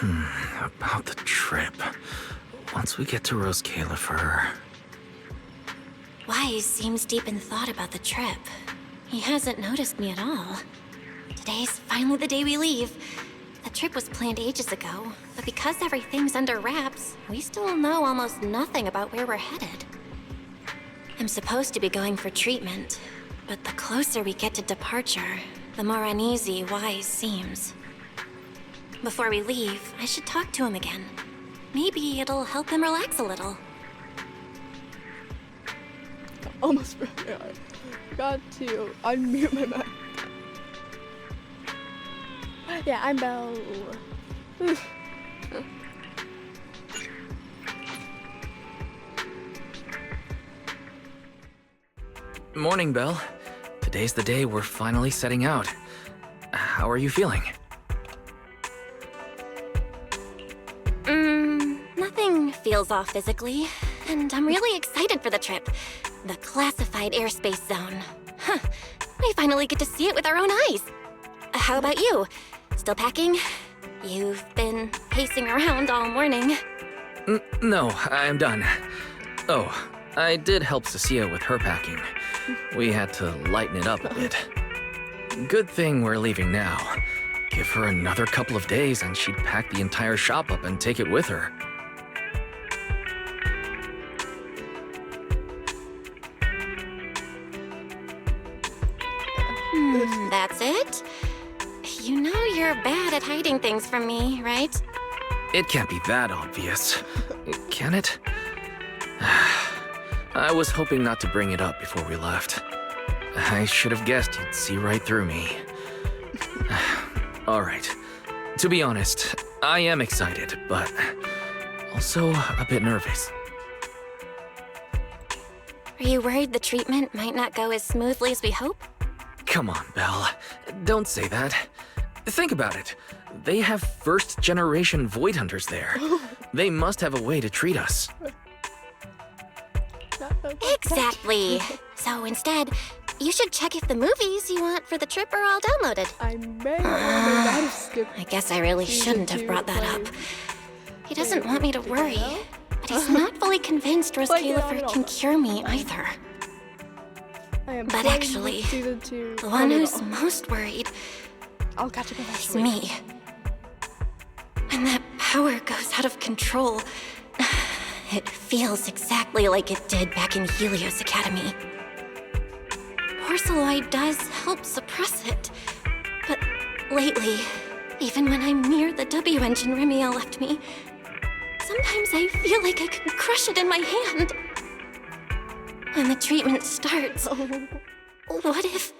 About the trip. Once we get to Rose Califer... Wise seems deep in thought about the trip. He hasn't noticed me at all. Today's finally the day we leave. The trip was planned ages ago, but because everything's under wraps, we still know almost nothing about where we're headed. I'm supposed to be going for treatment, but the closer we get to departure, the more uneasy Wise seems. Before we leave, I should talk to him again. Maybe it'll help him relax a little. Almost forgot to unmute my mic. Yeah, I'm Belle. Morning, Belle. Today's the day we're finally setting out. How are you feeling? Nothing feels off physically, and I'm really excited for the trip. The classified airspace zone. Huh, we finally get to see it with our own eyes. How about you? Still packing? You've been pacing around all morning. No, I'm done. Oh, I did help Cecilia with her packing. We had to lighten it up a bit. Good thing we're leaving now. Give her another couple of days and she'd pack the entire shop up and take it with her. That's it? You know you're bad at hiding things from me, right? It can't be that obvious, can it? I was hoping not to bring it up before we left. I should have guessed you'd see right through me. All right. To be honest, I am excited, but also a bit nervous. Are you worried the treatment might not go as smoothly as we hope? Come on, Belle. Don't say that. Think about it. They have first-generation Void Hunters there. They must have a way to treat us. Exactly. So instead, you should check if the movies you want for the trip are all downloaded. I may or may not have skipped. I guess I really shouldn't have brought that up. He doesn't want me to worry, but he's not fully convinced Rose Califer can cure me either. But actually, the one who's most worried I'll catch up is me. When that power goes out of control, it feels exactly like it did back in Helios Academy. Porceloid does help suppress it, but lately, even when I'm near the W engine Remiel left me, sometimes I feel like I can crush it in my hand. When the treatment starts, what if...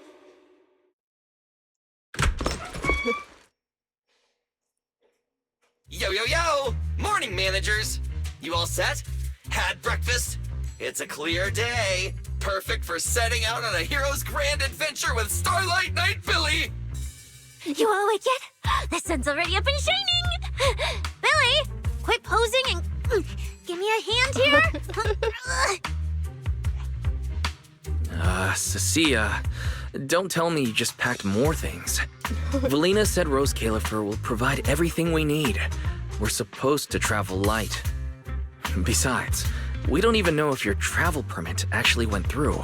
Yo, yo, yo! Morning, managers! You all set? Had breakfast? It's a clear day. Perfect for setting out on a hero's grand adventure with Starlight Knight Billy! You all awake yet? The sun's already up and shining! Billy, quit posing and give me a hand here! Cecilia, don't tell me you just packed more things. Valina said Rose Califer will provide everything we need. We're supposed to travel light. Besides, we don't even know if your travel permit actually went through.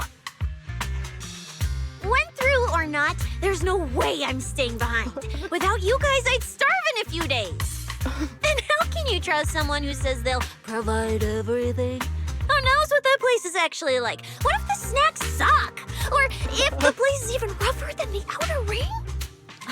Went through or not, there's no way I'm staying behind. Without you guys, I'd starve in a few days. And how can you trust someone who says they'll provide everything? Who knows what that place is actually like? What if the snacks suck? Or if the place is even rougher than the outer ring?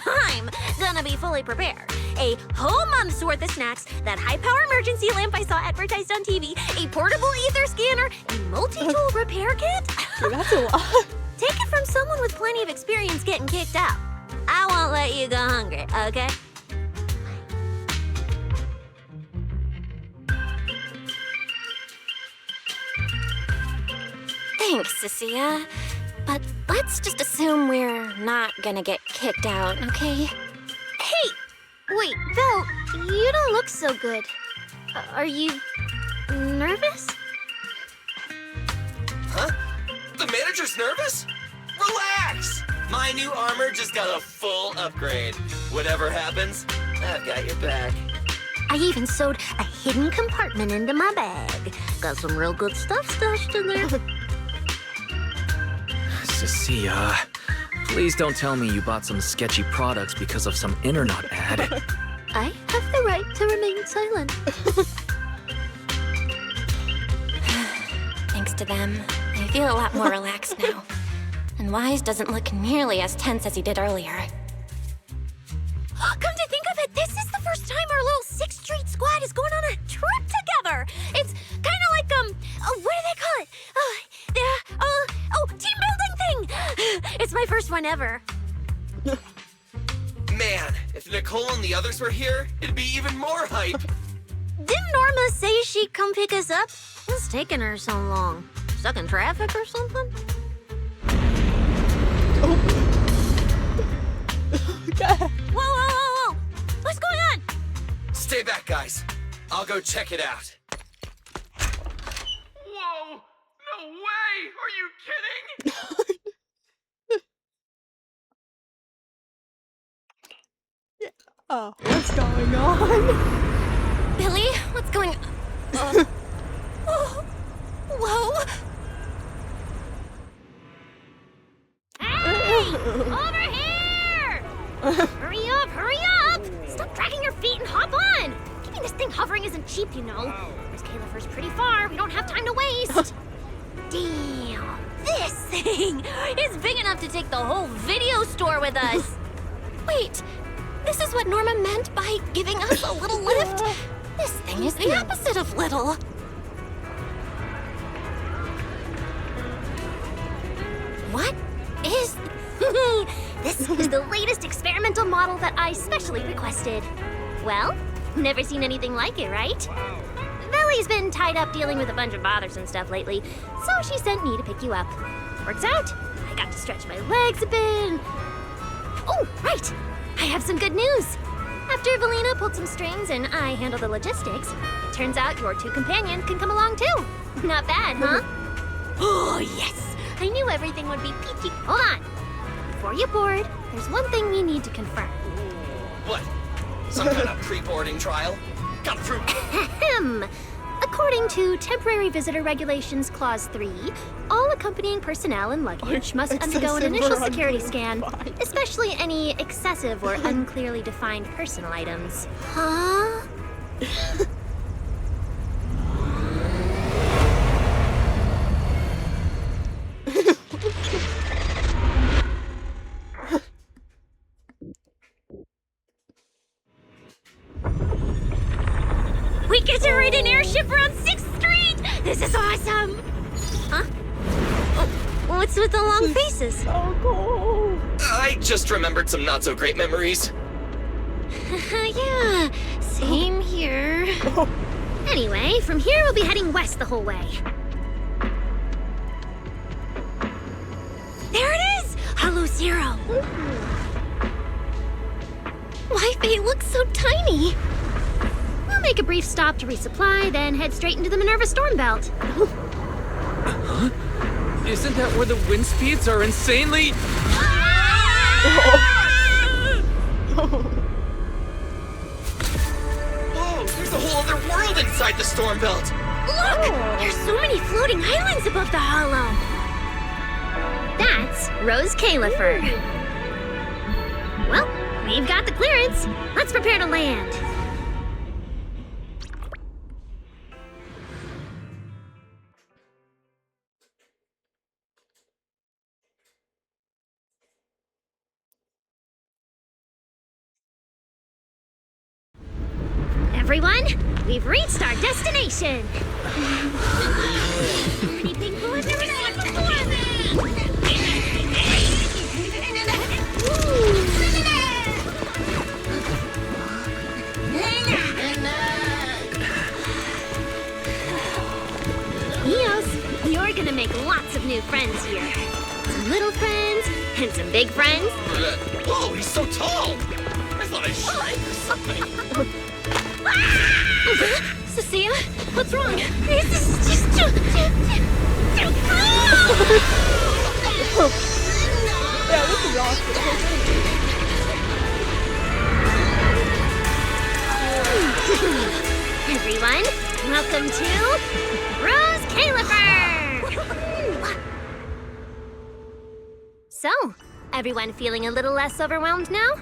I'm gonna be fully prepared. A whole month's worth of snacks, that high-power emergency lamp I saw advertised on TV, a portable ether scanner, a multi-tool repair kit. That's a lot. Take it from someone with plenty of experience getting kicked out. I won't let you go hungry, okay? Thanks, Cecilia. But let's just assume we're not gonna get kicked out, okay? Hey! Wait, Belle, you don't look so good. Are you nervous? Huh? The manager's nervous? Relax! My new armor just got a full upgrade. Whatever happens, I've got your back. I even sewed a hidden compartment into my bag. Got some real good stuff stashed in there. Cecilia, please don't tell me you bought some sketchy products because of some internet ad. I have the right to remain silent. Thanks to them, I feel a lot more relaxed now. And Wise doesn't look nearly as tense as he did earlier. Come to think of it, this is the first time our little 6th Street squad is going on a trip together. It's kind of like, what do they call it? Team building thing. It's my first one ever. Man, if Nicole and the others were here, it'd be even more hype. Didn't Norma say she'd come pick us up? What's taking her so long? Stuck in traffic or something? Whoa! What's going on? Stay back, guys. I'll go check it out. Whoa! No way! Are you kidding? Oh, what's going on? Billy, what's going on? Oh, whoa! Hey! Over here! Hurry up! Stop dragging your feet and hop on! Keeping this thing hovering isn't cheap, you know. This Califer's pretty far. We don't have time to waste. Damn! This thing is big enough to take the whole video store with us. Wait, this is what Norma meant by giving us a little lift? This thing is the opposite of little. What is... This is the latest experimental model that I specially requested. Well, never seen anything like it, right? Belly's been tied up dealing with a bunch of bothersome stuff lately, so she sent me to pick you up. Works out. I got to stretch my legs a bit. Oh, right. I have some good news. After Valina pulled some strings and I handled the logistics, it turns out your 2 companions can come along too. Not bad, huh? Oh, yes. I knew everything would be peachy. Hold on. Before you board, there's one thing we need to confirm. What? Some kind of pre-boarding trial? Got through. Ahem. According to Temporary Visitor Regulations Clause 3, all accompanying personnel and luggage must undergo an initial security scan, especially any excessive or unclearly defined personal items. Huh? We get to ride an airship around 6th Street! This is awesome! Huh? Oh, what's with the long faces? So cool. I just remembered some not-so-great memories. Yeah, same here. Anyway, from here we'll be heading west the whole way. There it is! Hollow Zero! Why, they look so tiny. We'll make a brief stop to resupply, then head straight into the Minerva Storm Belt. Huh? Isn't that where the wind speeds are insanely... Whoa, there's a whole other world inside the storm belt. Look! There's so many floating islands above the hollow. That's Rose Califer. Well, we've got the clearance. Let's prepare to land. Everyone, we've reached our destination. Anything cool I've never seen before. Eos, you're gonna make lots of new friends here. Some little friends and some big friends. Whoa, he's so tall. I thought I shrank or something. Cecilia, what's wrong? This is just too cool! Yeah, this is awesome. Welcome to Rose Califer! So, everyone feeling a little less overwhelmed now?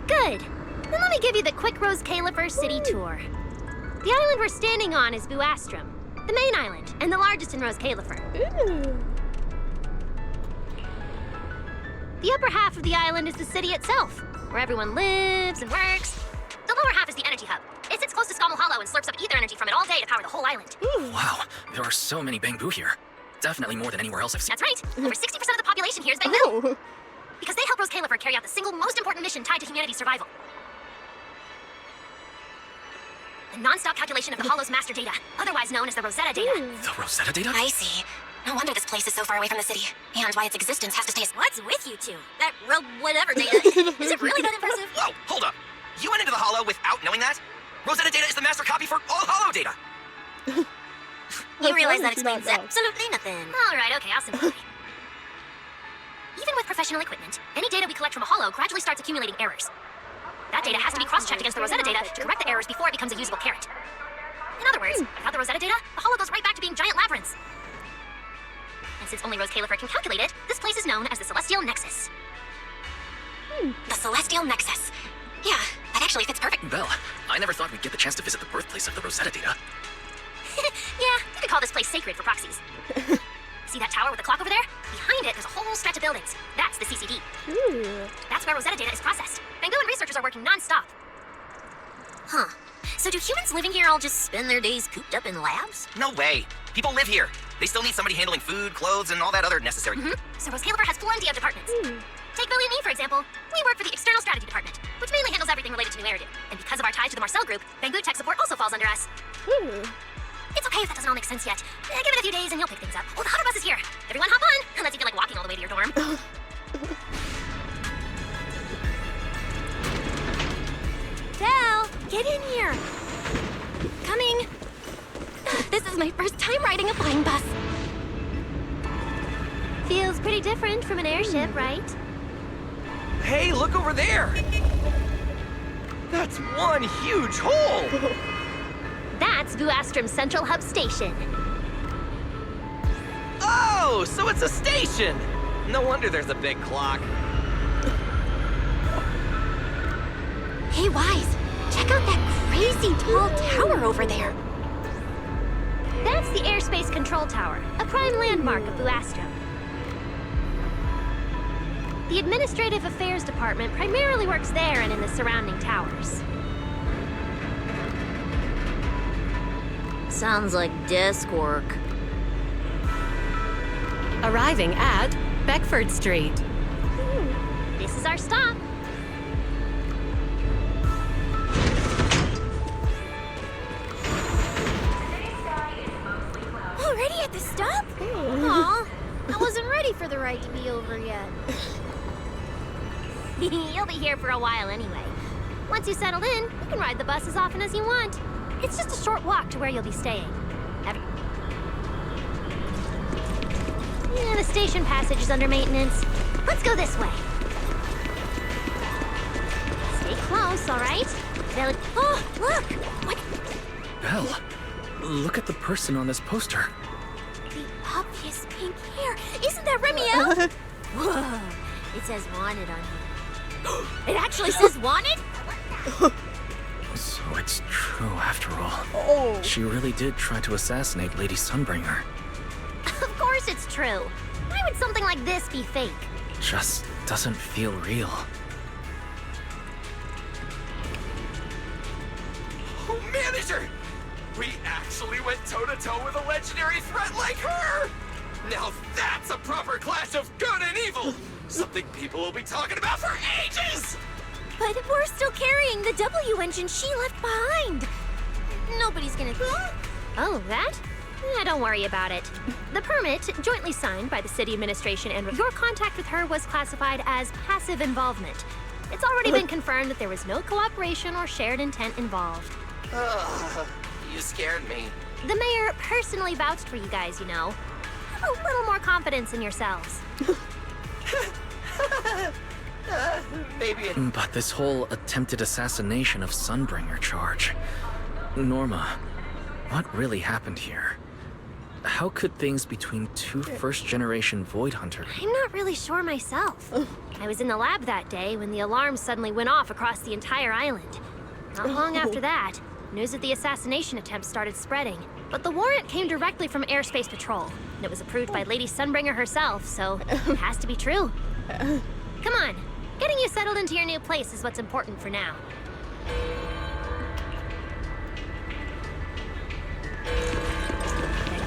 Good. Then let me give you the quick Rose Califer city tour. The island we're standing on is Buastrum, the main island, and the largest in Rose Califer. The upper half of the island is the city itself, where everyone lives and works. The lower half is the energy hub. It sits close to Scommel Hollow and slurps up ether energy from it all day to power the whole island. Wow, there are so many Bangbu here. Definitely more than anywhere else I've seen. That's right. Over 60% of the population here is Bangbu. Oh. Because they help Rose Califer carry out the single most important mission tied to humanity's survival. The non-stop calculation of the Hollow's master data, otherwise known as the Rosetta data. The Rosetta data? I see. No wonder this place is so far away from the city, and why its existence has to stay. What's with you two? That whatever data. Is it really that impressive? Whoa, hold up. You went into the Hollow without knowing that? Rosetta data is the master copy for all Hollow data. You realize that How did you not explains know? absolutely nothing. All right, okay, I'll simplify. Even with professional equipment, any data we collect from a Hollow gradually starts accumulating errors. That data has to be cross-checked against the Rosetta data to correct the errors before it becomes a usable carrot. In other words, without the Rosetta data, the Hollow goes right back to being giant labyrinths. And since only Rose Califer can calculate it, this place is known as the Celestial Nexus. The Celestial Nexus. Yeah, that actually fits perfect. Belle, I never thought we'd get the chance to visit the birthplace of the Rosetta data. Yeah, you could call this place sacred for proxies. See that tower with the clock over there? Behind it, there's a whole stretch of buildings. That's the CCD. That's where Rosetta data is processed. Bangbu and researchers are working non-stop. Huh. So do humans living here all just spend their days cooped up in labs? No way. People live here. They still need somebody handling food, clothes, and all that other necessary. So Rose Califer has plenty of departments. Take Billy and me, for example. We work for the External Strategy Department, which mainly handles everything related to New Eridu. And because of our ties to the Marcel Group, Bangbu Tech Support also falls under us. It's okay if that doesn't all make sense yet. Give it a few days and you'll pick things up. Oh, the hover bus is here. Everyone hop on, unless you feel like walking all the way to your dorm. Belle, get in here. Coming. This is my first time riding a flying bus. Feels pretty different from an airship, right? Hey, look over there. That's one huge hole. That's Buastrum Central Hub Station. Oh, so it's a station. No wonder there's a big clock. Hey, Wise, check out that crazy tall tower over there. That's the Airspace Control Tower, a prime landmark of Buastrum. The Administrative Affairs Department primarily works there and in the surrounding towers. Sounds like desk work. Arriving at Beckford Street. This is our stop. Already at the stop? Aw, I wasn't ready for the ride to be over yet. You'll be here for a while anyway. Once you settle in, you can ride the bus as often as you want. It's just a short walk to where you'll be staying. Yeah, the station passage is under maintenance. Let's go this way. Stay close, all right? Oh, look! What? Belle, look at the person on this poster. The obvious pink hair. Isn't that Remiel? Whoa, it says wanted on here. It actually says wanted? So it's true after all. Oh. She really did try to assassinate Lady Sunbringer. Of course it's true. Why would something like this be fake? Just doesn't feel real. Oh, manager! We actually went toe-to-toe with a legendary threat like her! Now that's a proper clash of good and evil! Something people will be talking about for ages! But we're still carrying the W engine she left behind. Nobody's gonna... Oh, that? Yeah, don't worry about it. The permit, jointly signed by the city administration and your contact with her was classified as passive involvement. It's already been confirmed that there was no cooperation or shared intent involved. You scared me. The mayor personally vouched for you guys, you know. Have a little more confidence in yourselves. Maybe it... But this whole attempted assassination of Sunbringer charge. Norma, What really happened here? How could things between two first-generation Void Hunters... I'm not really sure myself. I was in the lab that day when the alarm suddenly went off across the entire island. Not long after that, news of the assassination attempt started spreading. But the warrant came directly from Airspace Patrol, and it was approved by Lady Sunbringer herself, so it has to be true. Come on, getting you settled into your new place is what's important for now.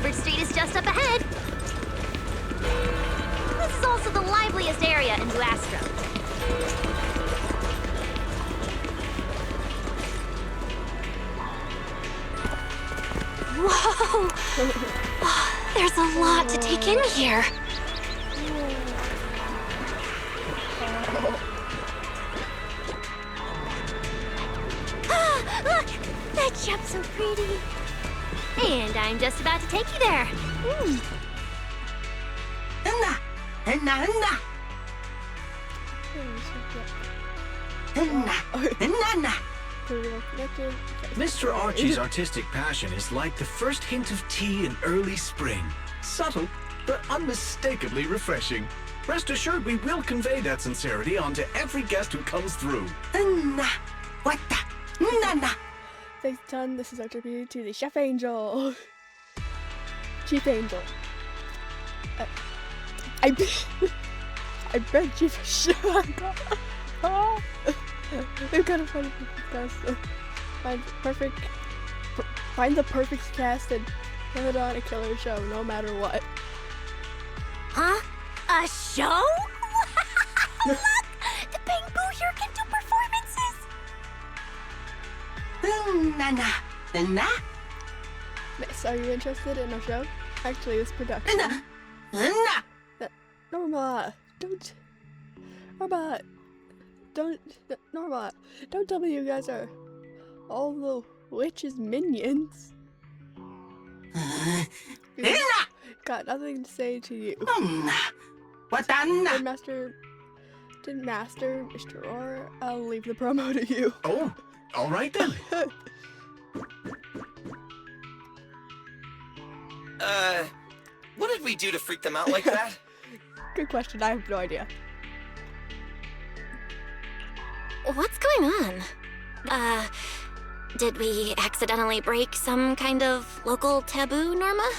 Bedford Street is just up ahead. This is also the liveliest area in New Astro. Whoa! There's a lot to take in here. Look! That shop's so pretty. And I'm just about to take you there. Mr. Archie's artistic passion is like the first hint of tea in early spring. Subtle, but unmistakably refreshing. Rest assured we will convey that sincerity onto every guest who comes through. Thanks a ton. This is our tribute to the Chef Angel. Chief Angel. I bet Chief We've got to find the perfect cast. Find the perfect cast and put it on a killer show, no matter what. Huh? A show? Look! The Bamboo here can do performances! Miss, are you interested in a show? Actually, it's production. Norma, don't. Norma, don't tell me you guys are all the witch's minions. Got nothing to say to you. Didn't master, Mr. Orr. I'll leave the promo to you. Oh, all right then. What did we do to freak them out like that? Good question. I have no idea. What's going on? Did we accidentally break some kind of local taboo, Norma?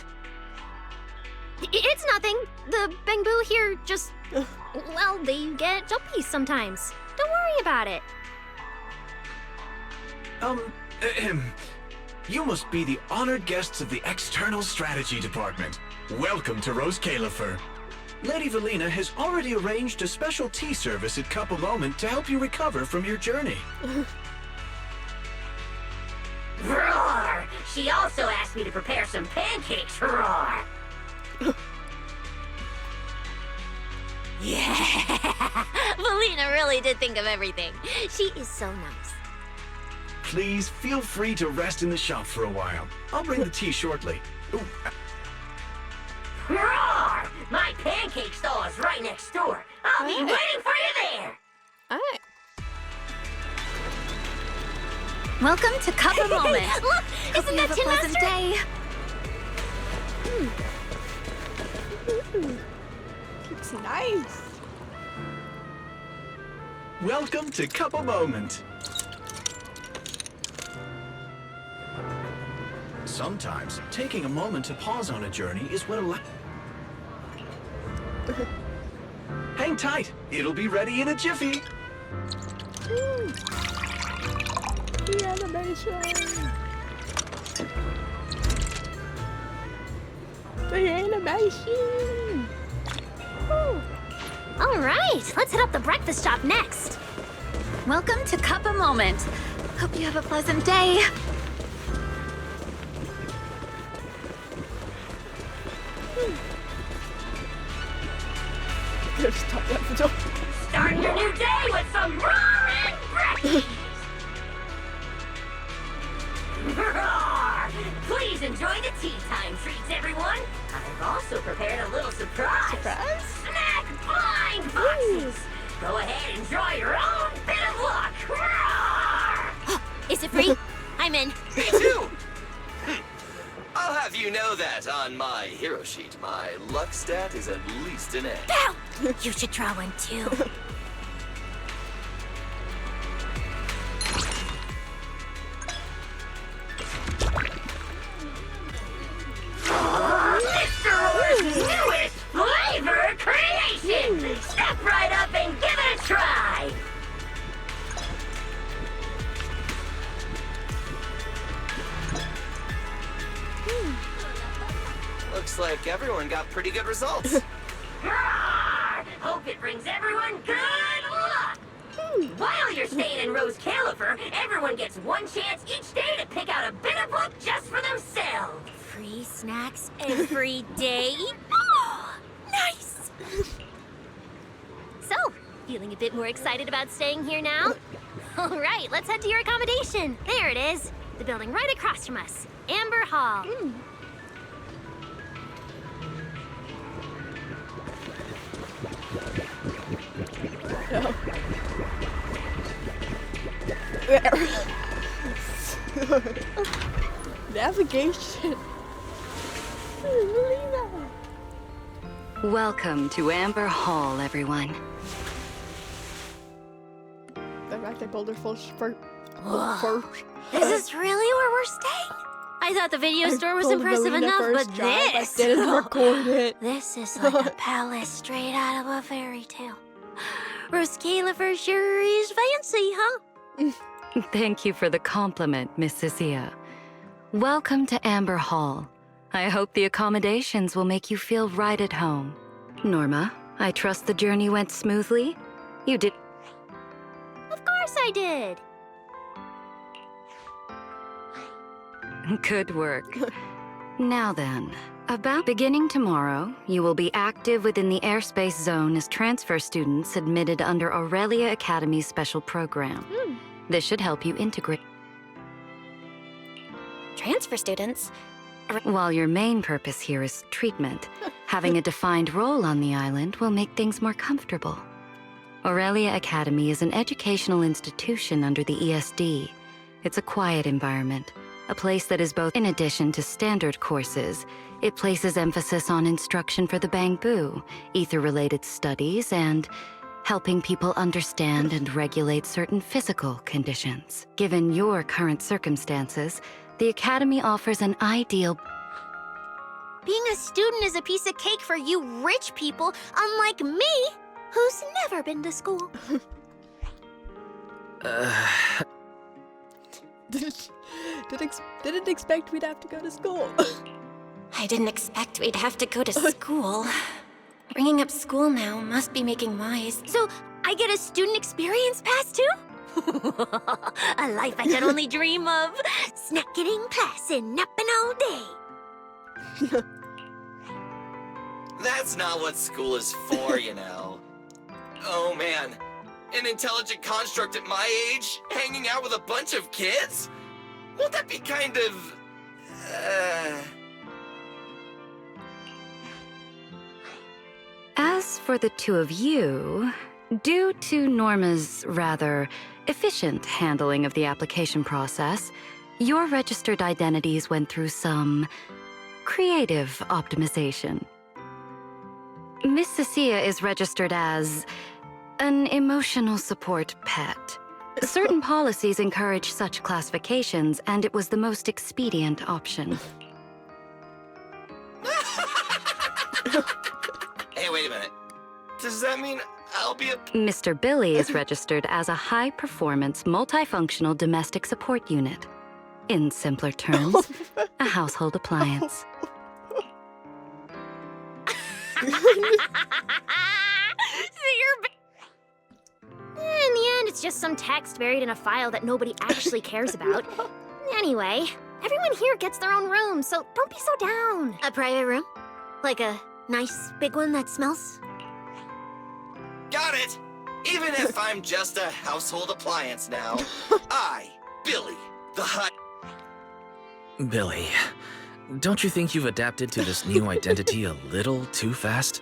It's nothing. The Bamboo here just... well, they get jumpy sometimes. Don't worry about it. You must be the honored guests of the External Strategy Department. Welcome to Rose Califer. Lady Valina has already arranged a special tea service at Cup a Moment to help you recover from your journey. Roar! She also asked me to prepare some pancakes for Roar. Yeah! Valina really did think of everything. She is so nice. Please feel free to rest in the shop for a while. I'll bring the tea shortly. Ooh. Roar! My pancake stall is right next door. I'll be waiting for you there. Alright. Welcome to Cup a Moment. Look! Isn't that Tin pleasant Master? day. Looks nice. Welcome to Cup a Moment. Sometimes, taking a moment to pause on a journey is what allows... Hang tight. It'll be ready in a jiffy. The animation. The animation. Woo. All right, let's hit up the breakfast shop next. Welcome to Cup a Moment. Hope you have a pleasant day. Just stop that for door. Start your new day with some roaring breakfast. Roar! Please enjoy the tea time treats, everyone. I've also prepared a little surprise. Surprise? Snack blind boxes. Go ahead, enjoy your own bit of luck. Roar! Is it free? I'm in. Me too! have you know that on my hero sheet, my luck stat is at least an A. Ow! You should draw one too. Mr. Orr's newest flavor creation! Step right up and give it a try! Looks like everyone got pretty good results. Roar! Hope it brings everyone good luck! While you're staying in Rose Califer, everyone gets one chance each day to pick out a bit of book just for themselves. Free snacks every day? Oh, nice! So, feeling a bit more excited about staying here now? All right, let's head to your accommodation. There it is. The building right across from us. Amber Hall. No. Navigation. I didn't believe that. Welcome to Amber Hall, everyone. The fact I pulled her full first. Is this really where we're staying? I thought the video store was impressive enough, but this... I didn't record it. This is like a palace straight out of a fairy tale. Rose Califer sure is fancy, huh? Thank you for the compliment, Miss Cecilia. Welcome to Amber Hall. I hope the accommodations will make you feel right at home. Norma, I trust the journey went smoothly? You did... Of course I did. Good work. Now then, about beginning tomorrow, you will be active within the airspace zone as transfer students admitted under Aurelia Academy's special program. This should help you integrate. Transfer students? While your main purpose here is treatment, having a defined role on the island will make things more comfortable. Aurelia Academy is an educational institution under the ESD. It's a quiet environment, a place that is both in addition to standard courses. It places emphasis on instruction for the Bangbu, ether-related studies, and helping people understand and regulate certain physical conditions. Given your current circumstances, the Academy offers an ideal... Being a student is a piece of cake for you rich people, unlike me, who's never been to school. Didn't expect we'd have to go to school. I didn't expect we'd have to go to school. Bringing up school now must be making wise. So, I get a student experience pass too? A life I could only dream of. Snacking class and napping all day. That's not what school is for, you know. Oh man, an intelligent construct at my age, hanging out with a bunch of kids? Won't that be kind of... As for the two of you, due to Norma's rather efficient handling of the application process, your registered identities went through some creative optimization. Miss Cecilia is registered as an emotional support pet. Certain policies encourage such classifications, and it was the most expedient option. Hey, wait a minute. Does that mean I'll be a... Mr. Billy is registered as a high-performance, multifunctional domestic support unit. In simpler terms, a household appliance. In the end, it's just some text buried in a file that nobody actually cares about. Anyway, everyone here gets their own room, so don't be so down. A private room? Like a nice big one that smells? Got it! Even if I'm just a household appliance now, I, Billy, the hut... Billy, don't you think you've adapted to this new identity a little too fast?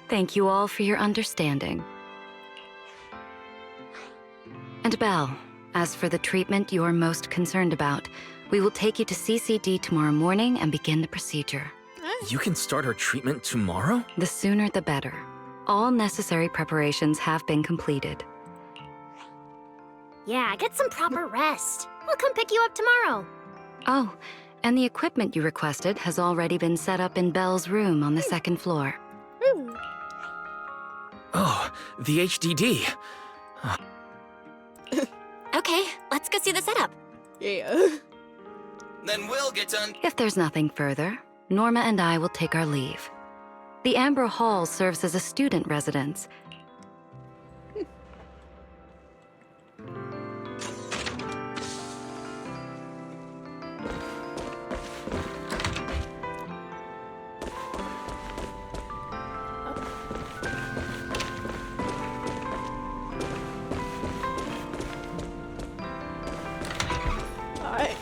Thank you all for your understanding. And Belle, as for the treatment you're most concerned about, We will take you to CCD tomorrow morning and begin the procedure. You can start her treatment tomorrow? The sooner the better. All necessary preparations have been completed. Yeah, get some proper rest. We'll come pick you up tomorrow. Oh, and the equipment you requested has already been set up in Belle's room on the second floor. Ooh. Oh, the HDD. Okay, let's go see the setup. Yeah. Then we'll get done. If there's nothing further, Norma and I will take our leave. The Amber Hall serves as a student residence.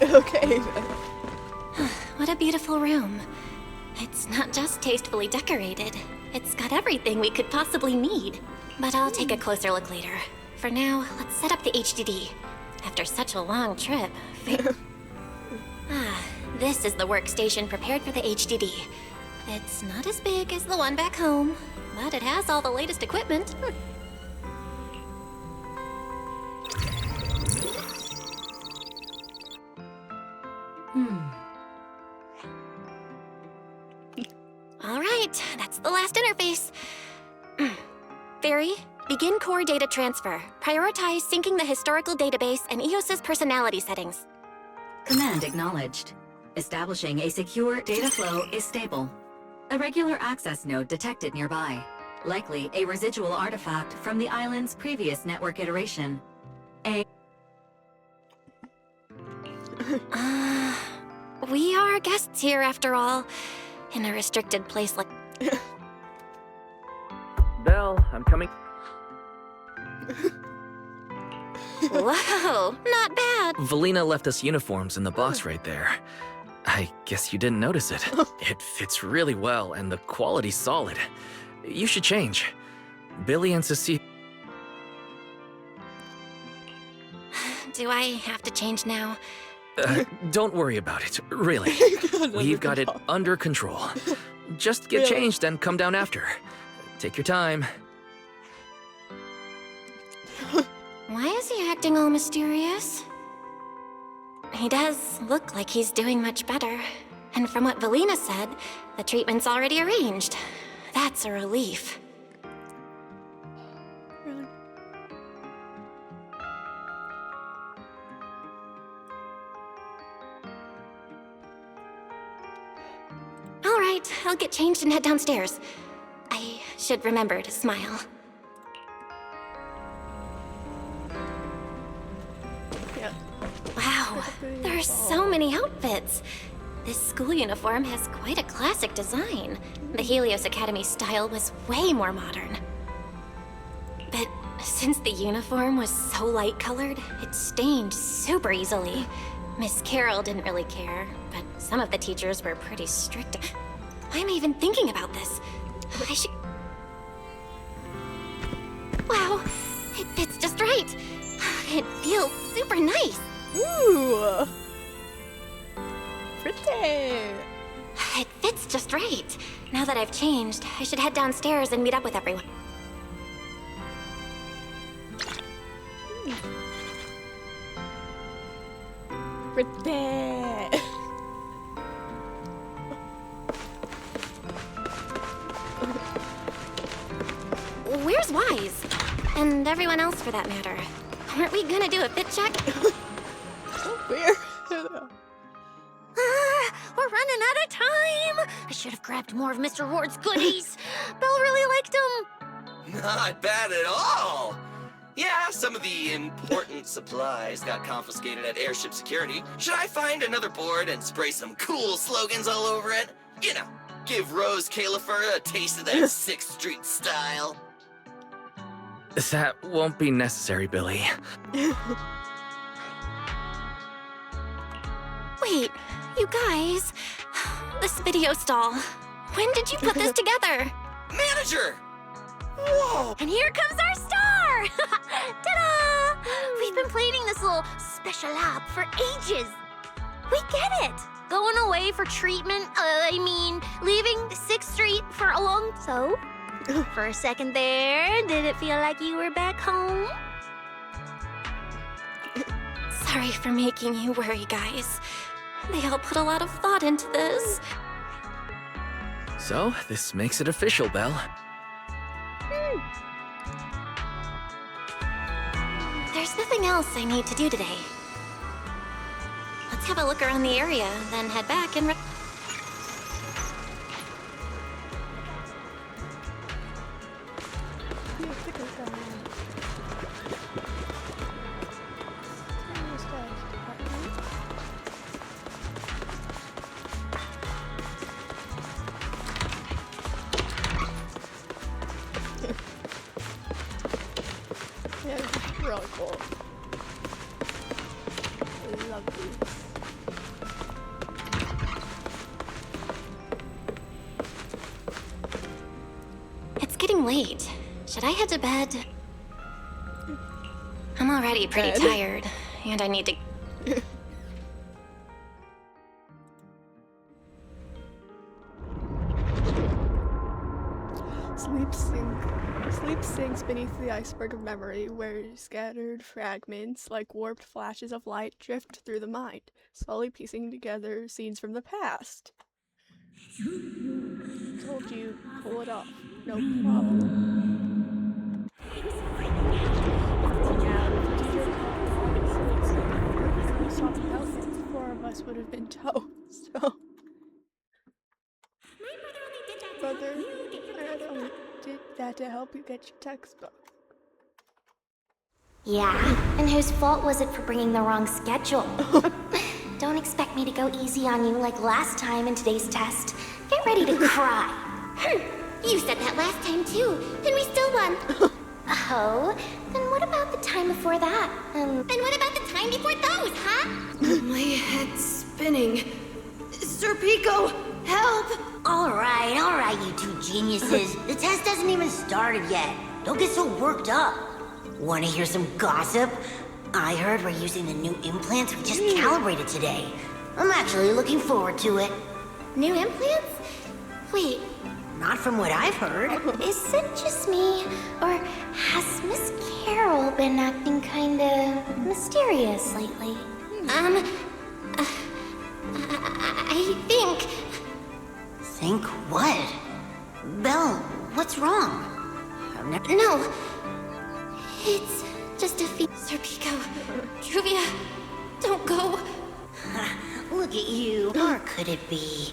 Okay then. What a beautiful room. It's not just tastefully decorated, it's got everything we could possibly need. But I'll take a closer look later. For now, let's set up the HDD. After such a long trip. This is the workstation prepared for the HDD. It's not as big as the one back home, but it has all the latest equipment. All right, that's the last interface. Fairy, begin core data transfer. Prioritize syncing the historical database and EOS's personality settings. Command acknowledged. Establishing a secure data flow is stable. A regular access node detected nearby. Likely a residual artifact from the island's previous network iteration. We are guests here after all, in a restricted place like... Belle, I'm coming. Whoa, not bad. Valina left us uniforms in the box right there. I guess you didn't notice it. It fits really well and the quality's solid. You should change. Billy and Cecilia... Do I have to change now? Don't worry about it, really. We've got it under control. Just get changed and come down after. Take your time. Why is he acting all mysterious? He does look like he's doing much better. And from what Valina said, the treatment's already arranged. That's a relief. Really? All right, I'll get changed and head downstairs. I should remember to smile. Yeah. Wow, there are so many outfits. This school uniform has quite a classic design. The Helios Academy style was way more modern. But since the uniform was so light-colored, it stained super easily. Miss Carroll didn't really care, but some of the teachers were pretty strict. Why am I even thinking about this? I should... Wow, it fits just right. It feels super nice. Ooh. Pretty. It fits just right. Now that I've changed, I should head downstairs and meet up with everyone. Pretty. Where's Wise? And everyone else for that matter. Weren't we gonna do a fit check? So weird. We're running out of time. I should have grabbed more of Mr. Ward's goodies. Belle really liked them. Not bad at all. Yeah, some of the important supplies got confiscated at airship security. Should I find another board and spray some cool slogans all over it? You know, give Rose Califer a taste of that 6th Street style. That won't be necessary, Billy. Wait, you guys. This video stall. When did you put this together? Manager! Whoa! And here comes our star! Ta-da! We've been planning this little special app for ages. We get it. Going away for treatment, leaving 6th Street for a long... So, for a second there, did it feel like you were back home? Sorry for making you worry, guys. They all put a lot of thought into this. So, this makes it official, Belle. There's nothing else I need to do today. Let's have a look around the area, then head back and... Yeah, it's really cool. I love these. It's getting late. Should I head to bed? I'm already pretty tired, and I need to... Sleep sinks beneath the iceberg of memory, where scattered fragments, like warped flashes of light, drift through the mind, slowly piecing together scenes from the past. Told you, pull it off. No problem. The 4 of us would have been toast, so... Brother, I only did that to help you get your textbook. Yeah? And whose fault was it for bringing the wrong schedule? Don't expect me to go easy on you like last time in today's test. Get ready to cry. You said that last time too, and we still won. Oh, then what about the time before that? And what about the time before those, huh? My head's spinning. Sir Pico, help! All right, you two geniuses. The test hasn't even started yet. Don't get so worked up. Want to hear some gossip? I heard we're using the new implants we just calibrated today. I'm actually looking forward to it. New implants? Wait, Not from what I've heard. is it just me? Or has Miss Carol been acting kinda mysterious lately? I think... Think what? Belle, what's wrong? No. It's just a Sir Pico, Truvia, don't go. Look at you. Or could it be?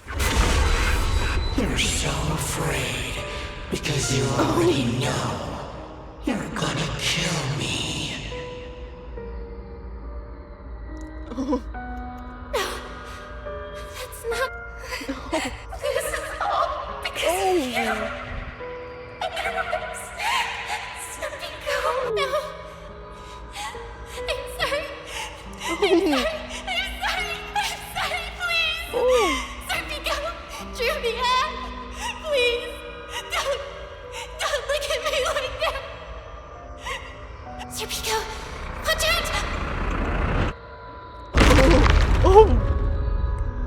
You're so afraid because you already know you're gonna kill me. No, that's not... This is all because of you. Sir Pico, no. I'm sorry. I'm sorry, please. Sir Pico, Truvia, please, don't look at me like that. Sir Pico, watch out!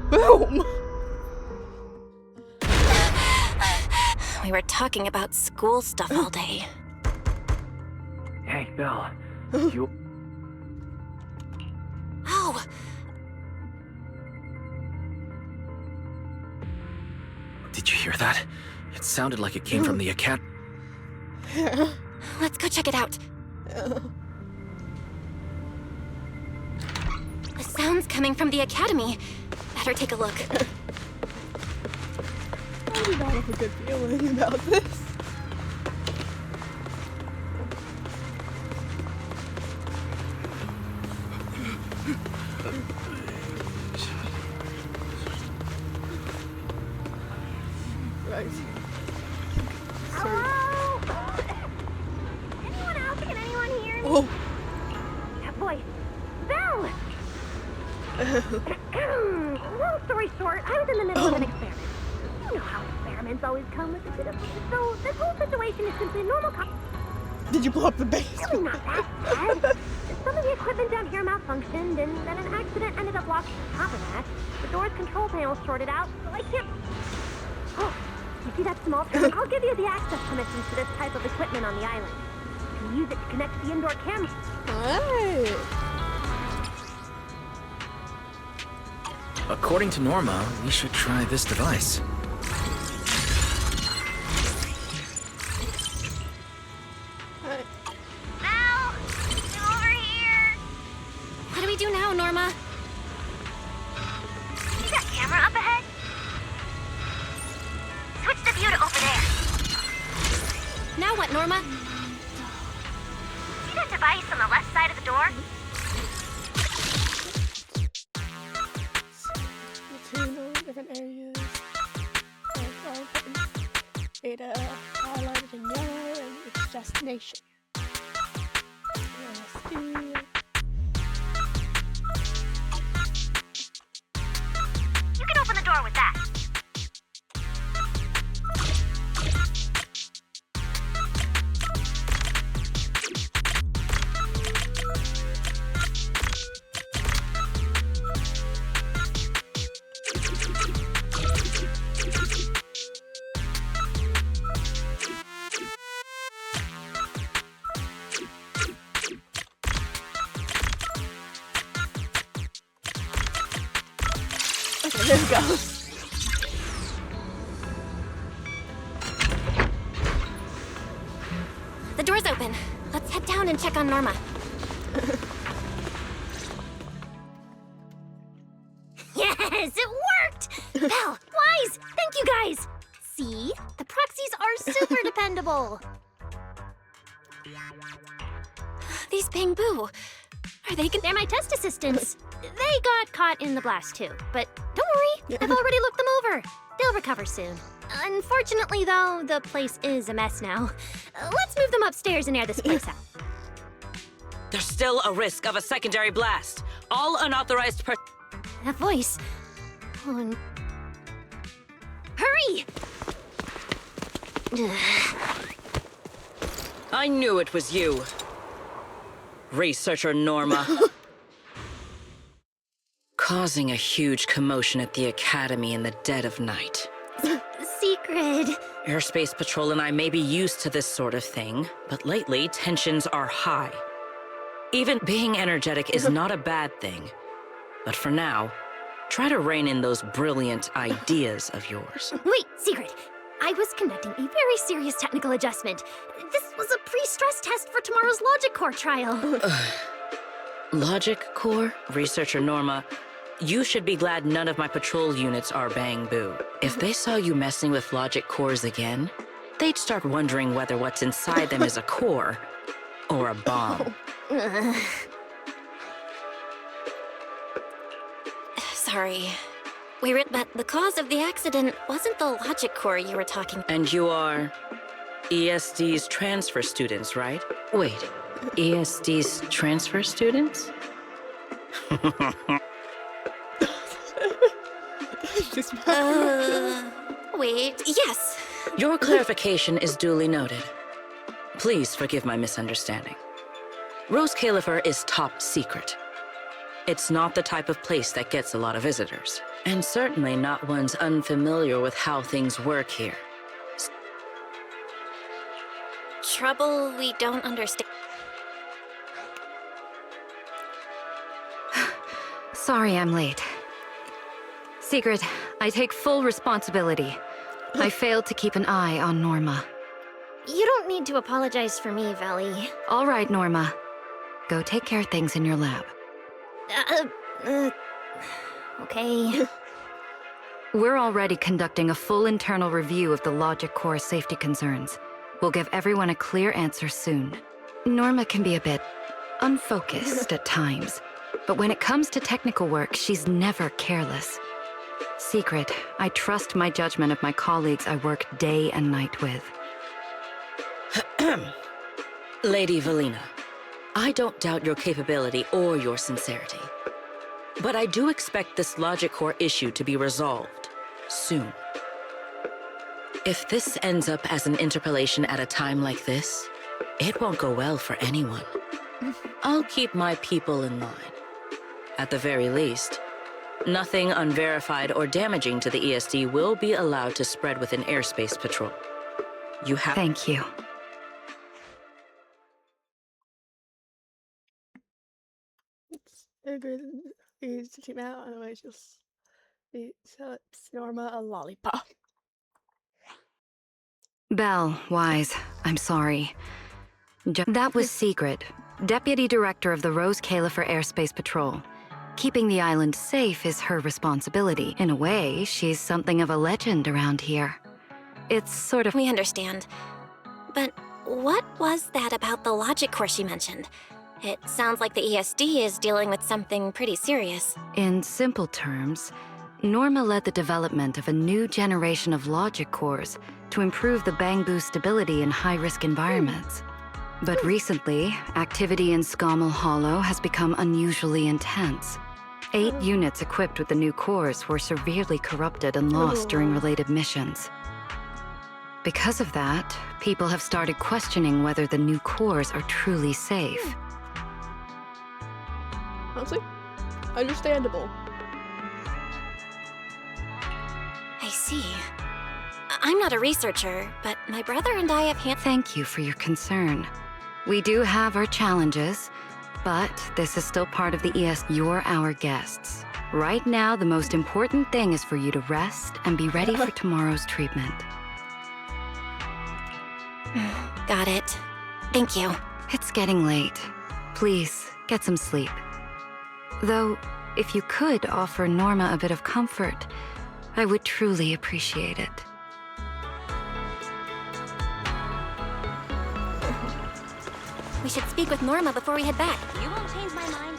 Boom! We were talking about school stuff all day. Hey, Belle. You... Oh! Did you hear that? It sounded like it came from the academy. Let's go check it out. The sound's coming from the academy. Better take a look. I do not have a good feeling about this. Right. Hello? Anyone else? Can anyone hear me? Oh. That voice. Belle! Long story short, I was in the middle of an experiment. You know how experiments always come with a bit of... So, this whole situation is simply normal... Did you blow up the base? Really not that bad. Some of the equipment down here malfunctioned, and then an accident ended up locking on top of that. The door's control panel shorted out, so I can't... Oh, you see that small terminal? I'll give you the access permissions to this type of equipment on the island. You can use it to connect to the indoor camera. Alright. According to Norma, we should try this device. Val! I'm over here! What do we do now, Norma? See that camera up ahead? Switch the view to over there. Now what, Norma? See that device on the left side of the door? Different areas. Data highlighted in yellow and its destination. You can open the door with that. Okay, there we go. The door's open. Let's head down and check on Norma. Yes, it worked! Val, Wise, thank you guys! See? The proxies are super dependable. These Bamboo. Are they They're my test assistants. They got caught in the blast too, but don't worry, I've already looked them over. They'll recover soon. Unfortunately, though, the place is a mess now. Let's move them upstairs and air this place out. There's still a risk of a secondary blast. All unauthorized That voice. Oh, hurry! I knew it was you. Researcher Norma. Causing a huge commotion at the Academy in the dead of night. Secret. Airspace Patrol and I may be used to this sort of thing, but lately tensions are high. Even being energetic is not a bad thing. But for now, try to rein in those brilliant ideas of yours. Wait, Secret. I was conducting a very serious technical adjustment. This was a pre-stress test for tomorrow's Logic Core trial. Logic Core? Researcher Norma, you should be glad none of my patrol units are Bamboo. If they saw you messing with Logic Cores again, they'd start wondering whether what's inside them is a core or a bomb. Sorry. But the cause of the accident wasn't the Logic Core you were talking. And you are ESD's transfer students, right? Wait, ESD's transfer students? Wait, yes. Your clarification is duly noted. Please forgive my misunderstanding. Rose Califer is top secret. It's not the type of place that gets a lot of visitors, and certainly not ones unfamiliar with how things work here. Trouble we don't understand. Sorry I'm late. Secret, I take full responsibility. I failed to keep an eye on Norma. You don't need to apologize for me, Valley. All right, Norma. Go take care of things in your lab. Okay. We're already conducting a full internal review of the Logic Core safety concerns. We'll give everyone a clear answer soon. Norma can be a bit unfocused at times, but when it comes to technical work, she's never careless. Secret, I trust my judgment of my colleagues I work day and night with. Lady Valina, I don't doubt your capability or your sincerity. But I do expect this Logic Core issue to be resolved soon. If this ends up as an interpolation at a time like this, it won't go well for anyone. I'll keep my people in line. At the very least, nothing unverified or damaging to the ESD will be allowed to spread within airspace patrol. You have— Thank you. It's good. He's to team out, otherwise just slips Norma a lollipop. Belle, Wise, I'm sorry. That was Secret, Deputy Director of the Rose Califer Airspace Patrol. Keeping the island safe is her responsibility. In a way, she's something of a legend around here. It's sort of— We understand. But what was that about the logic course you mentioned? It sounds like the ESD is dealing with something pretty serious. In simple terms, Norma led the development of a new generation of logic cores to improve the Bangbu stability in high-risk environments. But recently, activity in Scommel Hollow has become unusually intense. 8 units equipped with the new cores were severely corrupted and lost during related missions. Because of that, people have started questioning whether the new cores are truly safe. Honestly, understandable. I see. I'm not a researcher, but my brother and I have Thank you for your concern. We do have our challenges, but this is still part of the ES. You're our guests. Right now, the most important thing is for you to rest and be ready for tomorrow's treatment. Got it. Thank you. It's getting late. Please, get some sleep. Though, if you could offer Norma a bit of comfort, I would truly appreciate it. We should speak with Norma before we head back. You won't change my mind.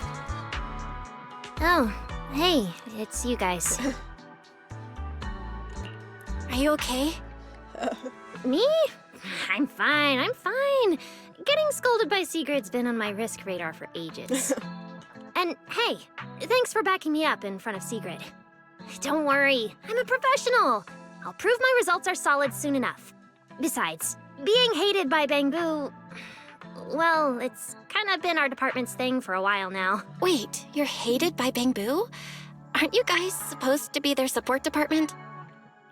Oh, hey, it's you guys. Are you okay? Me? I'm fine, I'm fine. Getting scolded by Sigrid's been on my risk radar for ages. And hey, thanks for backing me up in front of Sigrid. Don't worry, I'm a professional. I'll prove my results are solid soon enough. Besides, being hated by Bangbu, well, it's kind of been our department's thing for a while now. Wait, you're hated by Bangbu? Aren't you guys supposed to be their support department?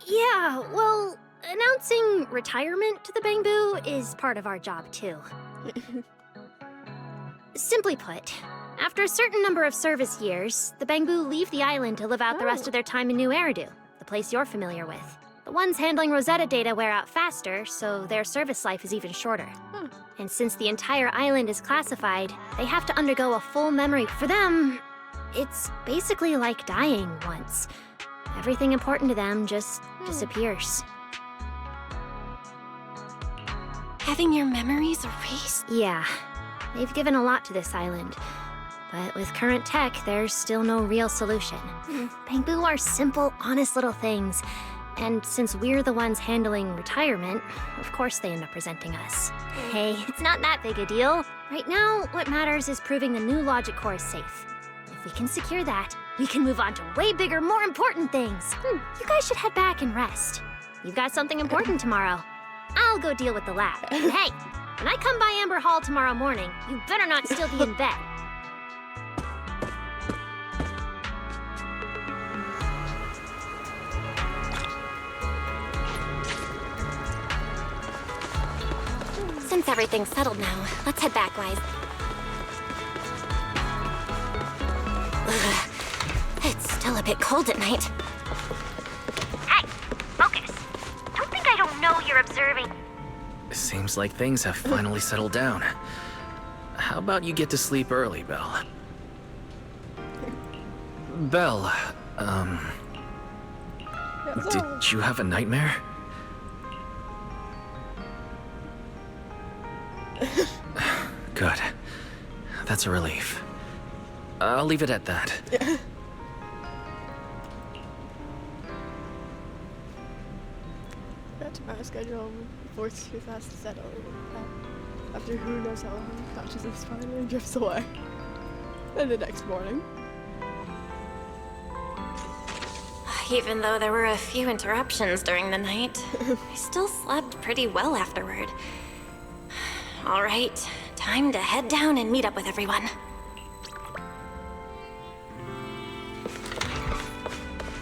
Yeah, well, announcing retirement to the Bangbu is part of our job too. Simply put, after a certain number of service years, the Bangbu leave the island to live out the rest of their time in New Eridu, the place you're familiar with. The ones handling Rosetta data wear out faster, so their service life is even shorter. And since the entire island is classified, they have to undergo a full memory. For them, it's basically like dying once. Everything important to them just disappears. Having your memories erased? Yeah. They've given a lot to this island. But with current tech, there's still no real solution. Bangbu are simple, honest little things. And since we're the ones handling retirement, of course they end up presenting us. Hey, it's not that big a deal. Right now, what matters is proving the new logic core is safe. If we can secure that, we can move on to way bigger, more important things. You guys should head back and rest. You've got something important tomorrow. I'll go deal with the lab. And hey, when I come by Amber Hall tomorrow morning, you better not still be in bed. Since everything's settled now, let's head back, Wise. Ugh. It's still a bit cold at night. Hey, focus. Don't think I don't know you're observing. Seems like things have finally settled down. How about you get to sleep early, Belle? Belle, did you have a nightmare? Good. That's a relief. I'll leave it at that. Got tomorrow's schedule forced too fast to settle. After who knows how long, consciousness finally drifts away. And the next morning. Even though there were a few interruptions during the night, I still slept pretty well afterward. All right, Time to head down and meet up with everyone.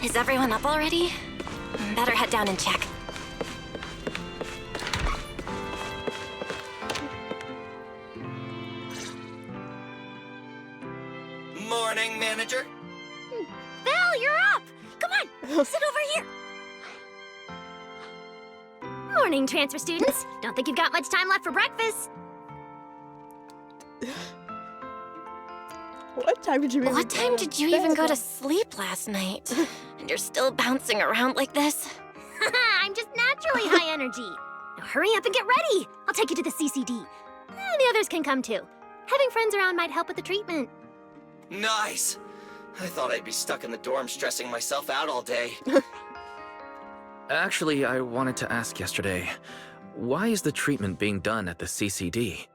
Is everyone up already? Better head down and check. Morning, manager. Val, you're up! Come on, sit over here. Morning, transfer students. Don't think you've got much time left for breakfast. What time did you even go to sleep last night? And you're still bouncing around like this? I'm just naturally high energy. Now hurry up and get ready. I'll take you to the CCD. The others can come too. Having friends around might help with the treatment. Nice. I thought I'd be stuck in the dorm stressing myself out all day. Actually, I wanted to ask yesterday, why is the treatment being done at the CCD?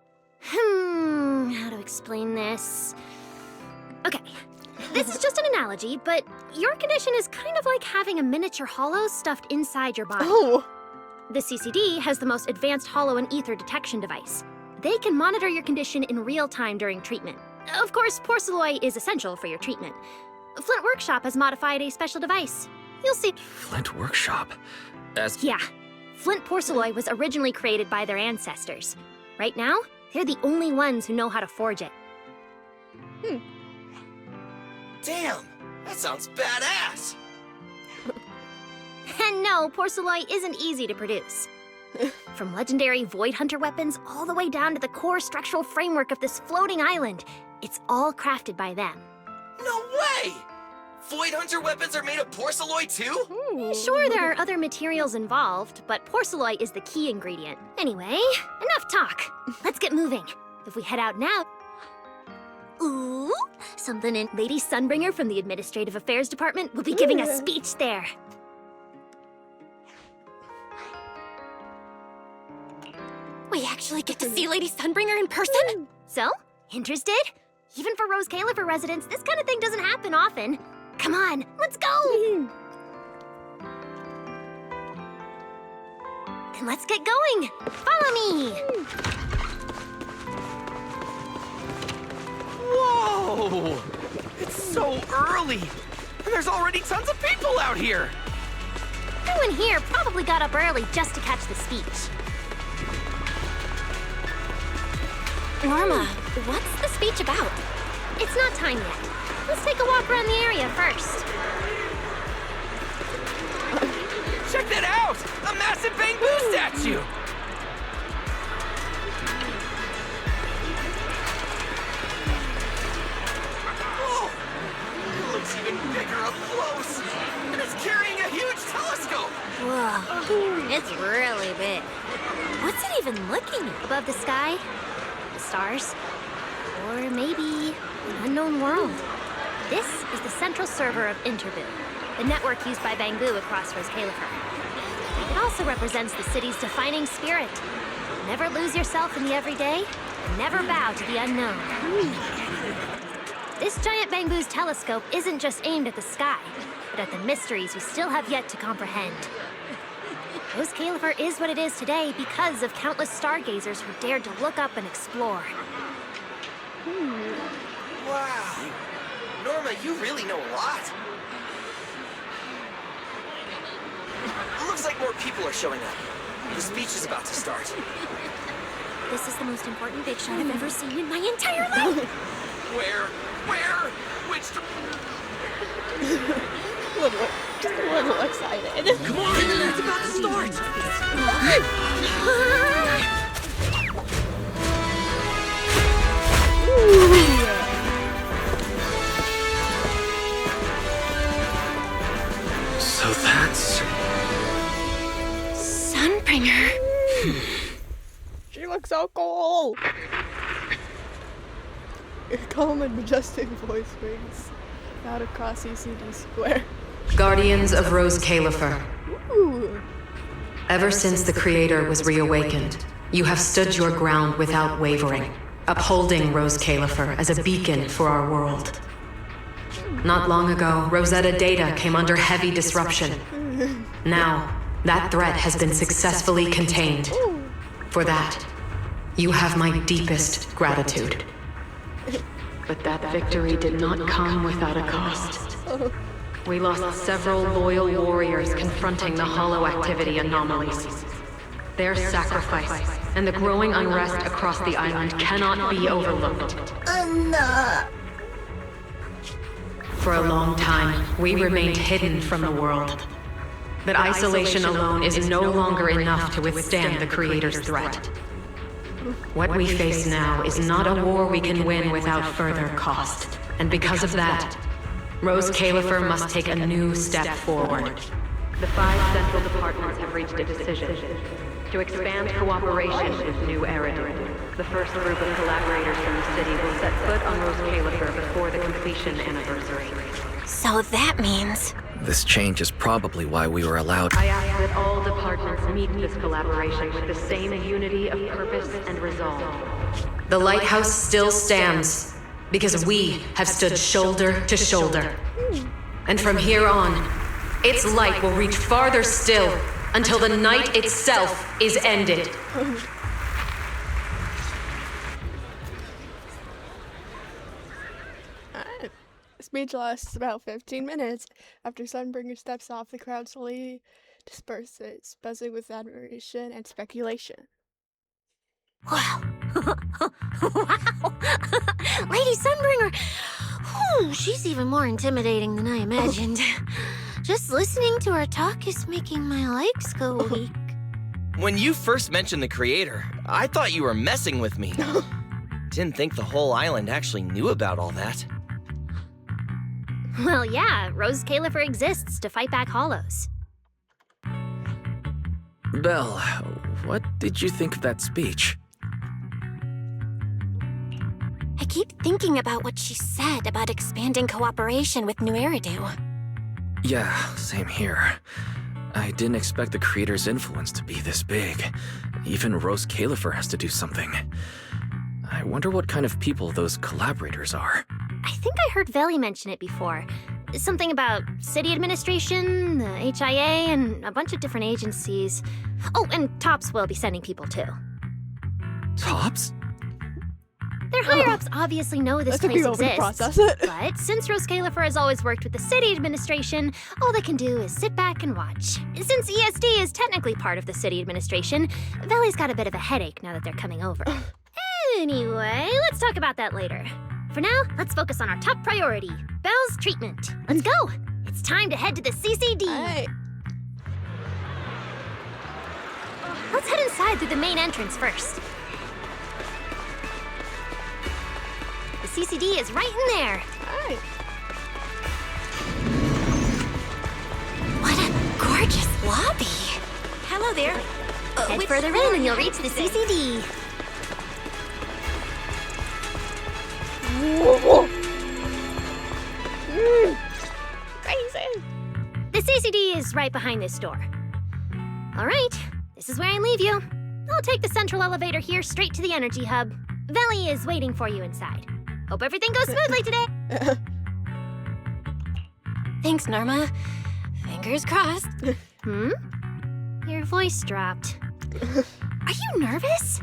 How to explain this? Okay, this is just an analogy, but your condition is kind of like having a miniature hollow stuffed inside your body. Oh. The CCD has the most advanced hollow and ether detection device. They can monitor your condition in real time during treatment. Of course, porcelloi is essential for your treatment. Flint Workshop has modified a special device. You'll see. Flint Workshop? Yeah. Flint porcelloi was originally created by their ancestors. Right now, they're the only ones who know how to forge it. Damn, that sounds badass. And no, porcelloi isn't easy to produce. From legendary Void Hunter weapons all the way down to the core structural framework of this floating island, it's all crafted by them. No way! Void Hunter weapons are made of porcelloi too? Sure, there are other materials involved, but porcelloi is the key ingredient. Anyway, enough talk. Let's get moving. If we head out now... Ooh, something in Lady Sunbringer from the Administrative Affairs Department will be giving a speech there. We actually get to see Lady Sunbringer in person? So, interested? Even for Rose Califer residents, this kind of thing doesn't happen often. Come on, let's go! Then let's get going. Follow me! Whoa! It's so early! And there's already tons of people out here! Everyone here probably got up early just to catch the speech. Norma, what's the speech about? It's not time yet. Let's take a walk around the area first. Check that out! A massive bamboo statue! Oh! It looks even bigger up close! And it's carrying a huge telescope! Whoa, it's really big. What's it even looking at? Above the sky? The stars? Or maybe an unknown world? This is the central server of Interboo, the network used by Bangbu across Rose Califer. It also represents the city's defining spirit. Never lose yourself in the everyday, and never bow to the unknown. This giant Bangbu's telescope isn't just aimed at the sky, but at the mysteries we still have yet to comprehend. Rose Califer is what it is today because of countless stargazers who dared to look up and explore. Wow! Norma, you really know a lot. Looks like more people are showing up. The speech is about to start. This is the most important big shot I've ever seen in my entire life! Where? Which... Just a little excited. Come on! It's about to start! So that's... Sunbringer. She looks so cool. A calm and majestic voice rings out across CCD Square. Guardians of Rose Califer. Ooh. Ever since the Creator was reawakened, you have stood your ground without wavering, upholding Rose Califer as a beacon for our world. Not long ago, Rosetta data came under heavy disruption. Now, that threat has been successfully contained. For that, You have my deepest gratitude. But that victory did not come without a cost. We lost several loyal warriors confronting the hollow activity anomalies. Their sacrifice and the growing unrest across the island cannot be overlooked. For a long time, we remained hidden from the world. But isolation alone is no longer enough to withstand the Creator's threat. What we face now is not a war we can win without further cost. And because of that, Rose Califer must take a new step forward. The 5 central departments have reached a decision to expand cooperation with New Eridu. The first group of collaborators from the city will set foot on Rose Califer before the completion anniversary. So that means... This change is probably why we were allowed. I ask that all departments meet this collaboration with the same unity of purpose and resolve. The lighthouse still stands because we have stood shoulder to shoulder. And from here on, its light will reach farther still until the night itself is ended. Speech lasts about 15 minutes. After Sunbringer steps off, the crowd slowly disperses, buzzing with admiration and speculation. Wow. Wow. Lady Sunbringer. Whew, she's even more intimidating than I imagined. Just listening to her talk is making my legs go weak. When you first mentioned the Creator, I thought you were messing with me. Didn't think the whole island actually knew about all that. Well, yeah, Rose Califer exists to fight back hollows. Belle, what did you think of that speech? I keep thinking about what she said about expanding cooperation with New Eridu. Yeah, same here. I didn't expect the Creator's influence to be this big. Even Rose Califer has to do something. I wonder what kind of people those collaborators are. I think I heard Veli mention it before. Something about city administration, the HIA, and a bunch of different agencies. Oh, and TOPS will be sending people too. TOPS? Their higher-ups obviously know this place exists, but since Rose Califer has always worked with the city administration, all they can do is sit back and watch. Since ESD is technically part of the city administration, Veli's got a bit of a headache now that they're coming over. Anyway, let's talk about that later. For now, let's focus on our top priority, Belle's treatment. Let's go! It's time to head to the CCD. Hey. Let's head inside through the main entrance first. The CCD is right in there. Hi. What a gorgeous lobby. Hello there. Head further in and you'll reach the CCD. Crazy. The CCD is right behind this door. All right, this is where I leave you. I'll take the central elevator here straight to the energy hub. Veli is waiting for you inside. Hope everything goes smoothly today. Thanks, Norma. Fingers crossed. Your voice dropped. Are you nervous?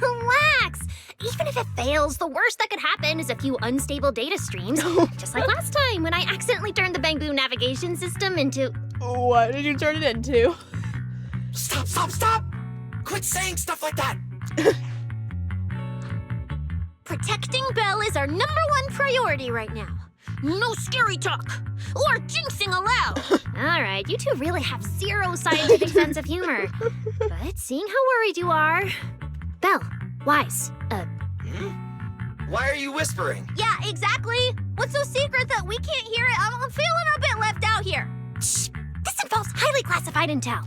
Relax. Even if it fails, the worst that could happen is a few unstable data streams. Just like last time when I accidentally turned the Bangbu navigation system into... What did you turn it into? Stop, stop, stop! Quit saying stuff like that! Protecting Belle is our #1 priority right now. No scary talk or jinxing allowed. All right, you two really have zero scientific sense of humor. But seeing how worried you are... Belle, Wise, Why are you whispering? Yeah, exactly. What's so secret that we can't hear it? I'm feeling a bit left out here. Shh! This involves highly classified intel.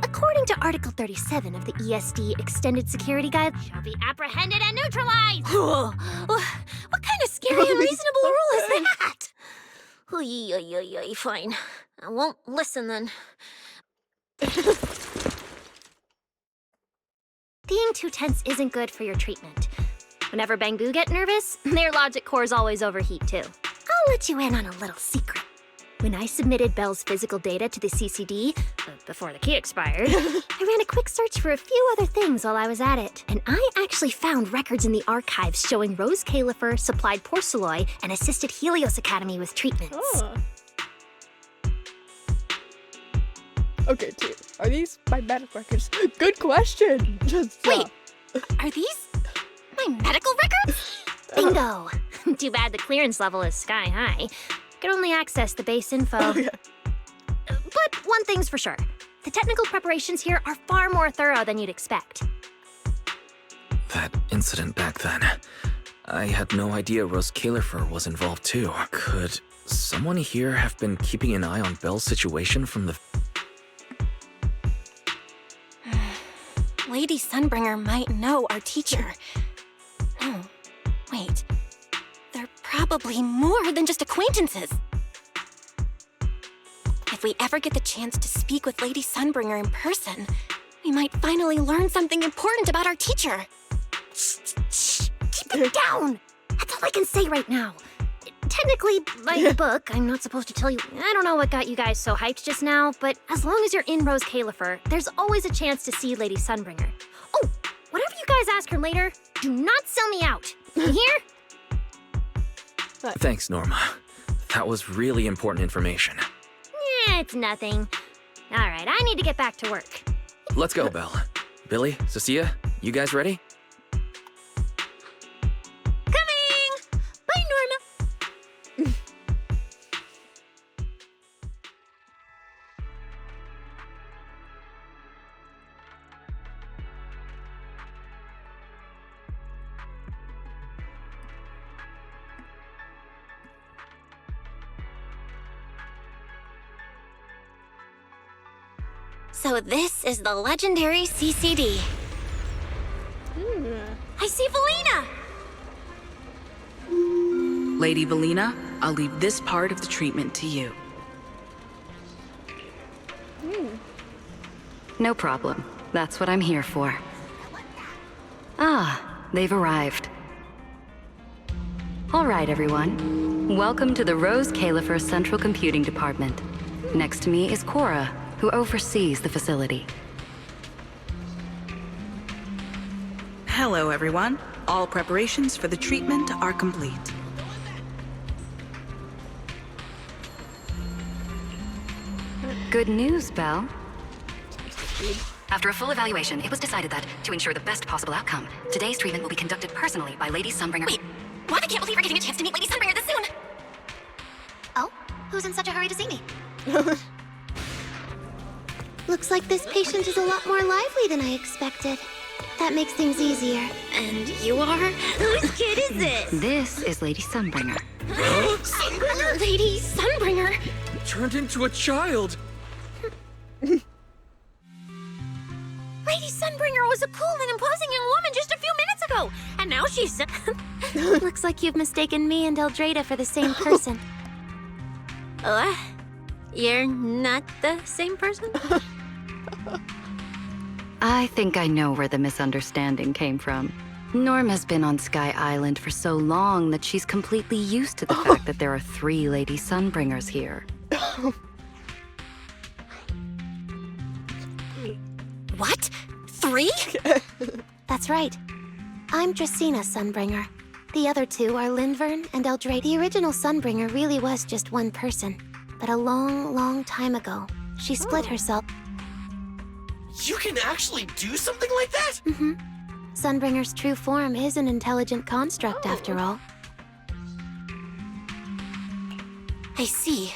According to Article 37 of the ESD Extended Security Guide, shall be apprehended and neutralized. What kind of scary, unreasonable rule is that? Fine. I won't listen then. Being too tense isn't good for your treatment. Whenever Bangbu get nervous, their logic cores always overheat too. I'll let you in on a little secret. When I submitted Belle's physical data to the CCD, before the key expired, I ran a quick search for a few other things while I was at it. And I actually found records in the archives showing Rose Califer supplied Porceloy and assisted Helios Academy with treatments. Oh. Okay, two. Are these my medical records? Good question! Just, Wait, are these my medical records? Bingo! Too bad the clearance level is sky high. Could only access the base info. Oh, yeah. But one thing's for sure. The technical preparations here are far more thorough than you'd expect. That incident back then. I had no idea Rose Califer was involved too. Could someone here have been keeping an eye on Belle's situation from the... Lady Sunbringer might know our teacher. No, wait. They're probably more than just acquaintances. If we ever get the chance to speak with Lady Sunbringer in person, we might finally learn something important about our teacher. Shh, keep it down! That's all I can say right now. Technically, by the book, I'm not supposed to tell you. I don't know what got you guys so hyped just now, but as long as you're in Rose Califer, there's always a chance to see Lady Sunbringer. Oh, whatever you guys ask her later, do not sell me out. You hear? Thanks, Norma. That was really important information. It's nothing. All right, I need to get back to work. Let's go, Belle. Billy, Cecilia, you guys ready? Coming! Bye, Norma. So this is the legendary CCD. I see Valina! Lady Valina, I'll leave this part of the treatment to you. No problem. That's what I'm here for. Ah, they've arrived. All right, everyone. Welcome to the Rose Califer Central Computing Department. Next to me is Cora, who oversees the facility. Hello, everyone. All preparations for the treatment are complete. Good news, Belle. After a full evaluation, it was decided that, to ensure the best possible outcome, today's treatment will be conducted personally by Lady Sunbringer. Wait, what? I can't believe we're getting a chance to meet Lady Sunbringer this soon! Oh? Who's in such a hurry to see me? Looks like this patient is a lot more lively than I expected. That makes things easier. And you are? Whose kid is this? This is Lady Sunbringer. Sunbringer? Lady Sunbringer? Turned into a child. Lady Sunbringer was a cool and imposing young woman just a few minutes ago, and now she's... Looks like you've mistaken me and Eldrada for the same person. What? You're not the same person? I think I know where the misunderstanding came from. Norma's been on Sky Island for so long that she's completely used to the fact that there are 3 Lady Sunbringers here. What? 3? That's right. I'm Dracena Sunbringer. The other 2 are Lindvern and Eldrade. The original Sunbringer really was just one person. But a long, long time ago, she split herself. You can actually do something like that? Mm-hmm. Sunbringer's true form is an intelligent construct, after all. I see.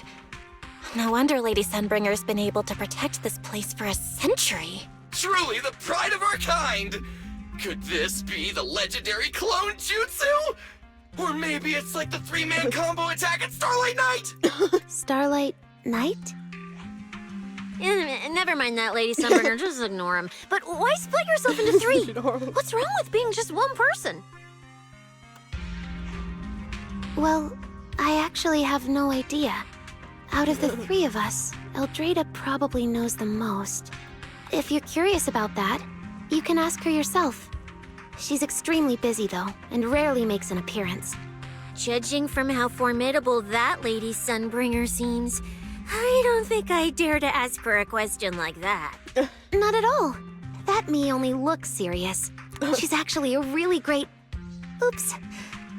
No wonder Lady Sunbringer's been able to protect this place for a century. Truly the pride of our kind! Could this be the legendary clone jutsu? Or maybe it's like the 3-man combo attack at Starlight Night! Starlight Night? Never mind that, Lady Sunbringer. Just ignore him. But why split yourself into 3? What's wrong with being just one person? Well, I actually have no idea. Out of the 3 of us, Eldrada probably knows the most. If you're curious about that, you can ask her yourself. She's extremely busy, though, and rarely makes an appearance. Judging from how formidable that lady Sunbringer seems, I don't think I dare to ask her a question like that. Not at all. That me only looks serious. She's actually a really great... Oops.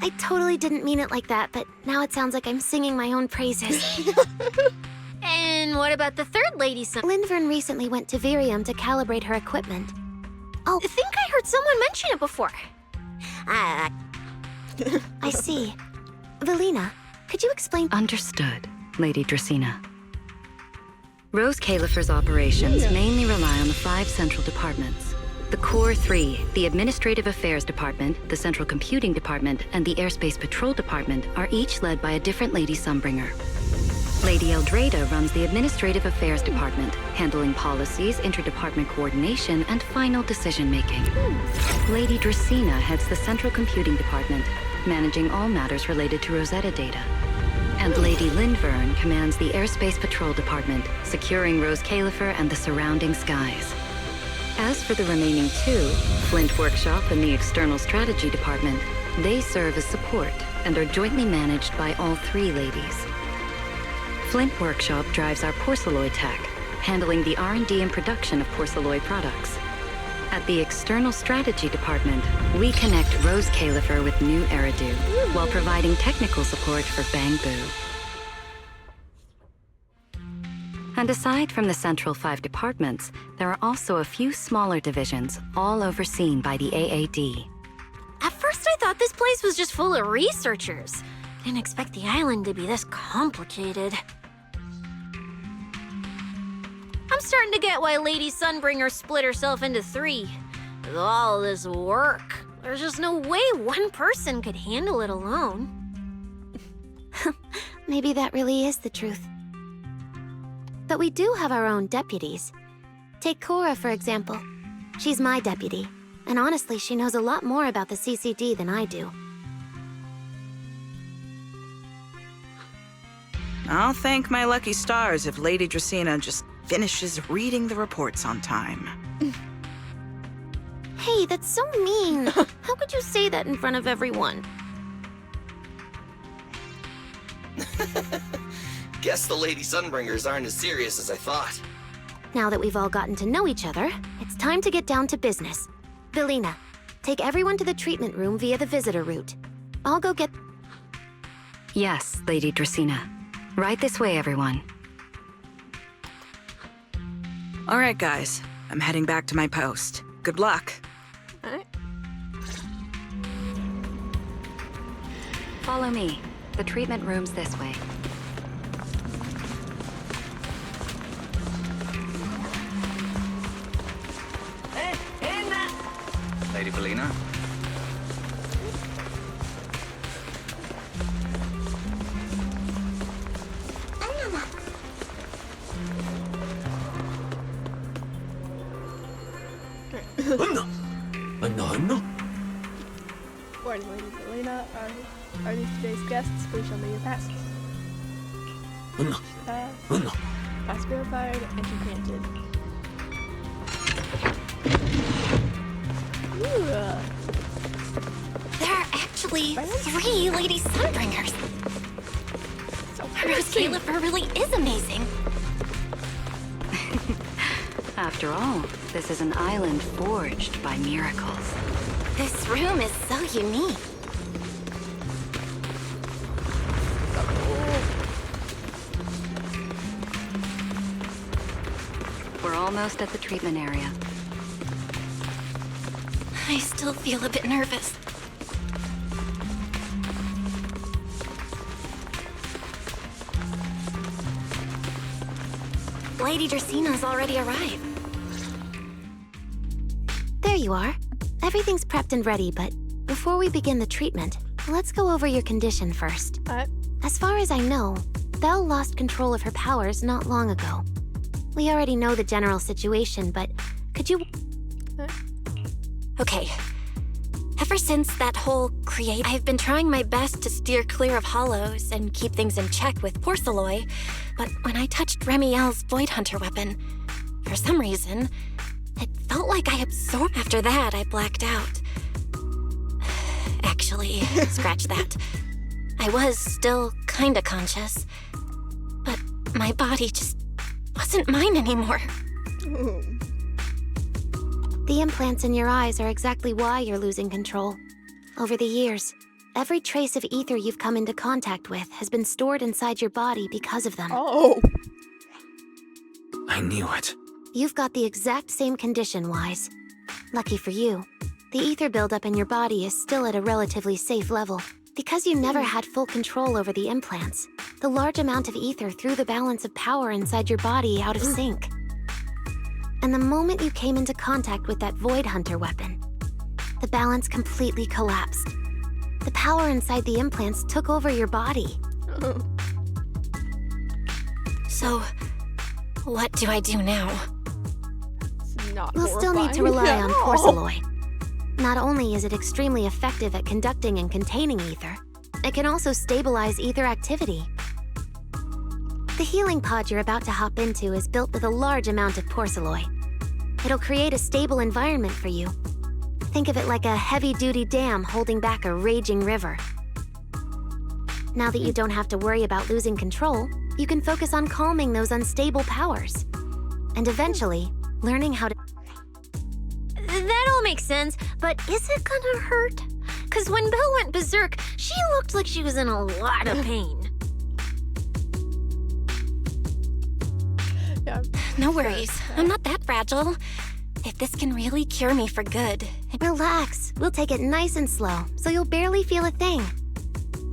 I totally didn't mean it like that, but now it sounds like I'm singing my own praises. And what about the third lady Linvern recently went to Virium to calibrate her equipment. Oh, I think I heard someone mention it before. I see. Velina, could you explain... Understood, Lady Dracena. Rose Califer's operations mainly rely on the 5 central departments. The Core 3, the Administrative Affairs Department, the Central Computing Department, and the Airspace Patrol Department are each led by a different Lady Sunbringer. Lady Eldrada runs the Administrative Affairs Department, handling policies, interdepartment coordination, and final decision-making. Lady Dracena heads the Central Computing Department, managing all matters related to Rosetta data. And Lady Linvern commands the Airspace Patrol Department, securing Rose Califer and the surrounding skies. As for the remaining 2, Flint Workshop and the External Strategy Department, they serve as support and are jointly managed by all 3 ladies. Flint Workshop drives our porcelloid tech, handling the R&D and production of porcelloid products. At the External Strategy Department, we connect Rose Califer with new Eridu, while providing technical support for Bangbu. And aside from the central 5 departments, there are also a few smaller divisions, all overseen by the AAD. At first I thought this place was just full of researchers. Didn't expect the island to be this complicated. I'm starting to get why Lady Sunbringer split herself into 3. With all this work, there's just no way one person could handle it alone. Maybe that really is the truth. But we do have our own deputies. Take Cora, for example. She's my deputy, and honestly, she knows a lot more about the CCD than I do. I'll thank my lucky stars if Lady Dracena just finishes reading the reports on time. Hey, that's so mean. How could you say that in front of everyone? Guess the Lady Sunbringers aren't as serious as I thought. Now that we've all gotten to know each other, it's time to get down to business. Velina, take everyone to the treatment room via the visitor route. I'll go get... Yes, Lady Dracena. Right this way, everyone. All right, guys. I'm heading back to my post. Good luck. Follow me. The treatment room's this way. Lady Velina? Warning, Lady Velina, are these today's guests? Please show me your passes. Pass verified, entry granted. There are actually 3 Lady Sunbringers. Rose Califer really is amazing. After all, this is an island forged by miracles. This room is so unique. We're almost at the treatment area. I still feel a bit nervous. Lady Dracena's already arrived. There you are. Everything's prepped and ready, but before we begin the treatment, let's go over your condition first. As far as I know, Belle lost control of her powers not long ago. We already know the general situation, but could you... Okay. Ever since that whole create, I've been trying my best to steer clear of hollows and keep things in check with porcelloy, but when I touched Remiel's Void Hunter weapon, for some reason, it felt like I absorbed. After that, I blacked out. Actually, scratch that. I was still kinda conscious, but my body just wasn't mine anymore. The implants in your eyes are exactly why you're losing control. Over the years, every trace of ether you've come into contact with has been stored inside your body because of them. Oh. I knew it. You've got the exact same condition, Wise. Lucky for you, the ether buildup in your body is still at a relatively safe level. Because you never had full control over the implants, the large amount of ether threw the balance of power inside your body out of sync. And the moment you came into contact with that Void Hunter weapon, the balance completely collapsed. The power inside the implants took over your body. So, what do I do now? We'll still need to rely on porcelloi. Not only is it extremely effective at conducting and containing ether, it can also stabilize ether activity. The healing pod you're about to hop into is built with a large amount of porcelloi. It'll create a stable environment for you. Think of it like a heavy-duty dam holding back a raging river. Now that you don't have to worry about losing control, you can focus on calming those unstable powers. And eventually, learning how to... That all makes sense, but is it gonna hurt? Because when Belle went berserk, she looked like she was in a lot of pain. Yeah. No worries. I'm not that fragile. If this can really cure me for good. Relax. We'll take it nice and slow, so you'll barely feel a thing.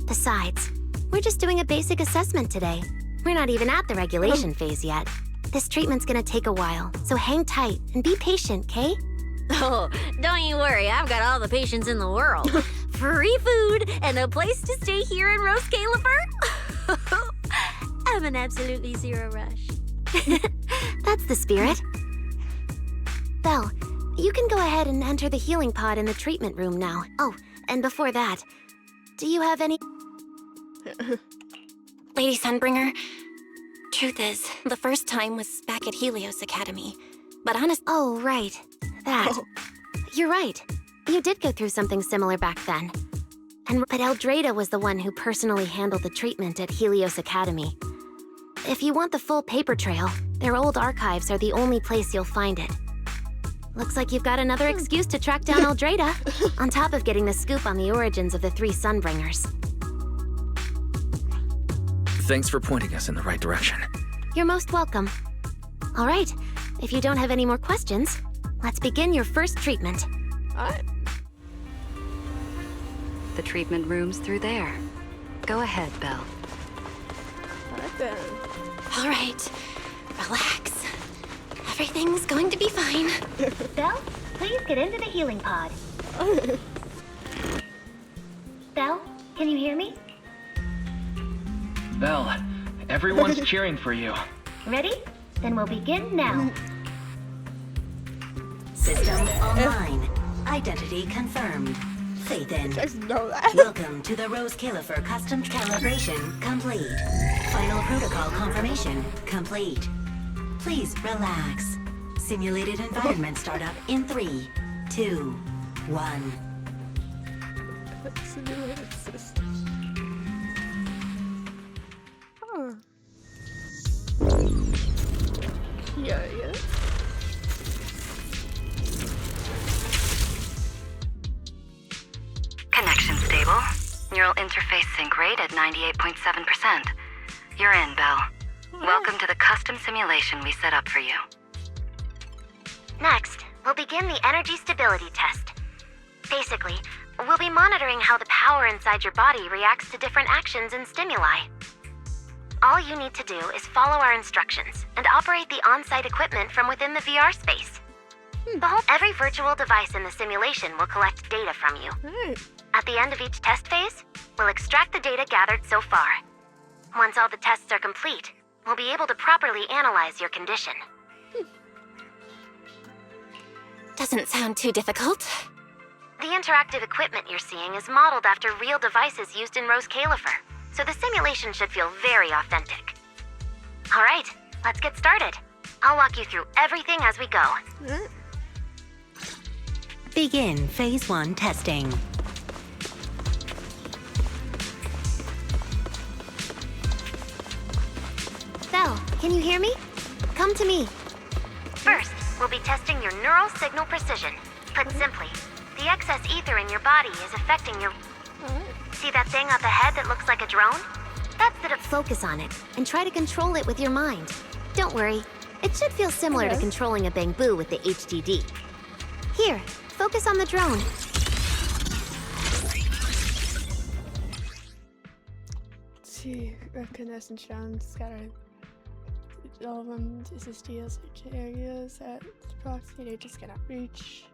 Besides, we're just doing a basic assessment today. We're not even at the regulation phase yet. This treatment's gonna take a while, so hang tight and be patient, Kay? Oh, don't you worry, I've got all the patience in the world. Free food and a place to stay here in Rose Califer. I'm in absolutely zero rush. That's the spirit. Belle, you can go ahead and enter the healing pod in the treatment room now. Oh, and before that, do you have any... Lady Sunbringer, truth is, the first time was back at Helios Academy. But honest... Oh, right. That. You're right. You did go through something similar back then. But Eldrada was the one who personally handled the treatment at Helios Academy. If you want the full paper trail, their old archives are the only place you'll find it. Looks like you've got another excuse to track down Eldrada, on top of getting the scoop on the origins of the 3 Sunbringers. Thanks for pointing us in the right direction. You're most welcome. All right, if you don't have any more questions, let's begin your first treatment. The treatment room's through there. Go ahead, Belle. All right, relax. Everything's going to be fine. Belle, please get into the healing pod. Belle, can you hear me? Belle, everyone's cheering for you. Ready? Then we'll begin now. System online. Identity confirmed. Faith in. Know that. Welcome to the Rose Califer custom calibration complete. Final protocol confirmation complete. Please relax. Simulated environment startup in 3, 2, 1. Simulated system. Huh. Yeah. Connection stable. Neural interface sync rate at 98.7%. You're in, Belle. Welcome to the custom simulation we set up for you. Next, we'll begin the energy stability test. Basically, we'll be monitoring how the power inside your body reacts to different actions and stimuli. All you need to do is follow our instructions and operate the on-site equipment from within the VR space. Every virtual device in the simulation will collect data from you. At the end of each test phase, we'll extract the data gathered so far. Once all the tests are complete, we'll be able to properly analyze your condition. Doesn't sound too difficult. The interactive equipment you're seeing is modeled after real devices used in Rose Califer, so the simulation should feel very authentic. All right, let's get started. I'll walk you through everything as we go. Begin phase 1 testing. Belle, can you hear me? Come to me. First, we'll be testing your neural signal precision. Put simply, the excess ether in your body is affecting your... See that thing up ahead that looks like a drone? That's the... Focus on it, and try to control it with your mind. Don't worry, it should feel similar to controlling a bamboo with the HDD. Here, focus on the drone. Let's see, reconnaissance drones scattered all of them to SSDs to areas that proximate agents cannot reach.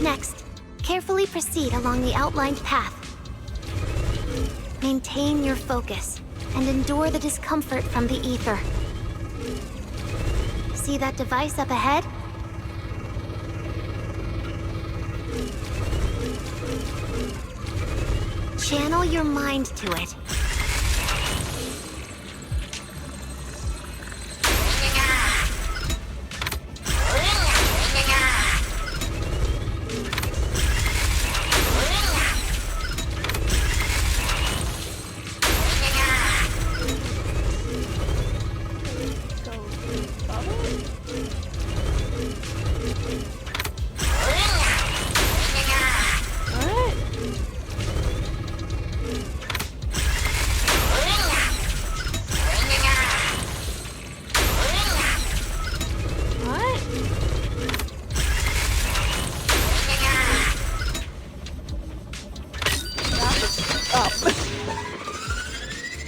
Next, carefully proceed along the outlined path. Maintain your focus and endure the discomfort from the ether. See that device up ahead? Channel your mind to it.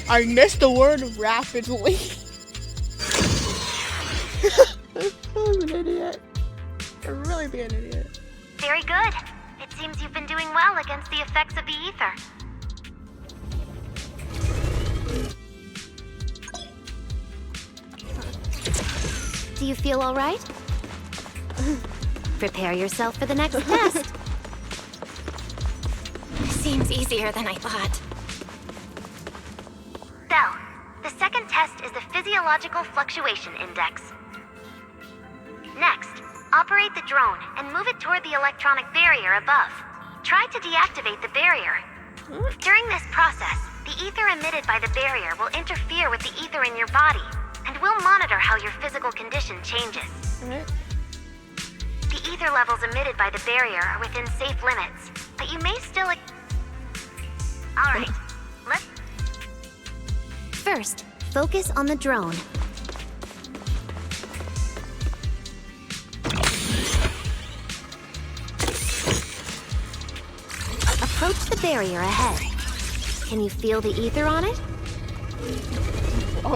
I missed the word rapidly. I'm an idiot. I'm really being an idiot. Very good. It seems you've been doing well against the effects of the ether. Do you feel all right? Prepare yourself for the next test. Seems easier than I thought. Belle, the second test is the Physiological Fluctuation Index. Next, operate the drone and move it toward the electronic barrier above. Try to deactivate the barrier. During this process, the ether emitted by the barrier will interfere with the ether in your body, and we'll monitor how your physical condition changes. The ether levels emitted by the barrier are within safe limits, but you may still... Alright, let's... First, focus on the drone. Approach the barrier ahead. Can you feel the ether on it?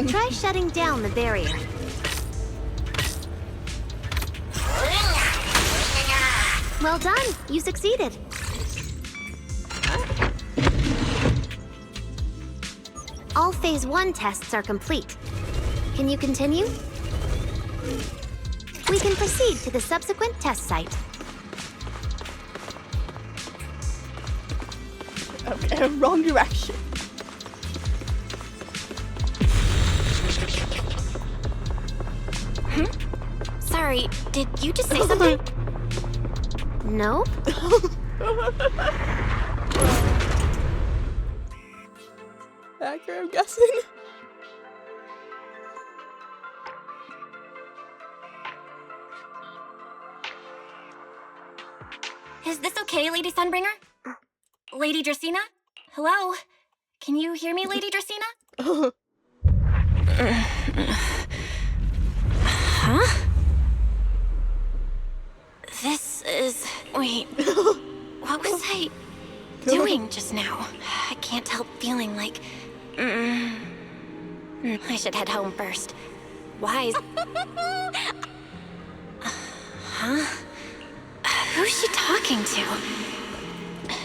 Try shutting down the barrier. Well done, you succeeded. All Phase 1 tests are complete. Can you continue? We can proceed to the subsequent test site. Okay, wrong direction. Sorry, did you just say something? Nope. Accurate, I'm guessing. Is this okay, Lady Sunbringer? Lady Dracaena? Hello? Can you hear me, Lady Dracaena? Huh? This is... Wait. What was I doing just now? I can't help feeling like... I should head home first. Why? Huh? Who's she talking to?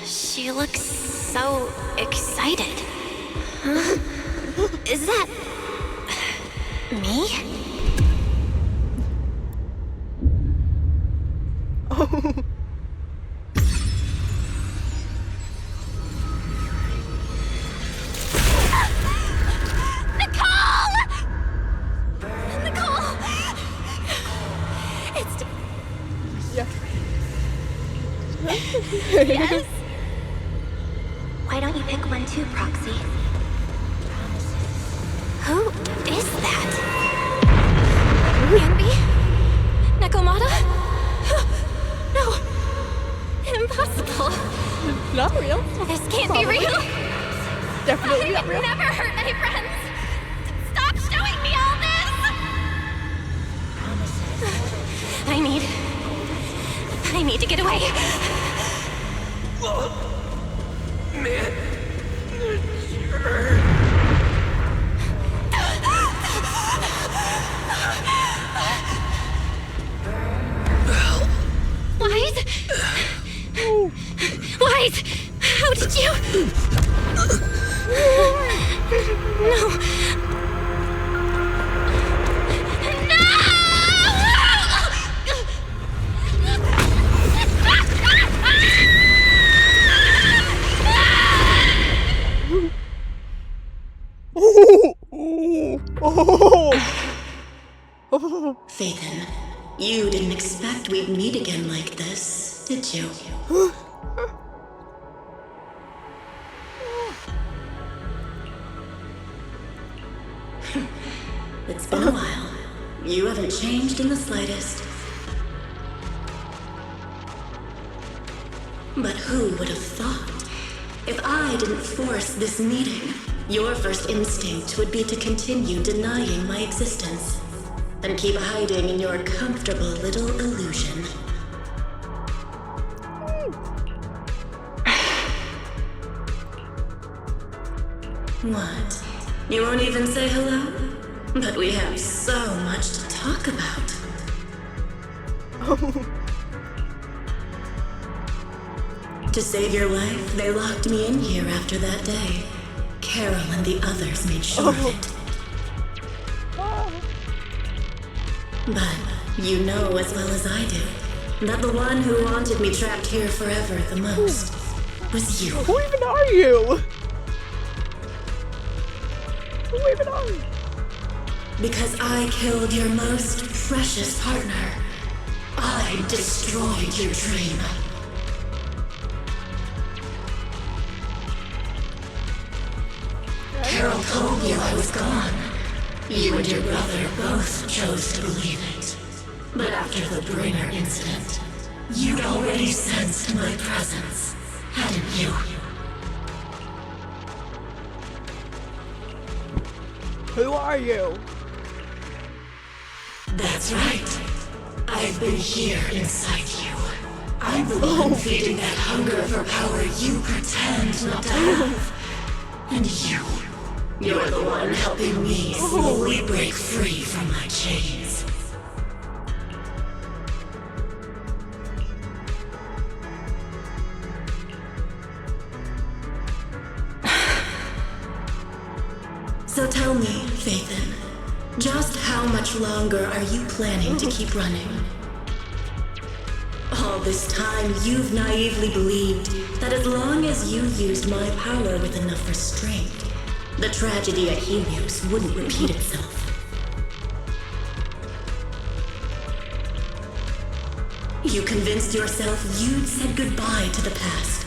She looks so excited. Huh? Is that... me? Oh. Yes? Why don't you pick one too, Proxy? Who is that? Yanbi? Nakomata? No. Impossible. Not real. This can't Probably. be real. Definitely not I've real. never hurt my friends. Stop showing me all this. I need to get away. Man. Sure. Wise? Wise! How did you? No. Phaethon, you didn't expect we'd meet again like this, did you? It's been a while. You haven't changed in the slightest. But who would have thought? If I didn't force this meeting, your first instinct would be to continue denying my existence and keep hiding in your comfortable little illusion. What? You won't even say hello? But we have so much to talk about. To save your life, they locked me in here after that day. Carol and the others made sure of it. But you know as well as I do that the one who wanted me trapped here forever the most was you. Who even are you? Who even are you? Because I killed your most precious partner. I destroyed your dream. Carol told you I was gone. You and your brother both chose to believe it. But after the Bringer incident, you'd already sensed my presence, hadn't you? Who are you? That's right. I've been here inside you. I'm the one feeding that hunger for power you pretend not to have. And you're the one helping me slowly break free from my chains. So tell me, Phaethon, just how much longer are you planning to keep running? All this time, you've naively believed that as long as you used my power with enough restraint, the tragedy at Helios wouldn't repeat itself. You convinced yourself you'd said goodbye to the past.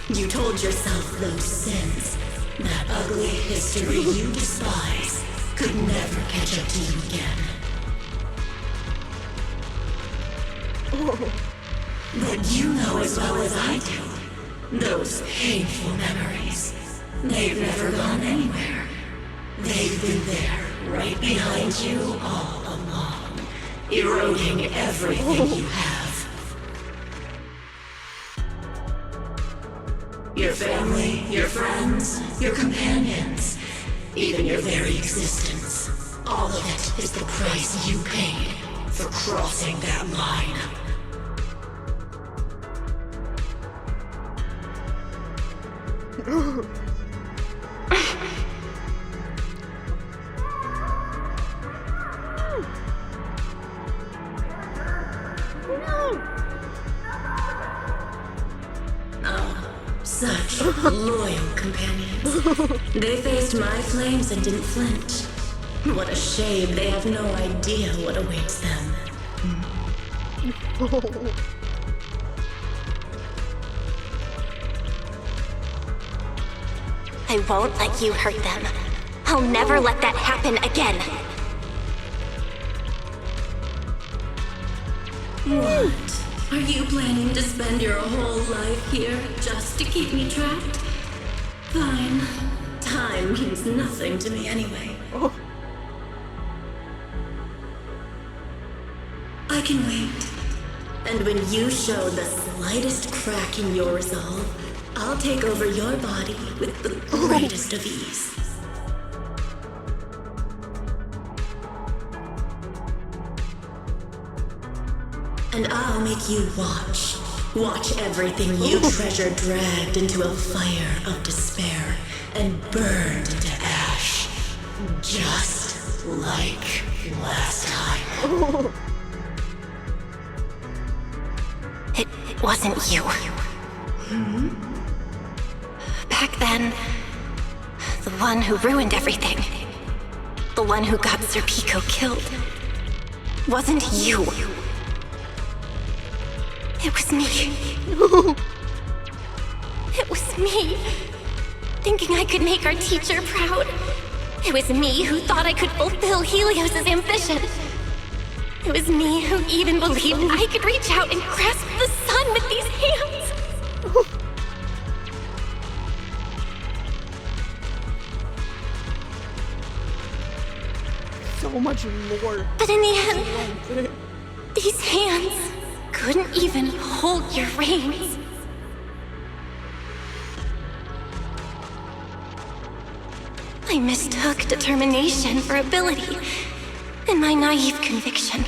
You told yourself those sins, that ugly history you despise, could never catch up to you again. But you know as well as I do, those painful memories, they've never gone anywhere. They've been there, right behind you all along, eroding everything you have. Your family, your friends, your companions, even your very existence. All of it is the price you paid for crossing that line. Such loyal companions. They faced my flames and didn't flinch. What a shame they have no idea what awaits them. I won't let you hurt them. I'll never let that happen again. What? Are you planning to spend your whole life here just to keep me trapped? Fine. Time means nothing to me anyway. I can wait. And when you show the slightest crack in your resolve, I'll take over your body with the greatest of ease. And I'll make you watch. Watch everything you treasure dragged into a fire of despair and burned into ash. Just like last time. It wasn't you. Back then, the one who ruined everything, the one who got Sir Pico killed, wasn't you. It was me. It was me, thinking I could make our teacher proud. It was me who thought I could fulfill Helios's ambition. It was me who even believed I could reach out and grasp the sun with these hands. So much more. But in the end, these hands couldn't even hold your reins. I mistook determination for ability. In my naive conviction,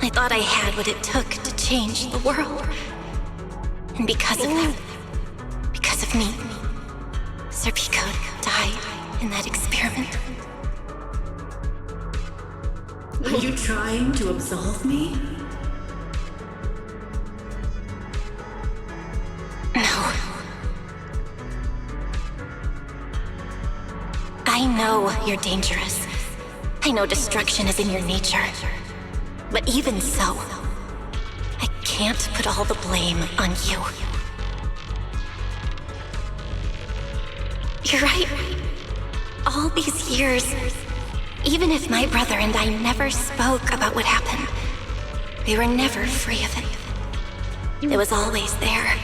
I thought I had what it took to change the world. And because of that, because of me, Sir Pico died in that experiment. Are you trying to absolve me? No. I know you're dangerous. I know destruction is in your nature. But even so, I can't put all the blame on you. You're right. All these years, even if my brother and I never spoke about what happened, we were never free of it. It was always there.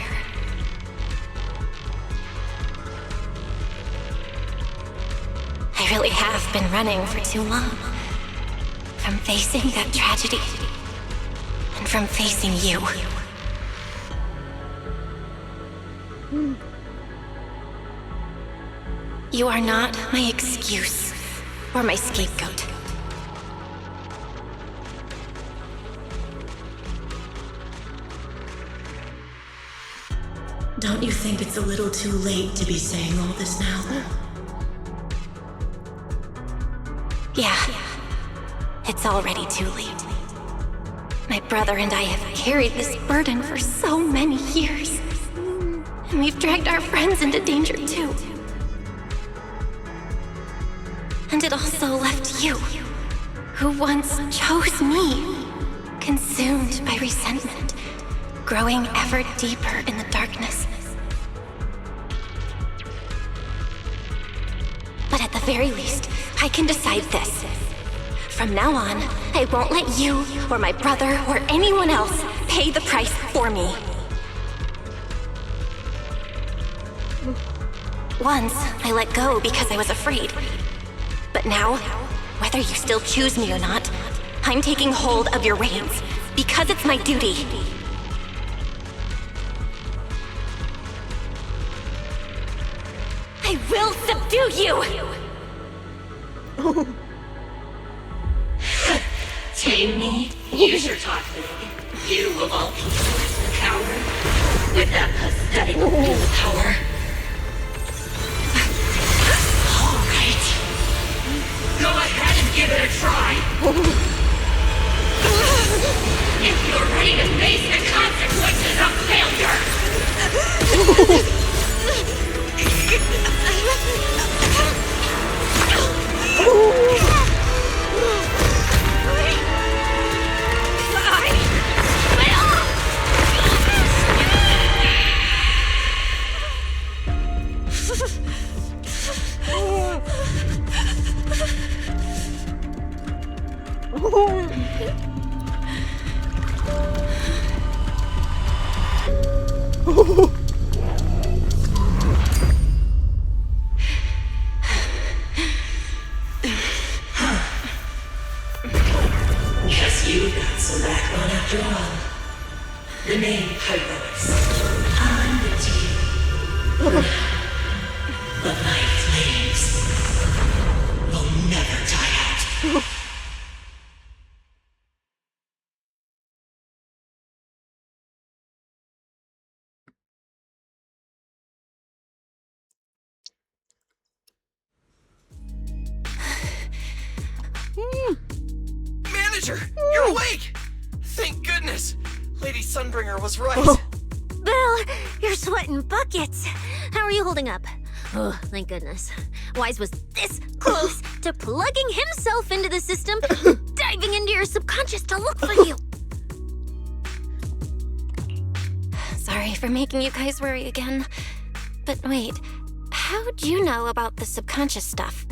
I really have been running for too long. From facing that tragedy, and from facing you. You are not my excuse or my scapegoat. Don't you think it's a little too late to be saying all this now? Yeah, it's already too late. My brother and I have carried this burden for so many years. And we've dragged our friends into danger too. And it also left you, who once chose me, consumed by resentment, growing ever deeper in the darkness. But at the very least, I can decide this. From now on, I won't let you, or my brother, or anyone else pay the price for me. Once, I let go because I was afraid. But now, whether you still choose me or not, I'm taking hold of your reins, because it's my duty. I will subdue you! Tame me? Use your talk big. You of all people, coward. With that pathetic willpower. Alright. Go ahead and give it a try. If you're ready to face the consequences of failure. Yes, you got some backbone after all. The name Heroics. I'm the team. But my flames will never die out. Manager, you're awake! Thank goodness! Lady Sunbringer was right. Belle, you're sweating buckets. How are you holding up? Oh, thank goodness. Wise was this close to plugging himself into the system, diving into your subconscious to look for you. Sorry for making you guys worry again. But wait, how'd you know about the subconscious stuff?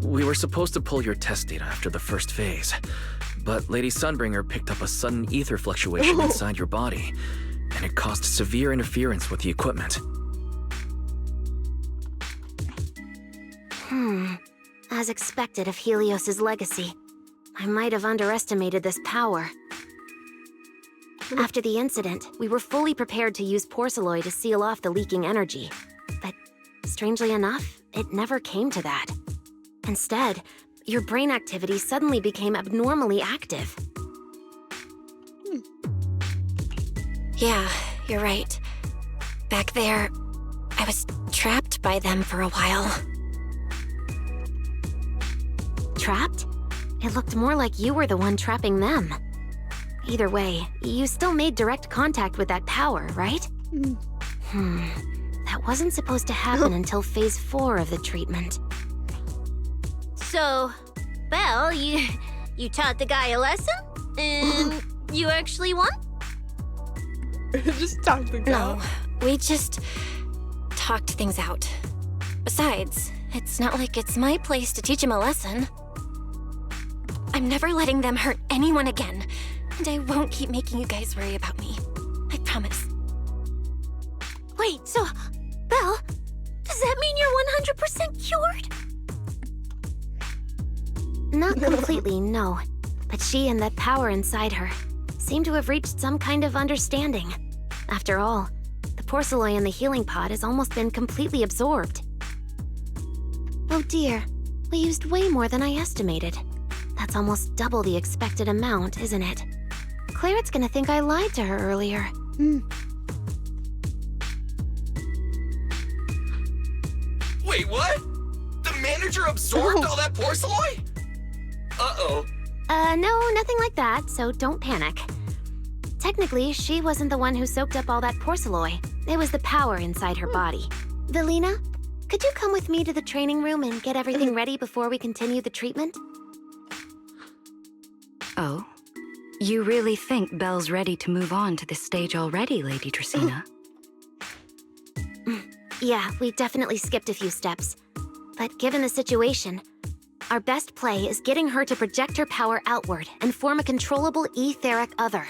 We were supposed to pull your test data after the first phase, but Lady Sunbringer picked up a sudden ether fluctuation inside your body, and it caused severe interference with the equipment. As expected of Helios's legacy, I might have underestimated this power. After the incident, we were fully prepared to use Porceloid to seal off the leaking energy. But strangely enough, it never came to that. Instead, your brain activity suddenly became abnormally active. Yeah, you're right. Back there, I was trapped by them for a while. Trapped? It looked more like you were the one trapping them. Either way, you still made direct contact with that power, right? That wasn't supposed to happen until phase 4 of the treatment. So, Belle, you taught the guy a lesson? And you actually won? Just talk to the guy. No, we just talked things out. Besides, it's not like it's my place to teach him a lesson. I'm never letting them hurt anyone again, and I won't keep making you guys worry about me. I promise. Wait, so, Belle, does that mean you're 100% cured? Not completely, no. But she and that power inside her seem to have reached some kind of understanding. After all, the porcelain in the healing pod has almost been completely absorbed. Oh dear, we used way more than I estimated. That's almost double the expected amount, isn't it? Claret's gonna think I lied to her earlier. Wait, what? The manager absorbed all that porcelain? Uh-oh. No, nothing like that, so don't panic. Technically, she wasn't the one who soaked up all that porcelain. It was the power inside her body. Velina, could you come with me to the training room and get everything ready before we continue the treatment? Oh? You really think Belle's ready to move on to this stage already, Lady Dracaena? Yeah, we definitely skipped a few steps. But given the situation, our best play is getting her to project her power outward and form a controllable etheric other.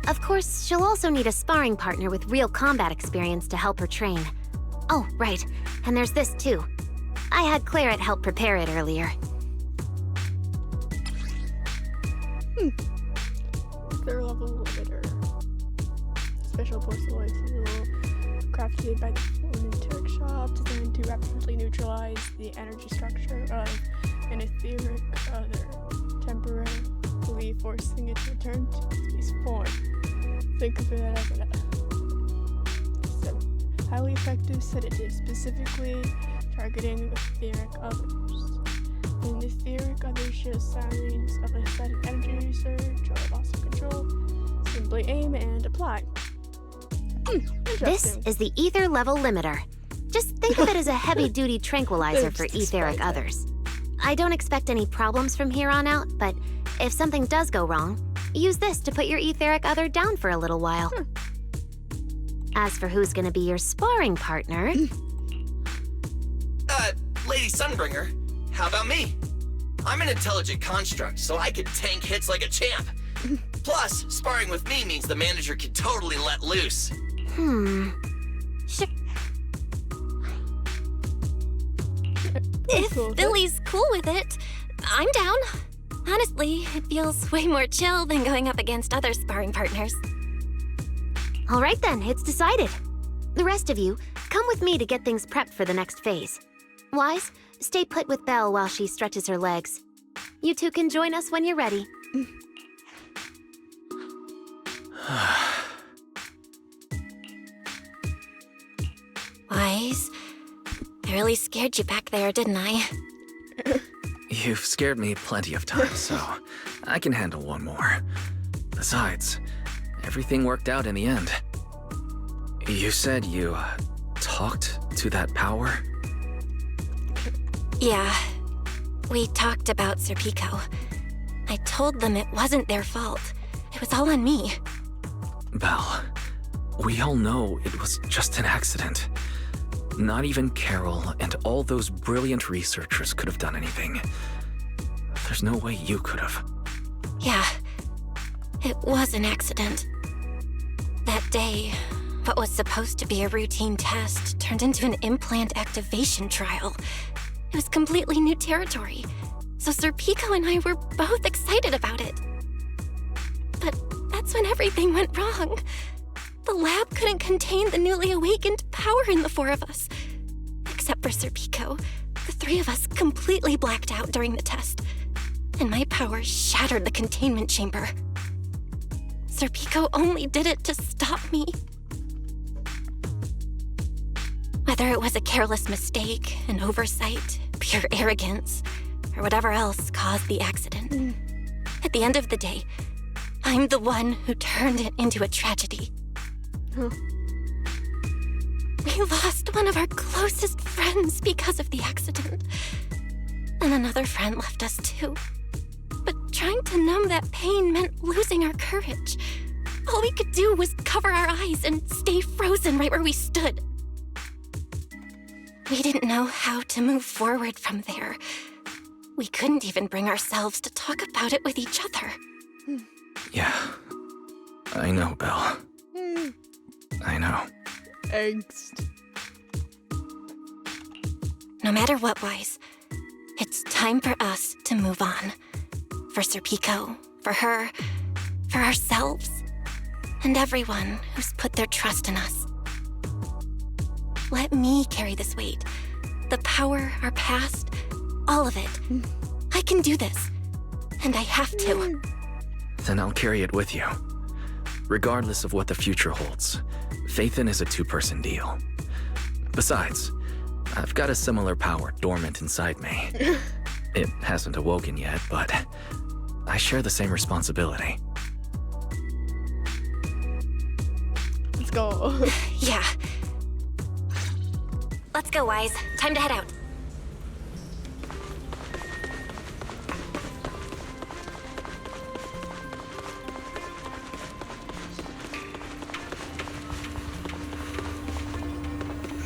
Of course, she'll also need a sparring partner with real combat experience to help her train. Oh, right, and there's this too. I had Claret help prepare it earlier. Third level limiter. Special porcelain tool crafted by the Full Shop, designed to rapidly neutralize the energy structure of an etheric other, temporarily forcing it to return to its form. Think of it as a highly effective sedative, specifically targeting etheric others. An etheric other shows signs of a sudden energy surge or loss of control. Simply aim and apply. This is the ether level limiter. Just think of it as a heavy-duty tranquilizer for etheric others. I don't expect any problems from here on out, but if something does go wrong, use this to put your etheric other down for a little while. As for who's gonna be your sparring partner... Lady Sunbringer, how about me? I'm an intelligent construct, so I can tank hits like a champ. Plus, sparring with me means the manager can totally let loose. If Billy's cool with it, I'm down. Honestly, it feels way more chill than going up against other sparring partners. All right then, it's decided. The rest of you, come with me to get things prepped for the next phase. Wise, stay put with Belle while she stretches her legs. You two can join us when you're ready. Wise, I really scared you back there, didn't I? You've scared me plenty of times, so I can handle one more. Besides, everything worked out in the end. You said you talked to that power? Yeah. We talked about Serpico. I told them it wasn't their fault. It was all on me. Belle, we all know it was just an accident. Not even Carol and all those brilliant researchers could have done anything. There's no way you could have. Yeah. It was an accident. That day, what was supposed to be a routine test turned into an implant activation trial. It was completely new territory, so Serpico and I were both excited about it. But that's when everything went wrong. The lab couldn't contain the newly awakened power in the four of us. Except for Serpico, the three of us completely blacked out during the test, and my power shattered the containment chamber. Serpico only did it to stop me. Whether it was a careless mistake, an oversight, pure arrogance, or whatever else caused the accident, at the end of the day, I'm the one who turned it into a tragedy. We lost one of our closest friends because of the accident. And another friend left us too. But trying to numb that pain meant losing our courage. All we could do was cover our eyes and stay frozen right where we stood. We didn't know how to move forward from there. We couldn't even bring ourselves to talk about it with each other. Yeah, I know, Belle. I know. Angst. No matter what, Wise, it's time for us to move on. For Serpico, for her, for ourselves, and everyone who's put their trust in us. Let me carry this weight. The power, our past, all of it. I can do this. And I have to. Then I'll carry it with you. Regardless of what the future holds, Faithin is a two-person deal. Besides, I've got a similar power dormant inside me. It hasn't awoken yet, but I share the same responsibility. Let's go. Yeah. Let's go, Wise. Time to head out.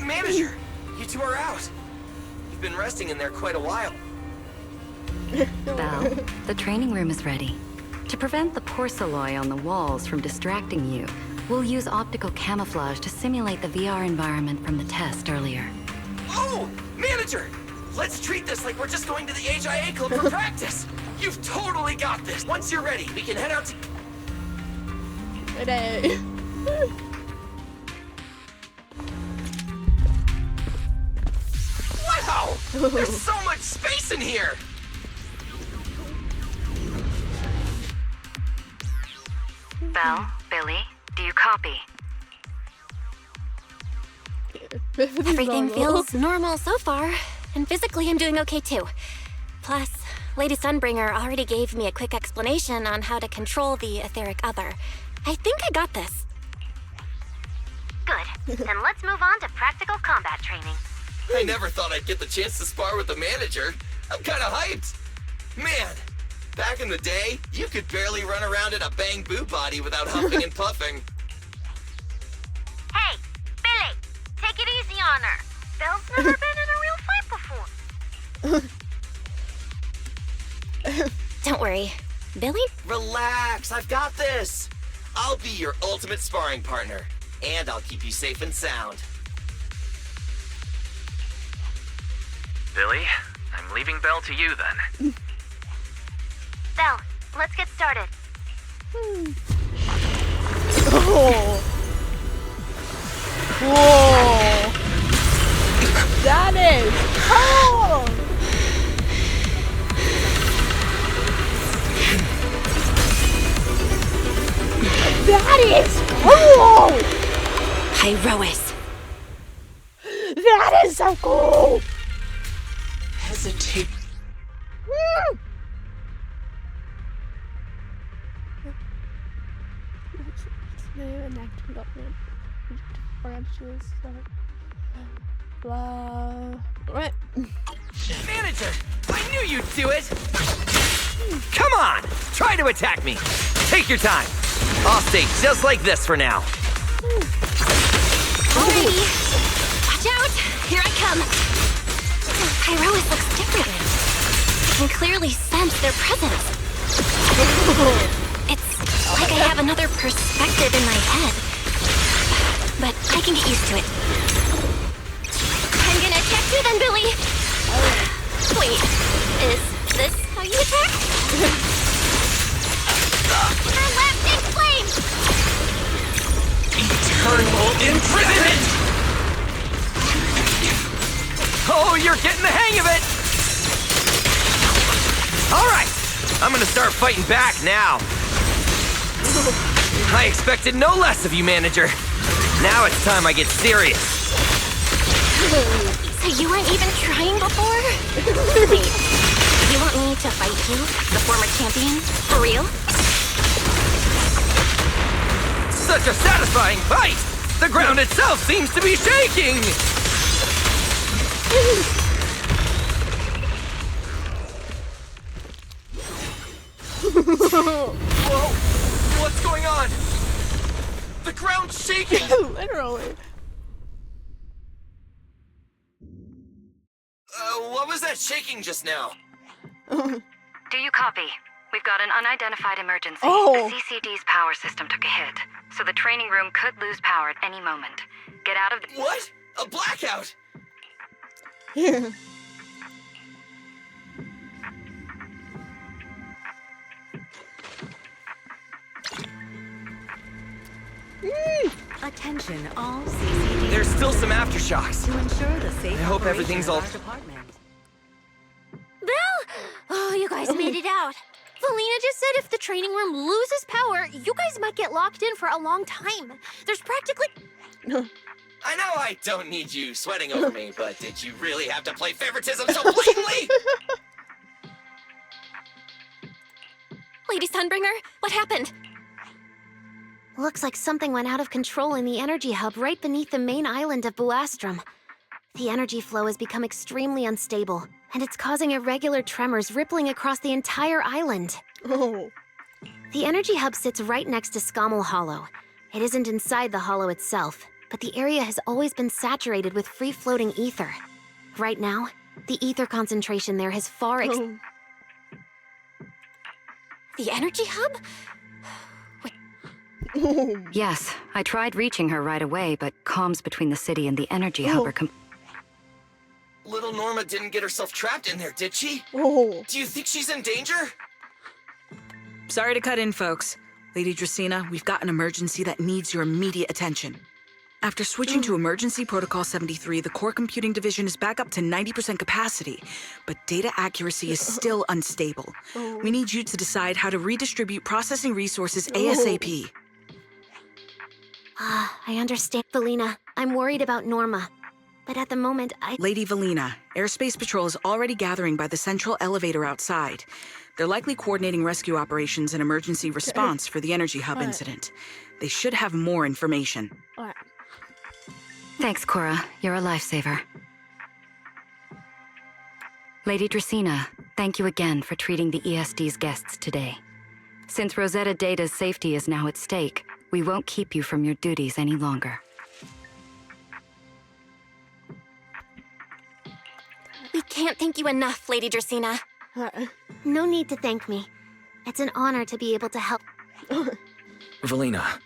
Manager, you two are out. You've been resting in there quite a while. Belle, the training room is ready. To prevent the porcelain on the walls from distracting you, we'll use optical camouflage to simulate the VR environment from the test earlier. Oh, Manager! Let's treat this like we're just going to the HIA club for practice. You've totally got this. Once you're ready, we can head out to... Ready. Wow! There's so much space in here! Belle, Billy, do you copy? Everything feels normal so far, and physically I'm doing okay too. Plus, Lady Sunbringer already gave me a quick explanation on how to control the etheric other. I think I got this. Good. Then let's move on to practical combat training. I never thought I'd get the chance to spar with the manager. I'm kinda hyped. Man, back in the day, you could barely run around in a bang boo body without huffing and puffing. Hey, Billy, take it easy on her. Belle's never been in a real fight before. Don't worry. Billy? Relax, I've got this. I'll be your ultimate sparring partner, and I'll keep you safe and sound. Billy, I'm leaving Belle to you then. Belle, let's get started. Oh. Whoa. That is cool. That is cool. Pyrois. That is so cool. Hesitate. Branches. Blah. What? Manager, I knew you'd do it. Come on, try to attack me. Take your time. I'll stay just like this for now. Alrighty. Watch out. Here I come. Pyrois looks different. I can clearly sense their presence. It's like I have another perspective in my head. But I can get used to it. I'm gonna attack you then, Billy. Wait, is this how you attack? Her left in flames! Eternal imprisonment! Oh, you're getting the hang of it! Alright, I'm gonna start fighting back now. I expected no less of you, manager. Now it's time I get serious. So you weren't even trying before? Wait, you want me to fight you, the former champion? For real? Such a satisfying fight! The ground itself seems to be shaking! Whoa! What's going on? The ground's shaking! Literally. What was that shaking just now? Do you copy? We've got an unidentified emergency. Oh. The CCD's power system took a hit, so the training room could lose power at any moment. Get out of the— What? A blackout? Attention, all CCD. There's still some aftershocks. To ensure the safe I hope operation everything's of all... our department. Belle! Oh, you guys made it out. Felina just said if the training room loses power, you guys might get locked in for a long time. There's practically... I know I don't need you sweating over me, but did you really have to play favoritism so blatantly? Lady Sunbringer, what happened? Looks like something went out of control in the energy hub right beneath the main island of Buastrum. The energy flow has become extremely unstable, and it's causing irregular tremors rippling across the entire island. Oh. The energy hub sits right next to Scommel Hollow. It isn't inside the hollow itself, but the area has always been saturated with free-floating ether. Right now, the ether concentration there has far The energy hub? Yes, I tried reaching her right away, but comms between the city and the energy hub are Little Norma didn't get herself trapped in there, did she? Oh. Do you think she's in danger? Sorry to cut in, folks. Lady Dracaena, we've got an emergency that needs your immediate attention. After switching to Emergency Protocol 73, the Core Computing Division is back up to 90% capacity, but data accuracy is still unstable. We need you to decide how to redistribute processing resources ASAP. I understand, Felina. I'm worried about Norma. But at the moment, Lady Valina, Airspace Patrol is already gathering by the central elevator outside. They're likely coordinating rescue operations and emergency response for the energy hub incident. They should have more information. Thanks, Cora. You're a lifesaver. Lady Dracaena, thank you again for treating the ESD's guests today. Since Rosetta Data's safety is now at stake, we won't keep you from your duties any longer. We can't thank you enough, Lady Dracaena. No need to thank me. It's an honor to be able to help. Valina,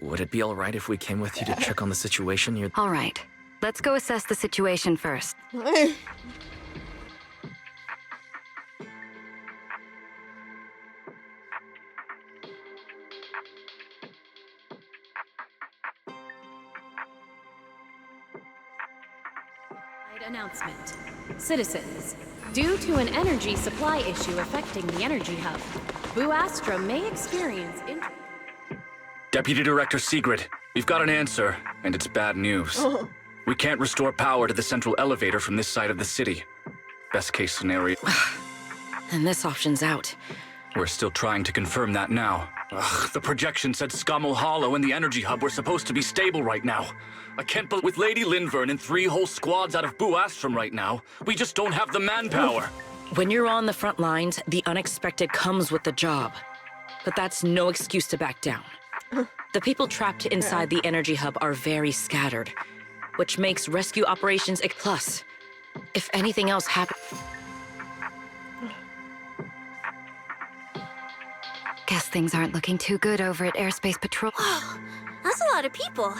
would it be alright if we came with you to check on the situation? You're... All right. Let's go assess the situation first. Announcement. Citizens, due to an energy supply issue affecting the energy hub, Boo Astra may experience... Deputy Director Sigrid, we've got an answer, and it's bad news. We can't restore power to the central elevator from this side of the city. Best case scenario. And this option's out. We're still trying to confirm that now. Ugh, the projection said Scommel Hollow and the energy hub were supposed to be stable right now. I can't believe with Lady Linvern and 3 whole squads out of Boo Astrum right now, we just don't have the manpower. When you're on the front lines, the unexpected comes with the job. But that's no excuse to back down. The people trapped inside the energy hub are very scattered, which makes rescue operations a plus. If anything else happens... Guess things aren't looking too good over at Airspace Patrol. That's a lot of people.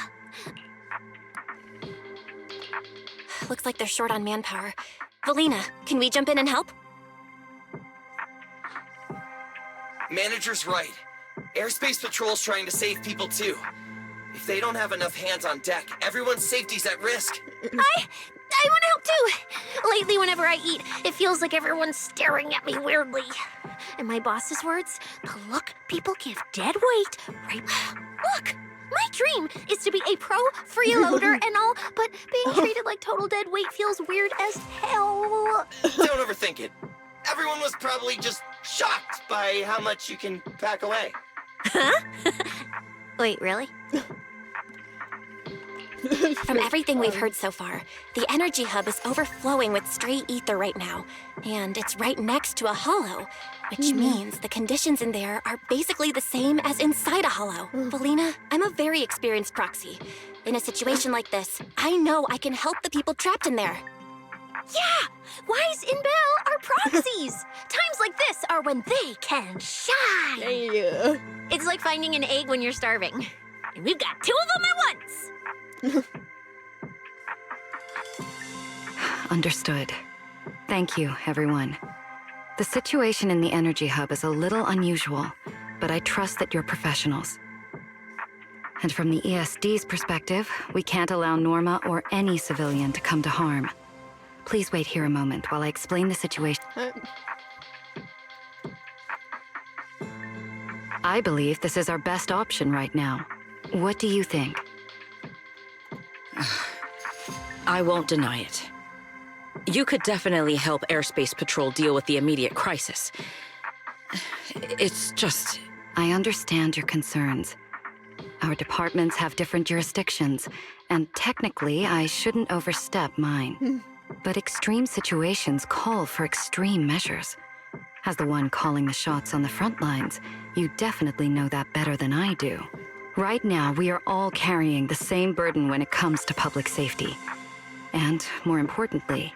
Looks like they're short on manpower. Valina, can we jump in and help? Manager's right. Airspace Patrol's trying to save people too. If they don't have enough hands on deck, everyone's safety's at risk. I want to help too. Lately, whenever I eat, it feels like everyone's staring at me weirdly. In my boss's words, the look people give dead weight right... Look! My dream is to be a pro freeloader and all, but being treated like total dead weight feels weird as hell. Don't overthink it. Everyone was probably just shocked by how much you can pack away. Huh? Wait, really? From everything we've heard so far, the energy hub is overflowing with stray ether right now, and it's right next to a hollow, which means the conditions in there are basically the same as inside a hollow. Valina, I'm a very experienced proxy. In a situation like this, I know I can help the people trapped in there. Yeah! Wise and Belle are proxies! Times like this are when they can shine! Yeah. It's like finding an egg when you're starving. And we've got 2 of them at once! Understood. Thank you, everyone. The situation in the energy hub is a little unusual, but I trust that you're professionals. And from the ESD's perspective, we can't allow Norma or any civilian to come to harm. Please wait here a moment while I explain the situation. I believe this is our best option right now. What do you think? I won't deny it. You could definitely help Airspace Patrol deal with the immediate crisis. It's just... I understand your concerns. Our departments have different jurisdictions, and technically, I shouldn't overstep mine. But extreme situations call for extreme measures. As the one calling the shots on the front lines, you definitely know that better than I do. Right now, we are all carrying the same burden when it comes to public safety. And, more importantly,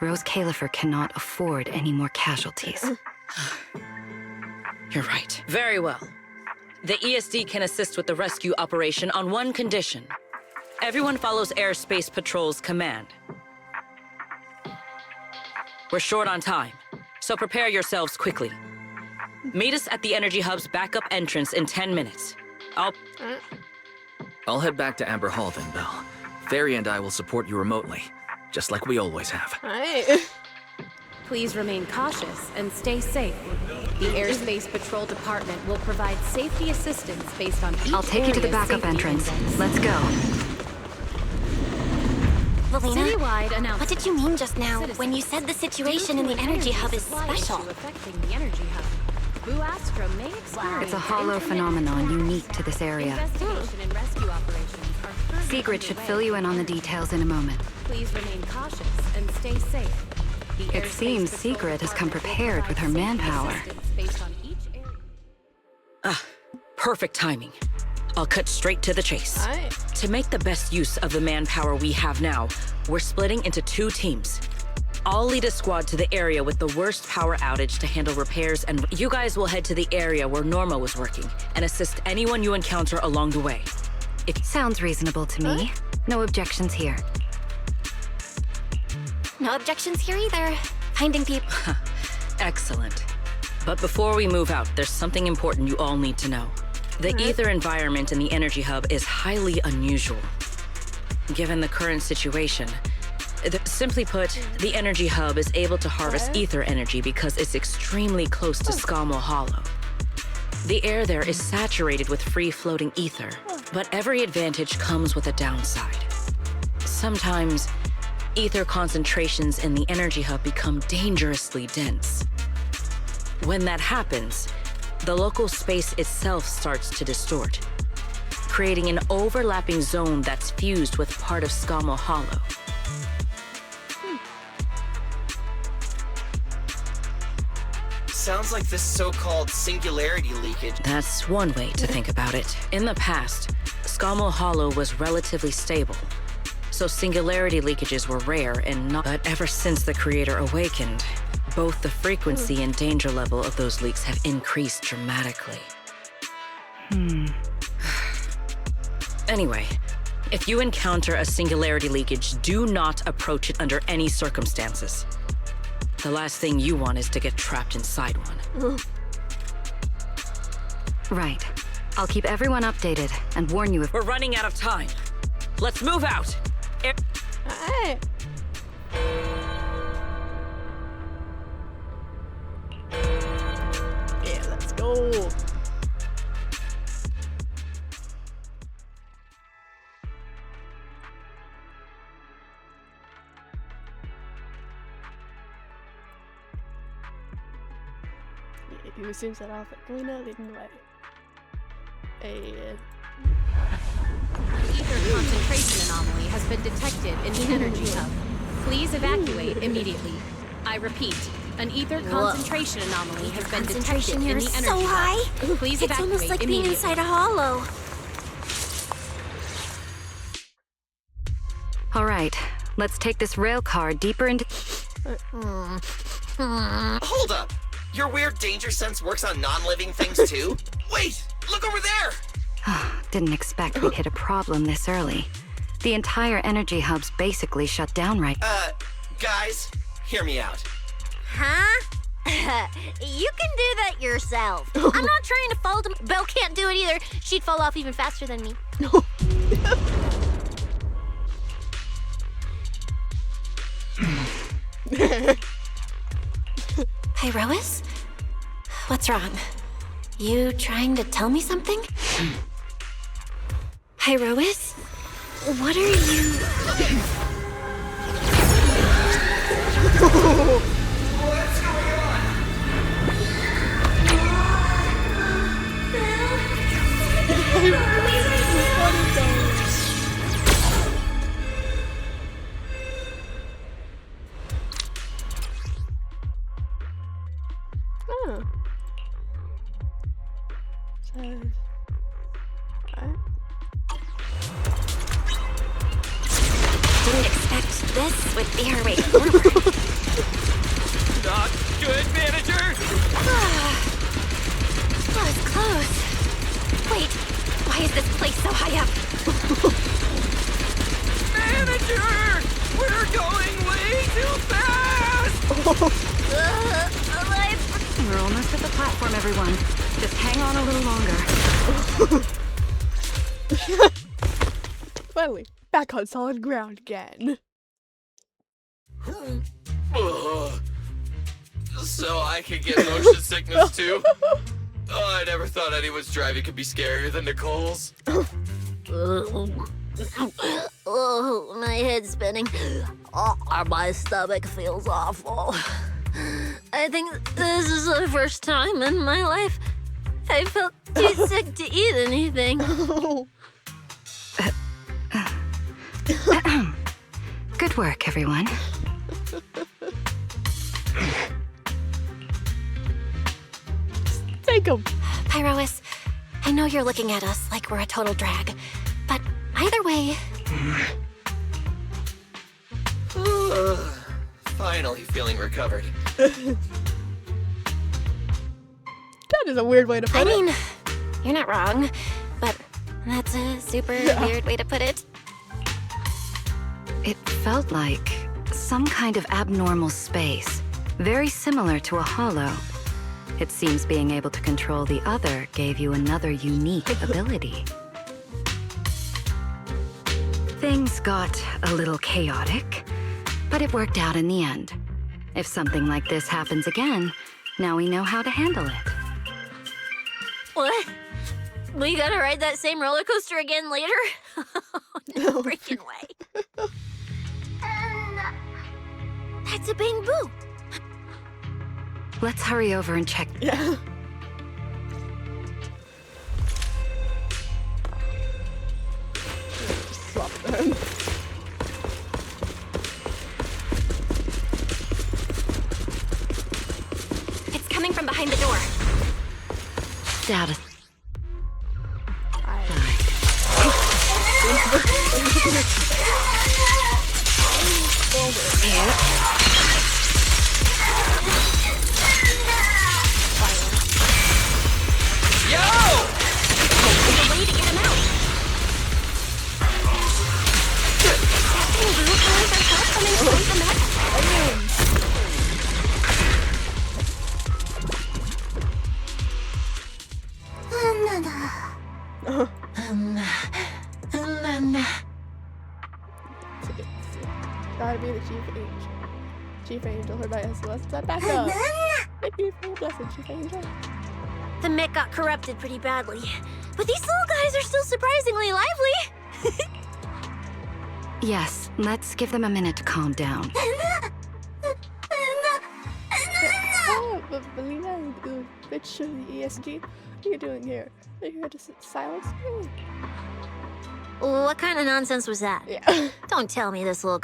Rose Califer cannot afford any more casualties. You're right. Very well. The ESD can assist with the rescue operation on one condition. Everyone follows Airspace Patrol's command. We're short on time, so prepare yourselves quickly. Meet us at the Energy Hub's backup entrance in 10 minutes. I'll head back to Amber Hall then, Belle. Fairy and I will support you remotely, just like we always have. Please remain cautious and stay safe. The Airspace Patrol Department will provide safety assistance based on each I'll take you to the backup entrance. Let's go. Valina, Citywide announcement. What did you mean just now when you said the situation in the energy hub is special? Affecting the energy hub. Boo Astra may experience It's a hollow phenomenon unique to this area. investigation and rescue operations are currently Sigrid should fill you in on the details in a moment. Please remain cautious and stay safe. The It Airspace seems Patrol Sigrid has come Department will prepared with her provide safety manpower. assistance based on each area. Perfect timing. I'll cut straight to the chase. To make the best use of the manpower we have now, we're splitting into 2 teams. I'll lead a squad to the area with the worst power outage to handle repairs, and you guys will head to the area where Norma was working and assist anyone you encounter along the way. It sounds reasonable to me. No objections here. No objections here either. Finding people. Excellent. But before we move out, there's something important you all need to know. The ether environment in the energy hub is highly unusual. Given the current situation, simply put, the energy hub is able to harvest ether energy because it's extremely close to Scommel Hollow. The air there is saturated with free-floating ether, but every advantage comes with a downside. Sometimes, ether concentrations in the energy hub become dangerously dense. When that happens, the local space itself starts to distort, creating an overlapping zone that's fused with part of Scommel Hollow. Sounds like this so-called singularity leakage. That's one way to think about it. In the past, Scommel Hollow was relatively stable, so singularity leakages were rare and not. But ever since the Creator awakened, both the frequency and danger level of those leaks have increased dramatically. Anyway, if you encounter a singularity leakage, do not approach it under any circumstances. The last thing you want is to get trapped inside one. Right. I'll keep everyone updated and warn you if— We're running out of time. Let's move out. Alright. Yeah, let's go. Who seems that off at Galena leading the way. Ether concentration anomaly has been detected in the energy hub. Please evacuate immediately. I repeat, an ether concentration anomaly has been detected in the energy so high. hub. Please It's evacuate almost like being immediately. inside a hollow. All right, let's take this rail car deeper into— Hold up! Your weird danger sense works on non-living things too? Wait! Look over there! Didn't expect we'd hit a problem this early. The entire energy hub's basically shut down right— Guys, hear me out. Huh? You can do that yourself. I'm not trying to fall to— Belle can't do it either. She'd fall off even faster than me. Hey, Rois? What's wrong? You trying to tell me something? Hey, Rois? What are you... What's going Oh. So... Didn't expect this would be our way forward. Not good, manager! That was close. Wait, why is this place so high up? Manager! We're going way too fast! We're almost at the platform, everyone. Just hang on a little longer. Finally, back on solid ground again. So I could get motion sickness too? Oh, I never thought anyone's driving could be scarier than Nicole's. Oh, my head's spinning. Oh, my stomach feels awful. I think this is the first time in my life I felt too sick to eat anything. Good work, everyone. Take him. Pyrois, I know you're looking at us like we're a total drag, but either way... Finally feeling recovered. That is a weird way to put it. I mean, you're not wrong, but that's a super weird way to put it. It felt like some kind of abnormal space, very similar to a hollow. It seems being able to control the other gave you another unique ability. Things got a little chaotic, but it worked out in the end. If something like this happens again, now we know how to handle it. What? We gotta ride that same roller coaster again later? No freaking way. That's a bamboo. Let's hurry over and check. Yeah. Swap them. It's coming from behind the door. Status. Yo! There's a way to get him out. Blue colors are help coming from the map. Gotta be the Chief Angel. Chief Angel, her by Celeste. Back up. Thank you for your blessing, Chief Angel. The mech got corrupted pretty badly. But these little guys are still surprisingly lively. Yes, let's give them a minute to calm down. Oh, but Belina, the bitch of the ESG, what are you doing here? Are you here to silence me? What kind of nonsense was that? Yeah. Don't tell me this little...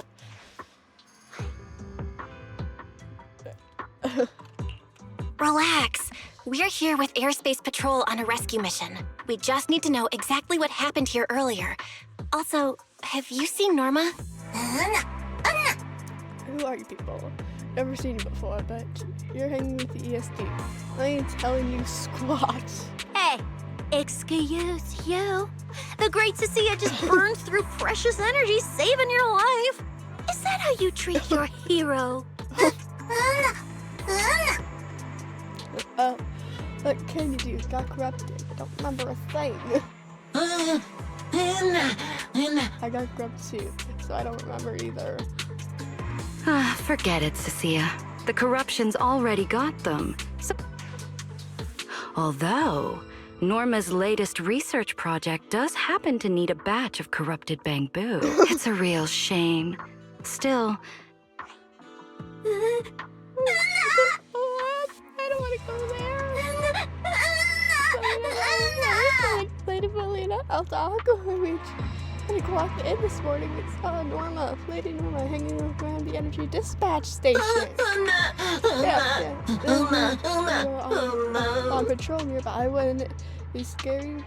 Relax. We're here with Airspace Patrol on a rescue mission. We just need to know exactly what happened here earlier. Also, have you seen Norma? Who are you people? Never seen you before, but you're hanging with the ESD. I ain't telling you squat. Hey, excuse you. The great Cecilia just burned through precious energy saving your life. Is that how you treat your hero? What can you do? Got corrupted. I don't remember a thing. I got corrupted too, so I don't remember either. Forget it, Cecilia. The corruption's already got them. Although, Norma's latest research project does happen to need a batch of corrupted bamboo. It's a real shame. Still... I don't want to go there. Lady Belina, I'll talk. We clocked in this morning. It's Norma, Lady Norma, hanging around the energy dispatch station. On patrol nearby when a scary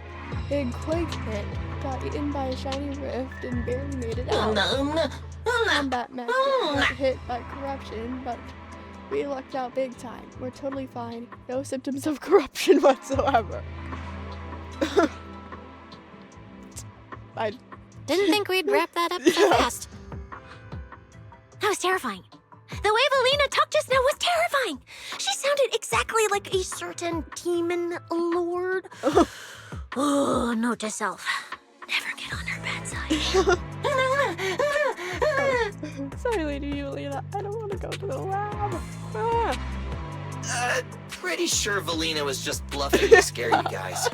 big quake hit. Got eaten by a shiny rift and barely made it out. Combat mech got hit by corruption, but we lucked out big time. We're totally fine. No symptoms of corruption whatsoever. I didn't think we'd wrap that up so fast. That was terrifying. The way Valina talked just now was terrifying. She sounded exactly like a certain demon lord. Oh, note to self. Never get on her bad side. Sorry, Lady Yuliana. I don't want to go to the lab. Pretty sure Valina was just bluffing to scare you guys.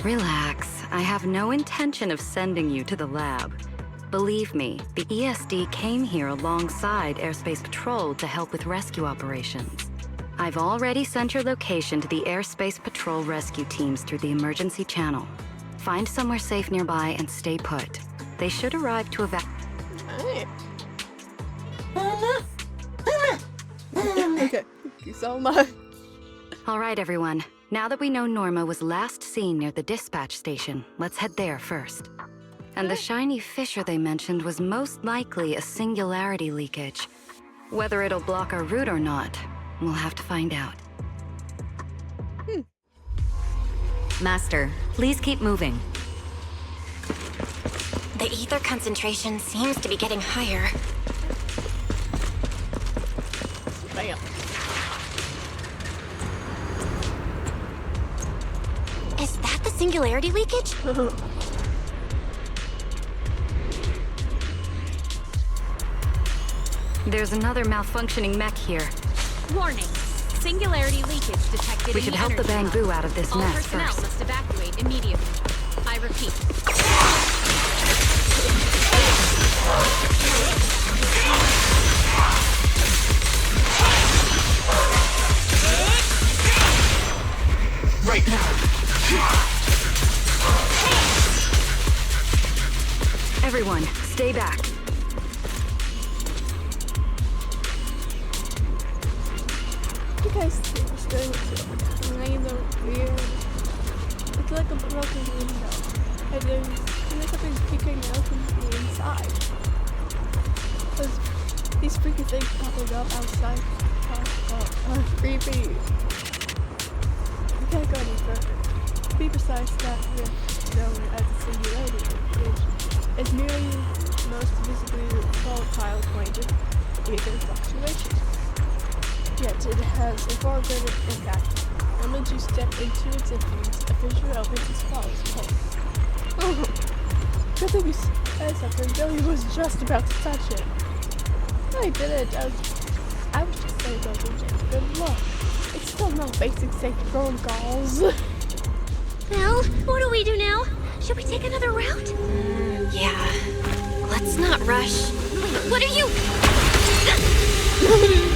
Relax. I have no intention of sending you to the lab. Believe me, the ESD came here alongside Airspace Patrol to help with rescue operations. I've already sent your location to the Airspace Patrol rescue teams through the emergency channel. Find somewhere safe nearby and stay put. They should arrive to evacuate. Okay, thank you so much. All right, everyone. Now that we know Norma was last seen near the dispatch station, let's head there first. And the shiny fissure they mentioned was most likely a singularity leakage. Whether it'll block our route or not, we'll have to find out. Master, please keep moving. The ether concentration seems to be getting higher. Bam. Is that the singularity leakage? There's another malfunctioning mech here. Warning. Singularity leakage detected. We should help the Bangbu out of this All mess personnel first. must evacuate immediately. I repeat. Right now. Everyone, stay back. You guys see this thing? It's kind of weird. It's like a broken window. And there's something peeking out from the inside. There's these freaky things popping up outside. Creepy. We can't go any further. Be precise, that rift, known as the singularity leakage, is merely the most visibly volatile point of ether fluctuation. Yet it has a far greater impact. The moment you step into its influence, a fissure opens and swallows you whole. Oh, good thing you said something. Billy was just about to touch it. I didn't. I was just saying those are good luck. It's still not basic safe protocols. Well, what do we do now? Should we take another route? Yeah. Let's not rush. Wait, what are you? What are you doing?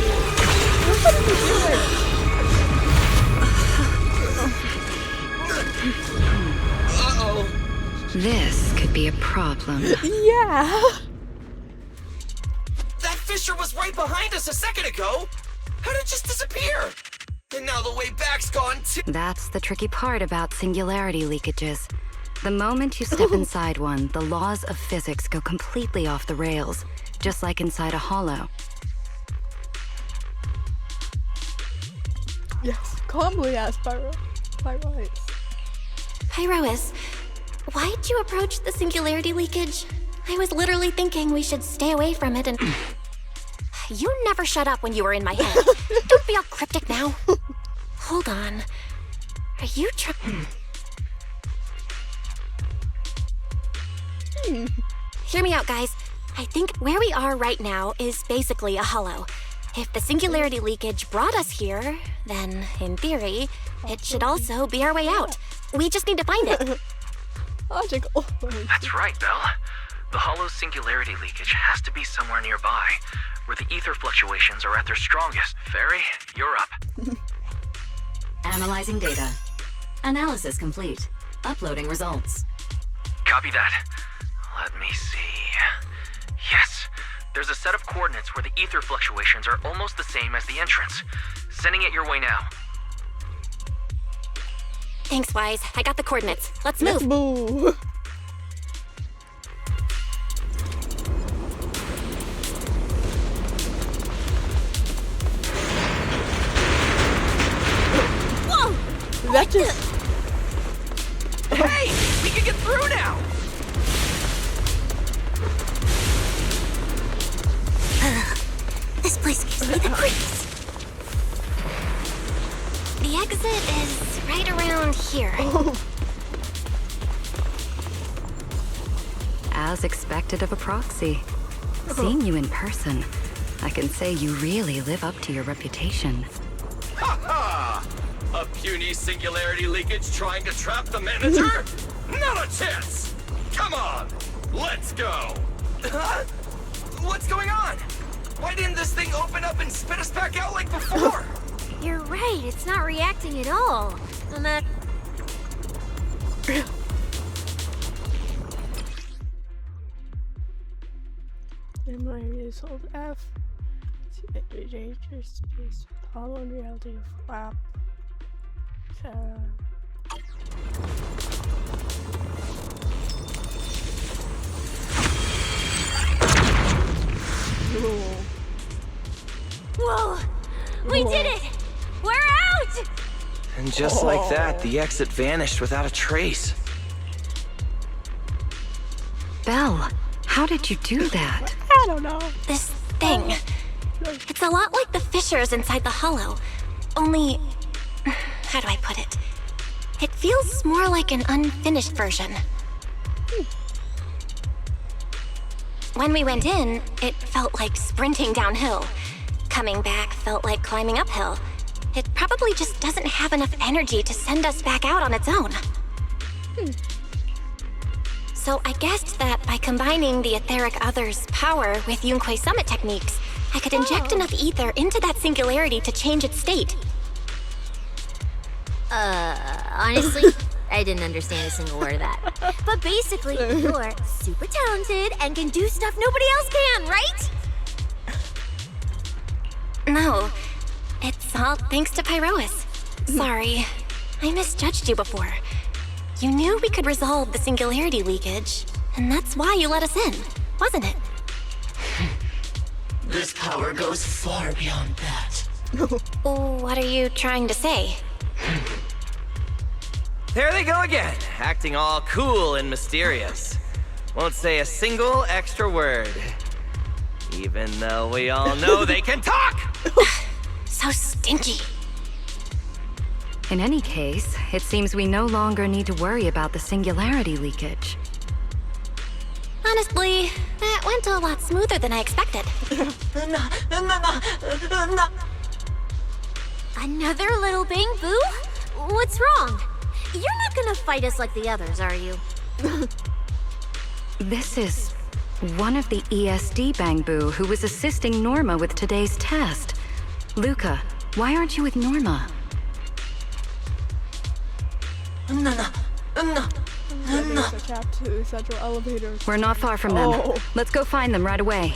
Uh-oh. This could be a problem. Yeah. That fissure was right behind us a second ago. How did it just disappear? And now the way back's gone too. That's the tricky part about singularity leakages. The moment you step inside one, the laws of physics go completely off the rails, just like inside a hollow. Yes, calmly asked Pyrois. Pyrois, why'd you approach the singularity leakage? I was literally thinking we should stay away from it and... You never shut up when you were in my head. Don't be all cryptic now. Hold on. Are you Hear me out, guys. I think where we are right now is basically a hollow. If the singularity leakage brought us here, then, in theory, it should also be our way out. We just need to find it. Logical. That's right, Belle. The hollow's singularity leakage has to be somewhere nearby, where the ether fluctuations are at their strongest. Fairy, you're up. Analyzing data. Analysis complete. Uploading results. Copy that. Let me see. Yes, there's a set of coordinates where the ether fluctuations are almost the same as the entrance. Sending it your way now. Thanks, Wise. I got the coordinates. Let's move. Let's move. Whoa! That just... Hey! We can get through now! This place gives me the creeps. The exit is right around here. As expected of a proxy. Seeing you in person, I can say you really live up to your reputation. Ha ha! A puny singularity leakage trying to trap the manager? Not a chance! Come on! Let's go! Huh? What's going on? Why didn't this thing open up and spit us back out like before? You're right, it's not reacting at all. I'm at... Memory is hold F. To change your space. Hollow in reality flap. Cool. We did it! We're out! And just like that, the exit vanished without a trace. Belle, how did you do that? I don't know. This thing. It's a lot like the fissures inside the hollow. Only, how do I put it? It feels more like an unfinished version. When we went in, it felt like sprinting downhill. Coming back felt like climbing uphill. It probably just doesn't have enough energy to send us back out on its own. So I guessed that by combining the etheric other's power with Yunque's summit techniques, I could inject enough ether into that singularity to change its state. Honestly, I didn't understand a single word of that. But basically, you're super talented and can do stuff nobody else can, right? No, it's all thanks to Pyroas. Sorry, I misjudged you before. You knew we could resolve the singularity leakage, and that's why you let us in, wasn't it? This power goes far beyond that. What are you trying to say? There they go again, acting all cool and mysterious. Won't say a single extra word. Even though we all know they can talk! So stinky. In any case, it seems we no longer need to worry about the singularity leakage. Honestly, that went a lot smoother than I expected. Another little bang boo? What's wrong? You're not gonna fight us like the others, are you? This is one of the ESD Bangbu who was assisting Norma with today's test. Luca, why aren't you with Norma? There's a chap to central elevator. We're not far from them. Let's go find them right away.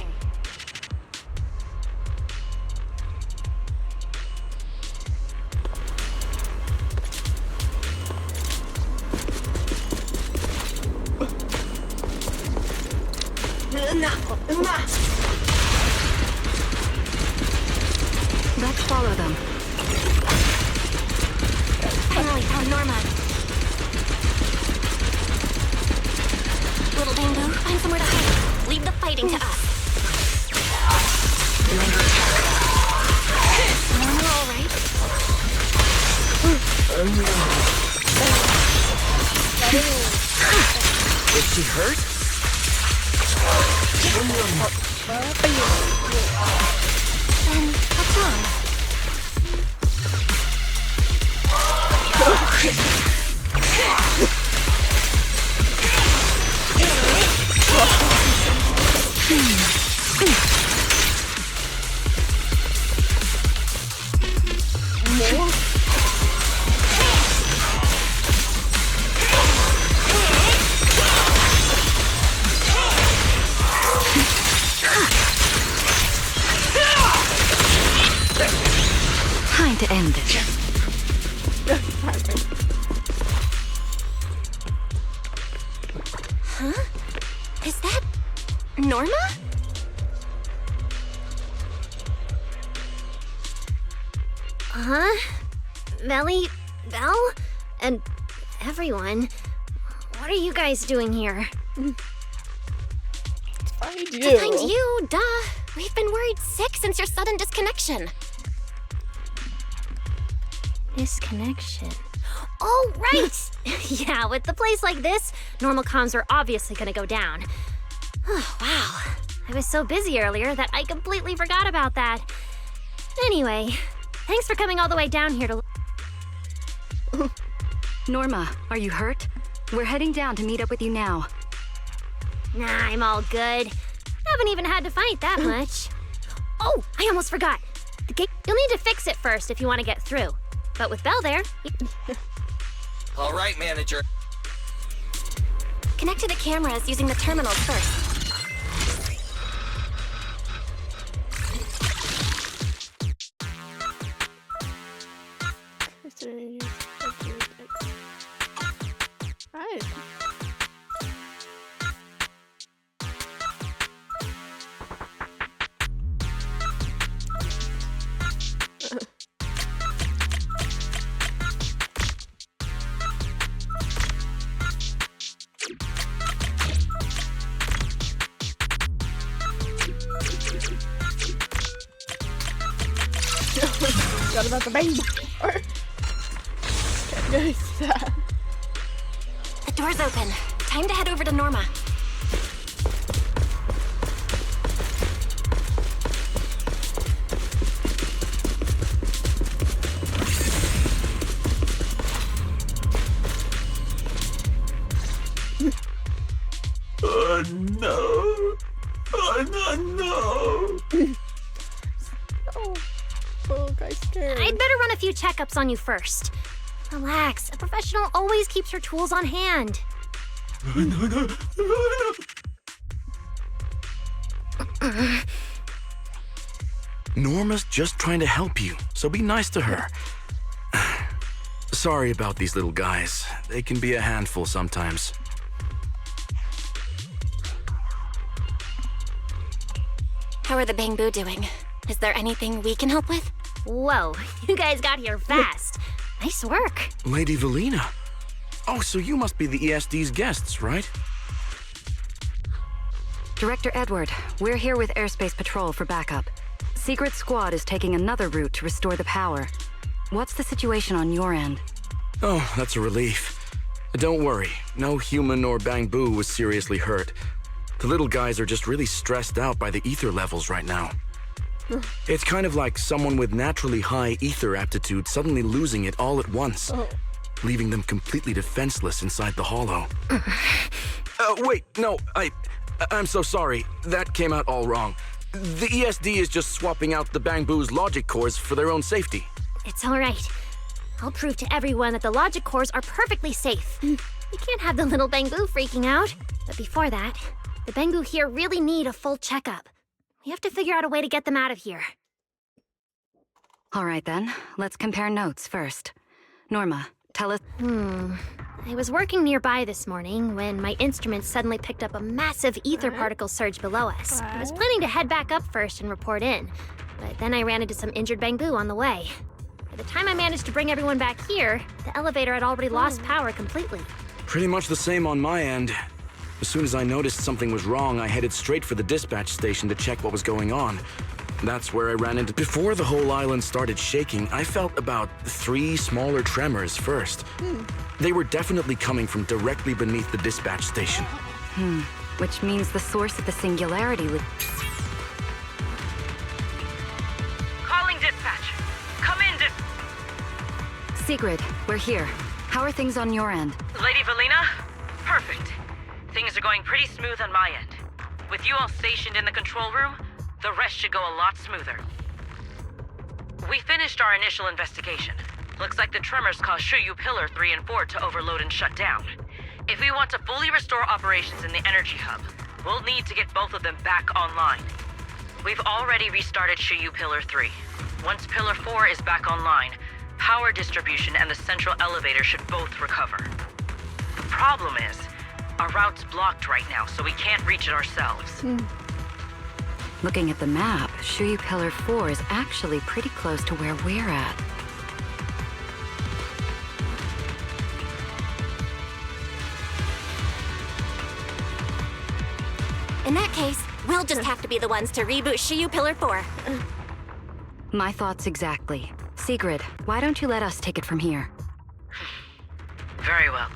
Let's follow them. Finally found Norma. Little Bamboo, find somewhere to hide. Leave the fighting to us. Norma all right? Is she hurt? Then what's wrong? Time to end this. Huh? Is that Norma? Huh? Melly, Belle, and everyone. What are you guys doing here? Find you. To find you, duh. We've been worried sick since your sudden disconnection. Disconnection. Oh, right! Yeah, with a place like this, normal comms are obviously gonna go down. Oh, wow. I was so busy earlier that I completely forgot about that. Anyway, thanks for coming all the way down here to... Norma, are you hurt? We're heading down to meet up with you now. Nah, I'm all good. Haven't even had to fight that much. Oh, I almost forgot. The gate... You'll need to fix it first if you want to get through. But with Belle there... All right, manager. Connect to the cameras using the terminals first. Right. forgot about the bang. Okay, guys. The door's open. Time to head over to Norma. No. No. Oh, guy's scared. I'd better run a few checkups on you first. Relax. A professional always keeps her tools on hand. Norma's just trying to help you, so be nice to her. Sorry about these little guys. They can be a handful sometimes. How are the Bangbu doing? Is there anything we can help with? Whoa, you guys got here fast. Nice work. Lady Valina. Oh, so you must be the ESD's guests, right? Director Edward, we're here with Airspace Patrol for backup. Secret Squad is taking another route to restore the power. What's the situation on your end? Oh, that's a relief. Don't worry, no human or Bangbu was seriously hurt. The little guys are just really stressed out by the ether levels right now. It's kind of like someone with naturally high ether aptitude suddenly losing it all at once, leaving them completely defenseless inside the hollow. Wait, no, I'm so sorry. That came out all wrong. The ESD is just swapping out the Bangbu's logic cores for their own safety. It's all right. I'll prove to everyone that the logic cores are perfectly safe. We can't have the little Bangbu freaking out. But before that, the Bangbu here really need a full checkup. We have to figure out a way to get them out of here. All right then, let's compare notes first. Norma, tell us... I was working nearby this morning when my instruments suddenly picked up a massive ether particle surge below us. I was planning to head back up first and report in, but then I ran into some injured Bangbu on the way. By the time I managed to bring everyone back here, the elevator had already lost power completely. Pretty much the same on my end. As soon as I noticed something was wrong, I headed straight for the dispatch station to check what was going on. That's where I ran into... Before the whole island started shaking, I felt about 3 smaller tremors first. They were definitely coming from directly beneath the dispatch station. Which means the source of the singularity... Calling dispatch. Come in, Sigrid, we're here. How are things on your end? Lady Valina? Perfect. Things are going pretty smooth on my end. With you all stationed in the control room, the rest should go a lot smoother. We finished our initial investigation. Looks like the tremors caused Shuyu Pillar 3 and 4 to overload and shut down. If we want to fully restore operations in the energy hub, we'll need to get both of them back online. We've already restarted Shuyu Pillar 3. Once Pillar 4 is back online, power distribution and the central elevator should both recover. The problem is, our route's blocked right now, so we can't reach it ourselves. Looking at the map, Shuyu Pillar 4 is actually pretty close to where we're at. In that case, we'll just have to be the ones to reboot Shuyu Pillar 4. My thoughts exactly. Sigrid, why don't you let us take it from here? Very well.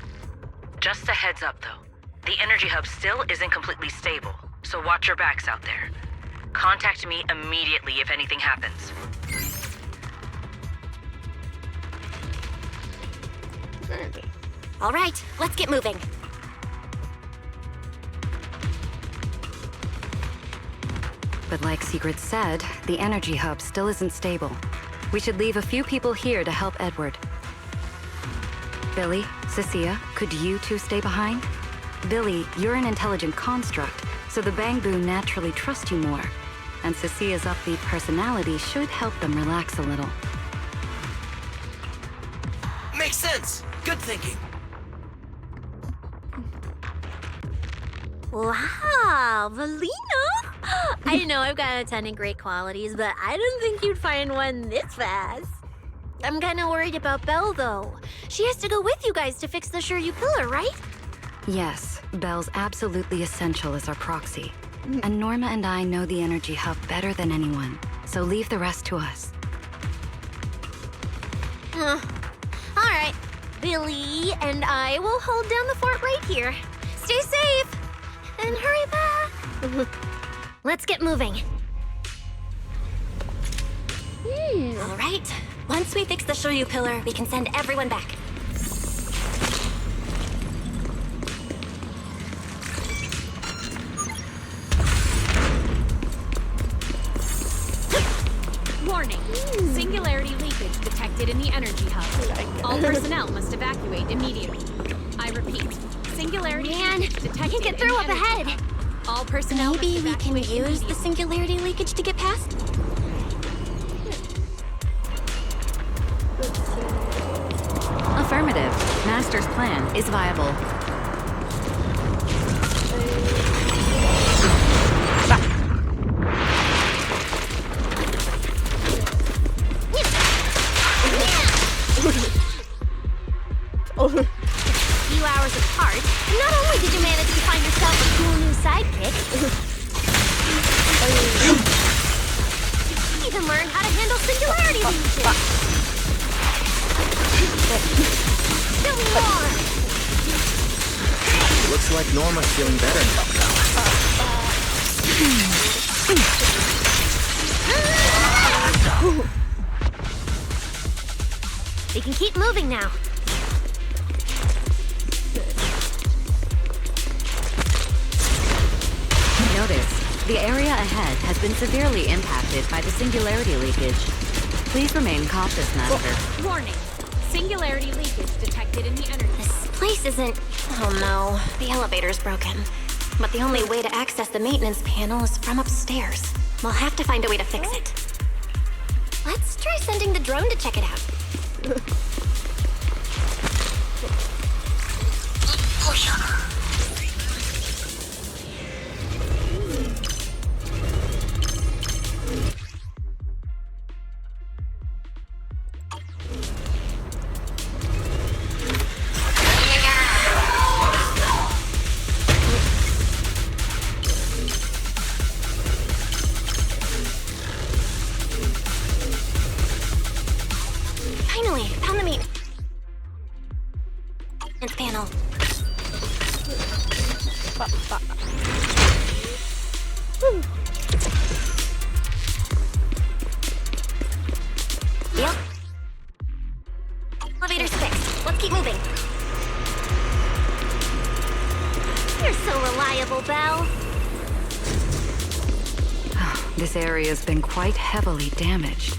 Just a heads up, though. The energy hub still isn't completely stable, so watch your backs out there. Contact me immediately if anything happens. All right, let's get moving. But like Sigrid said, the energy hub still isn't stable. We should leave a few people here to help Edward. Billy, Cecilia, could you two stay behind? Billy, you're an intelligent construct, so the Bangbu naturally trust you more. And Cecilia's upbeat personality should help them relax a little. Makes sense. Good thinking. Wow, Valina! I know I've got a ton of great qualities, but I didn't think you'd find one this fast. I'm kind of worried about Belle, though. She has to go with you guys to fix the Shuyu Pillar, right? Yes, Belle's absolutely essential as our proxy. And Norma and I know the energy hub better than anyone, so leave the rest to us. All right, Billy and I will hold down the fort right here. Stay safe and hurry back. Let's get moving. All right. Once we fix the Shoryu pillar, we can send everyone back. Warning. Singularity leakage detected in the energy hub. All personnel must evacuate immediately. I repeat. Singularity leakage detected. I can't get through up ahead. Hub. All personnel Maybe must we can evacuate use the singularity leakage to get past? Affirmative. Master's plan is viable. A few hours apart, and not only did you manage to find yourself a cool new sidekick, you even learned how to handle singularity leakage. Tell me more. Looks like Norma's feeling better now. We can keep moving now. Notice, the area ahead has been severely impacted by the singularity leakage. Please remain cautious, Master. Warning. Singularity leakage detected in the energy. This place isn't... Oh no, the elevator's broken. But the only way to access the maintenance panel is from upstairs. We'll have to find a way to fix it. Let's try sending the drone to check it out. Finally, found the maintenance panel. Yep. Elevator's fixed. Let's keep moving. You're so reliable, Belle. This area's been quite heavily damaged.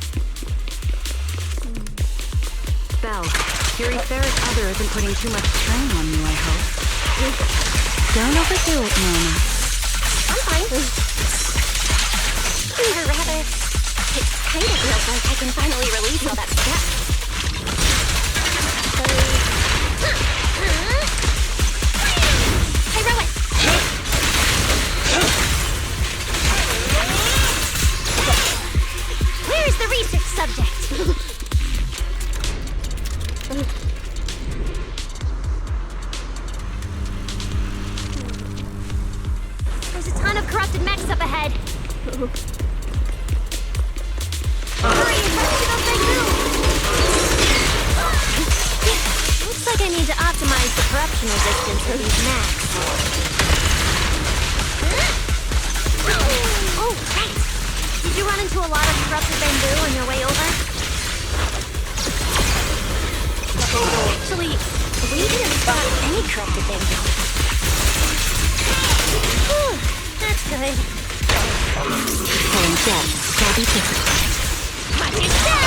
Belle, your etheric other isn't putting too much strain on you, I hope. Don't overdo it, Norma. I'm fine. Or rather, it kind of feels like I can finally release all that stuff. Hey, Rowan! Where's the research subject? There's a ton of corrupted mechs up ahead. Hurry and rush to those bamboo! Looks like I need to optimize the corruption resistance for these mechs. Oh, right! Did you run into a lot of corrupted bamboo on your way over? Actually, we didn't spot any corrupted bamboo. Whew, that's good. Pulling dead. Stabby physical. Watch your step!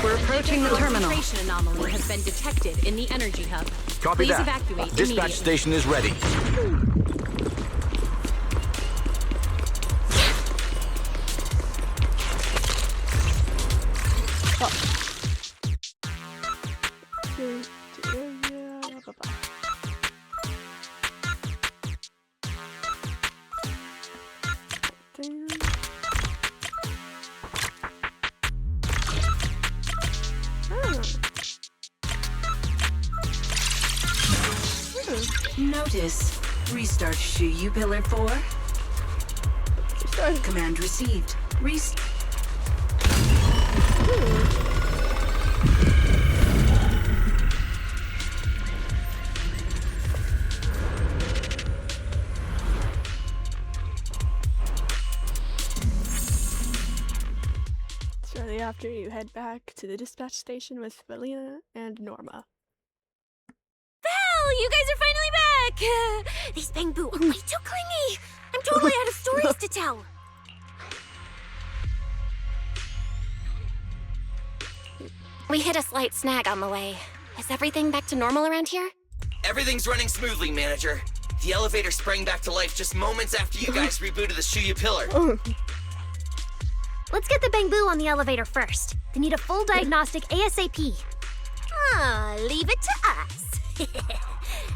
We're approaching the terminal. Concentration anomaly has been detected in the energy hub. Copy Please that. evacuate Dispatch immediately. station is ready. Notice. Restart Shuyu Pillar 4. Command received. Shortly after, you head back to the dispatch station with Valina and Norma. Val, you guys are finally back! These Bang Boo are way too clingy! I'm totally out of stories to tell! We hit a slight snag on the way. Is everything back to normal around here? Everything's running smoothly, Manager. The elevator sprang back to life just moments after you guys rebooted the Shuyu Pillar. Let's get the Bang Boo on the elevator first. They need a full diagnostic ASAP. Leave it to us.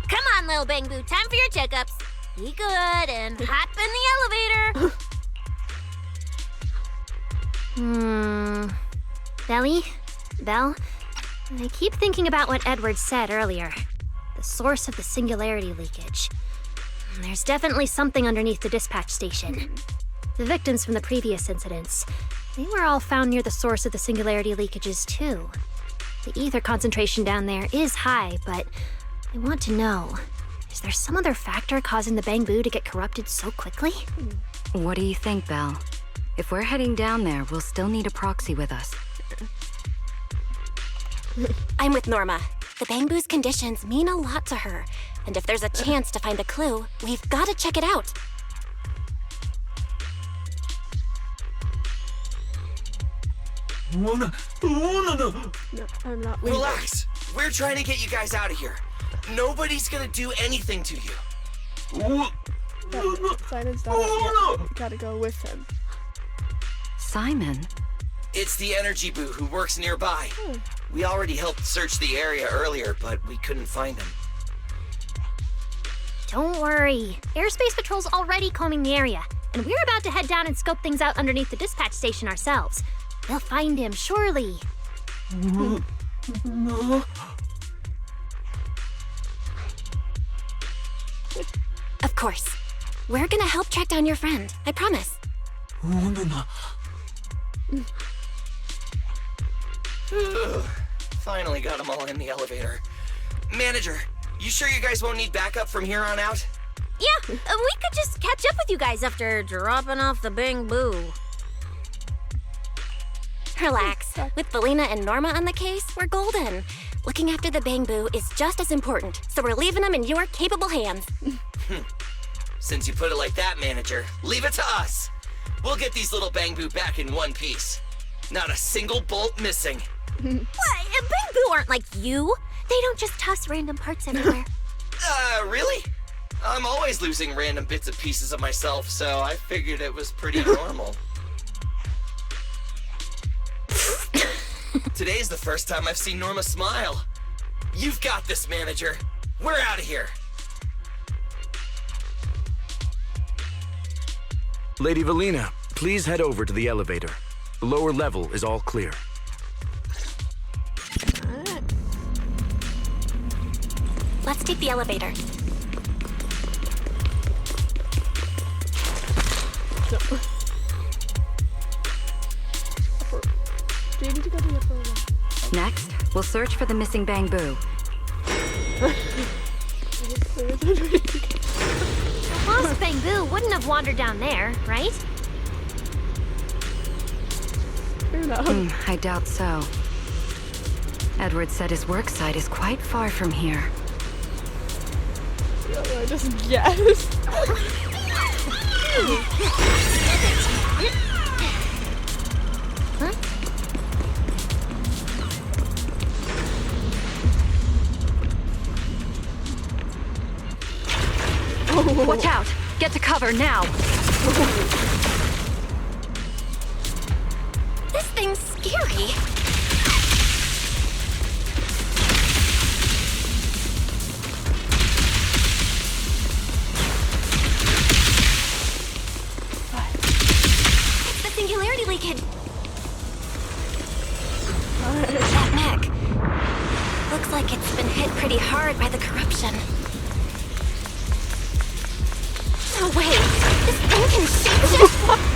Come on, little Bang Boo, time for your checkups. Be good and hop in the elevator. Belly? Belle? I keep thinking about what Edward said earlier. The source of the singularity leakage. There's definitely something underneath the dispatch station. The victims from the previous incidents, they were all found near the source of the singularity leakages too. The ether concentration down there is high, but I want to know, is there some other factor causing the Bang Boo to get corrupted so quickly? What do you think, Belle? If we're heading down there, we'll still need a proxy with us. I'm with Norma. The Bang Boo's conditions mean a lot to her, and if there's a chance to find a clue, we've got to check it out. No, I'm not. Relax. We're trying to get you guys out of here. Nobody's gonna do anything to you. Simon's not yet. Gotta go with him. Simon? It's the energy boo who works nearby. We already helped search the area earlier, but we couldn't find him. Don't worry. Airspace Patrol's already combing the area, and we're about to head down and scope things out underneath the dispatch station ourselves. They'll find him, surely. Of course. We're gonna help track down your friend. I promise. Finally got them all in the elevator. Manager, you sure you guys won't need backup from here on out? Yeah, we could just catch up with you guys after dropping off the Bang Boo. Relax. With Valina and Norma on the case, we're golden. Looking after the Bang Boo is just as important, so we're leaving them in your capable hands. Since you put it like that, Manager, leave it to us. We'll get these little Bang Boo back in one piece. Not a single bolt missing. What? Bang Boo aren't like you. They don't just toss random parts everywhere. Really? I'm always losing random bits and pieces of myself, so I figured it was pretty normal. Today's the first time I've seen Norma smile. You've got this, Manager. We're out of here. Lady Valina, please head over to the elevator. The lower level is all clear. Let's take the elevator. Next, we'll search for the missing Bang Boo. The lost Bang Boo wouldn't have wandered down there, right? I doubt so. Edward said his work site is quite far from here. I just guessed. Watch out! Get to cover now! This thing's scary. It's the singularity leakage. That neck. Looks like it's been hit pretty hard by the corruption. No way! This thing can shapeshift!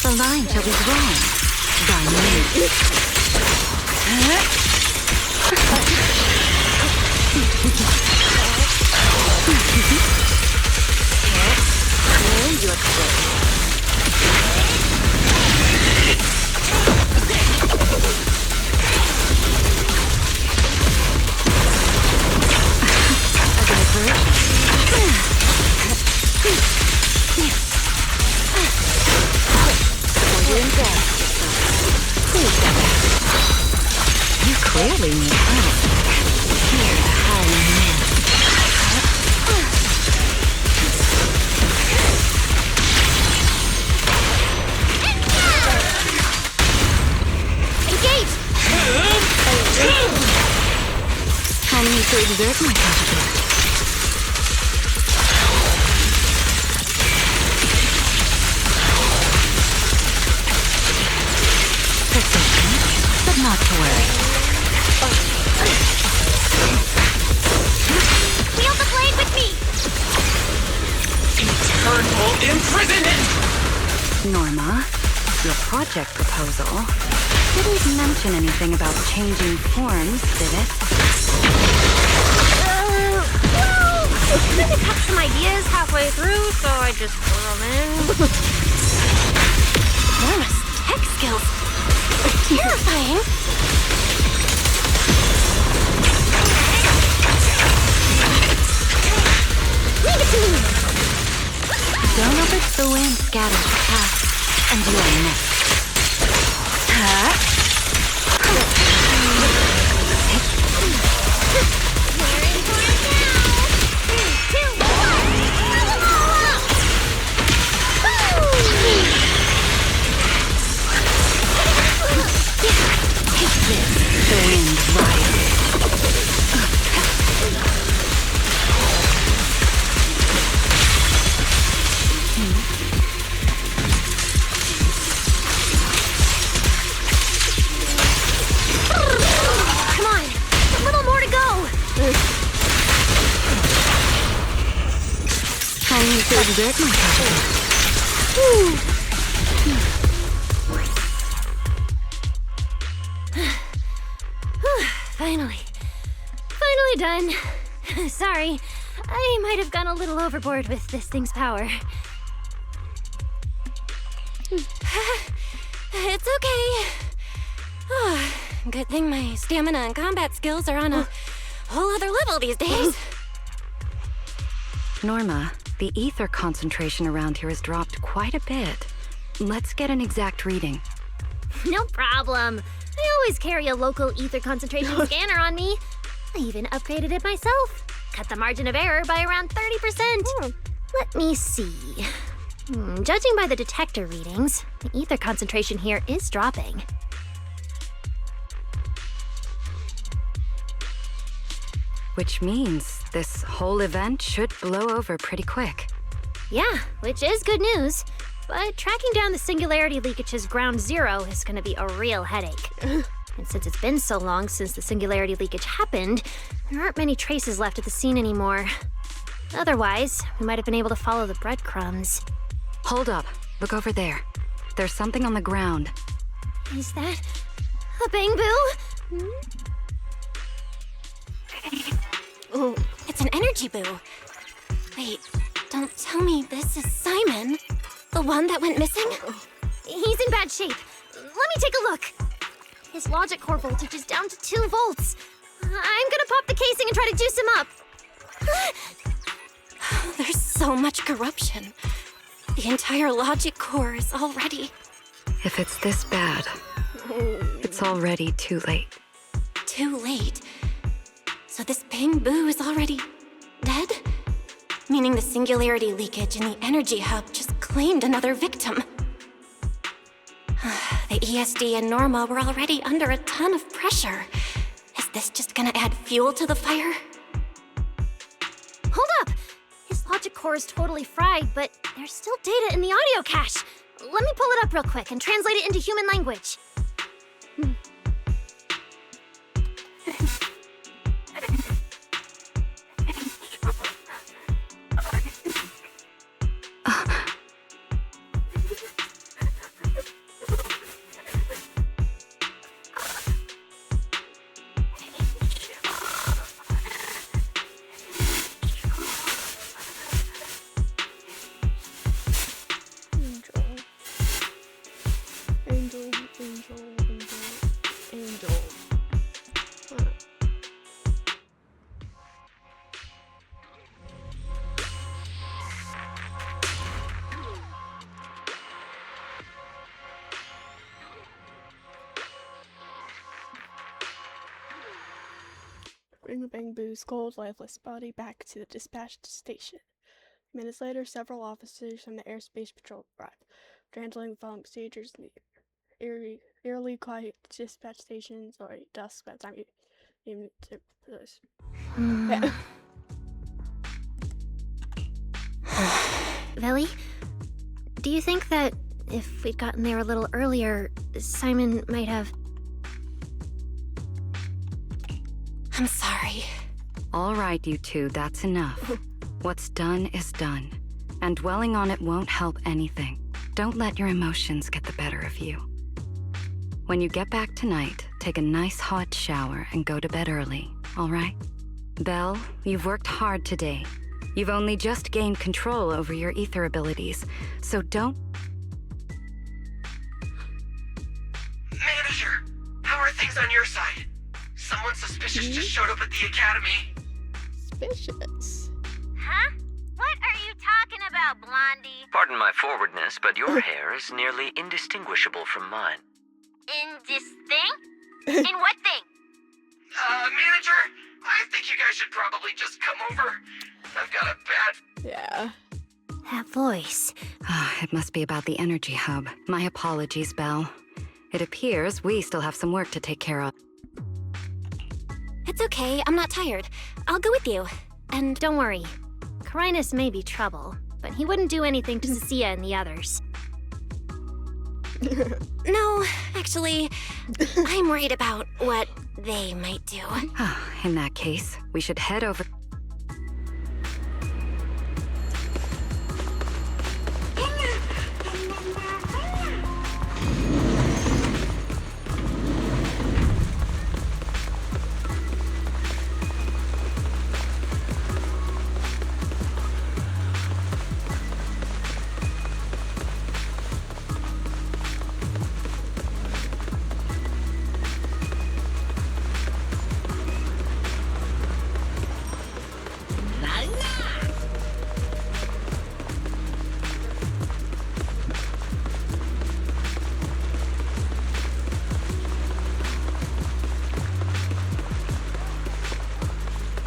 The line shall be drawn by me. You clearly need help. Here to hide men. Engage! I need to exert myself a bit. But not to worry. Wield the blade with me! Eternal imprisonment! Norma, your project proposal didn't mention anything about changing forms, did it? Well, I had to cut some ideas halfway through, so I just threw them in. Norma's tech skills are terrifying. Leave it to me! Don't know if the wind scatters the past, and you are next. The wind rises. Come on, a little more to go. I need to exert myself a bit. Finally done. Sorry, I might have gone a little overboard with this thing's power. It's okay. Good thing my stamina and combat skills are on a whole other level these days. Norma, the ether concentration around here has dropped quite a bit. Let's get an exact reading. No problem. I always carry a local ether concentration scanner on me. I even upgraded it myself. Cut the margin of error by around 30%. Let me see. Judging by the detector readings, the ether concentration here is dropping. Which means this whole event should blow over pretty quick. Yeah, which is good news. But tracking down the singularity leakage's ground zero is going to be a real headache. And since it's been so long since the singularity leakage happened, there aren't many traces left at the scene anymore. Otherwise, we might have been able to follow the breadcrumbs. Hold up. Look over there. There's something on the ground. Is that a bamboo? Ooh, it's an energy boo. Wait, don't tell me this is Simon, the one that went missing? He's in bad shape. Let me take a look. His logic core voltage is down to 2 volts. I'm gonna pop the casing and try to juice him up. There's so much corruption. The entire logic core is already... If it's this bad, it's already too late. Too late? So this Bamboo is already dead? Meaning the singularity leakage in the energy hub just claimed another victim. The ESD and Norma were already under a ton of pressure. Is this just gonna add fuel to the fire? Hold up! His logic core is totally fried, but there's still data in the audio cache. Let me pull it up real quick and translate it into human language. Angel. Bring the Bamboo's cold, lifeless body back to the dispatch station. Minutes later, several officers from the Airspace Patrol arrive. After handling the following procedures in the eerily quiet dispatch stations or dusk by the time you even to this. Velly, do you think that if we'd gotten there a little earlier, Simon might have... I'm sorry. All right, you two, that's enough. What's done is done, and dwelling on it won't help anything. Don't let your emotions get the better of you. When you get back tonight, take a nice hot shower and go to bed early, all right? Belle, you've worked hard today. You've only just gained control over your ether abilities, so don't... Manager, how are things on your side? Someone suspicious just showed up at the academy. Suspicious? Huh? What are you talking about, Blondie? Pardon my forwardness, but your hair is nearly indistinguishable from mine. In this thing? In what thing? Manager, I think you guys should probably just come over. I've got a bad... Yeah. That voice. It must be about the energy hub. My apologies, Belle. It appears we still have some work to take care of. It's okay, I'm not tired. I'll go with you. And don't worry. Carinus may be trouble, but he wouldn't do anything to Cecilia and the others. No, actually, I'm worried about what they might do. In that case, we should head over...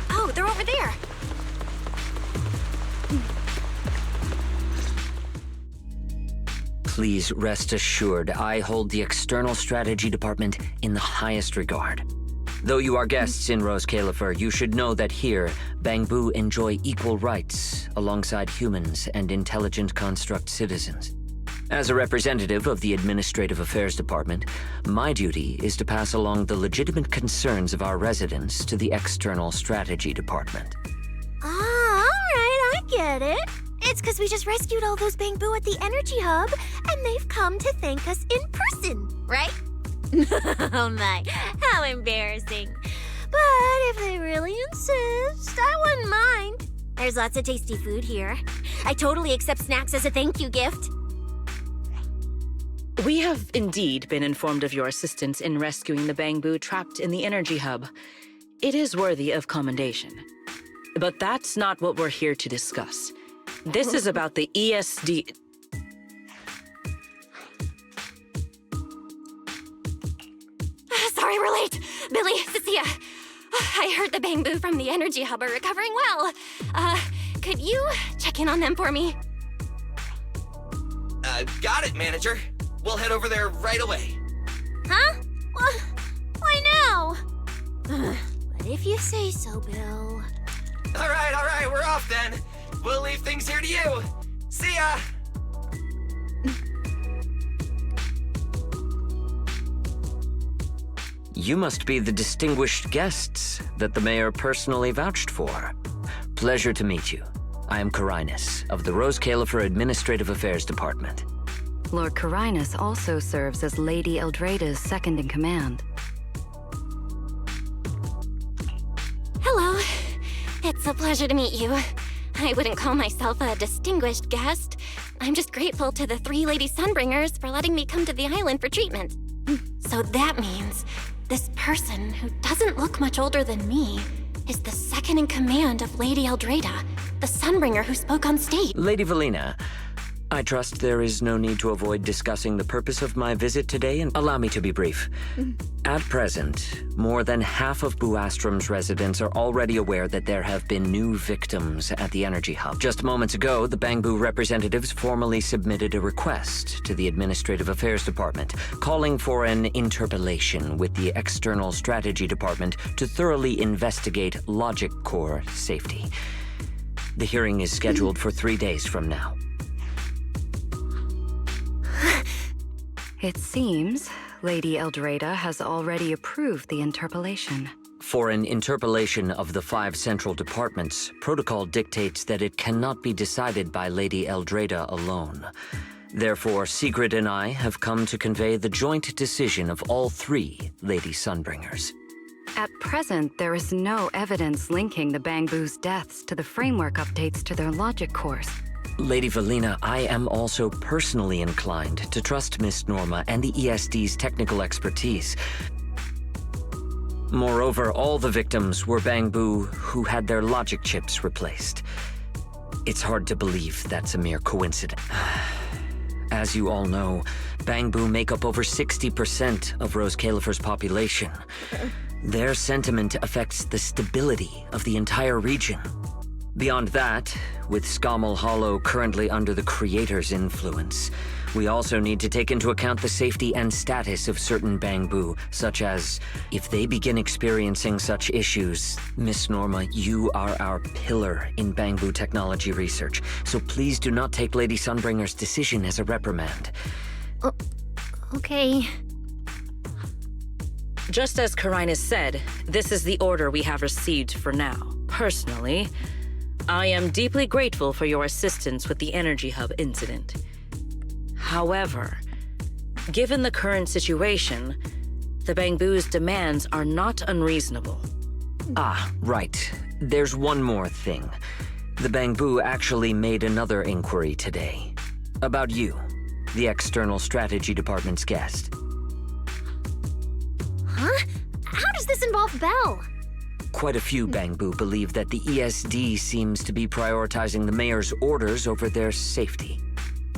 Oh, they're over there. Please rest assured, I hold the External Strategy Department in the highest regard. Though you are guests in Rose Califer, you should know that here, Bamboo enjoy equal rights alongside humans and intelligent construct citizens. As a representative of the Administrative Affairs Department, my duty is to pass along the legitimate concerns of our residents to the External Strategy Department. Ah, alright, I get it. It's because we just rescued all those Bamboo at the energy hub, and they've come to thank us in person, right? Oh my, how embarrassing. But if they really insist, I wouldn't mind. There's lots of tasty food here. I totally accept snacks as a thank you gift. We have indeed been informed of your assistance in rescuing the Bamboo trapped in the energy hub. It is worthy of commendation. But that's not what we're here to discuss. This is about the ESD... Sorry, we're late. Billy, Cecilia. I heard the Bamboo from the energy hub are recovering well. Could you check in on them for me? Got it, manager. We'll head over there right away. Huh? Why now? But if you say so, Bill. All right, we're off then. We'll leave things here to you. See ya! You must be the distinguished guests that the mayor personally vouched for. Pleasure to meet you. I am Carinus of the Rose Califer Administrative Affairs Department. Lord Carinus also serves as Lady Eldreda's second-in-command. Hello. It's a pleasure to meet you. I wouldn't call myself a distinguished guest. I'm just grateful to the 3 Lady Sunbringers for letting me come to the island for treatment. So that means this person, who doesn't look much older than me, is the second-in-command of Lady Eldreda, the Sunbringer who spoke on stage. Lady Valina, I trust there is no need to avoid discussing the purpose of my visit today, and allow me to be brief. At present, more than half of Buastrom's residents are already aware that there have been new victims at the energy hub. Just moments ago, the Bangbu representatives formally submitted a request to the Administrative Affairs Department, calling for an interpellation with the External Strategy Department to thoroughly investigate Logic Core safety. The hearing is scheduled for 3 days from now. It seems Lady Eldreda has already approved the interpellation. For an interpellation of the 5 central departments, protocol dictates that it cannot be decided by Lady Eldreda alone. Therefore, Sigrid and I have come to convey the joint decision of all 3 Lady Sunbringers. At present, there is no evidence linking the Bangbu's deaths to the framework updates to their logic cores. Lady Valina, I am also personally inclined to trust Miss Norma and the ESD's technical expertise. Moreover, all the victims were Bangbu who had their logic chips replaced. It's hard to believe that's a mere coincidence. As you all know, Bangbu make up over 60% of Rose Califer's population. Their sentiment affects the stability of the entire region. Beyond that, with Scommel Hollow currently under the Creator's influence, we also need to take into account the safety and status of certain Bangbu, such as, if they begin experiencing such issues, Miss Norma, you are our pillar in Bangbu technology research, so please do not take Lady Sunbringer's decision as a reprimand. Okay. Just as Carinus said, this is the order we have received for now. Personally, I am deeply grateful for your assistance with the Energy Hub incident. However, given the current situation, the Bangbu's demands are not unreasonable. Ah, right. There's one more thing. The Bangbu actually made another inquiry today. About you, the External Strategy Department's guest. Huh? How does this involve Belle? Quite a few Bangbu believe that the ESD seems to be prioritizing the mayor's orders over their safety.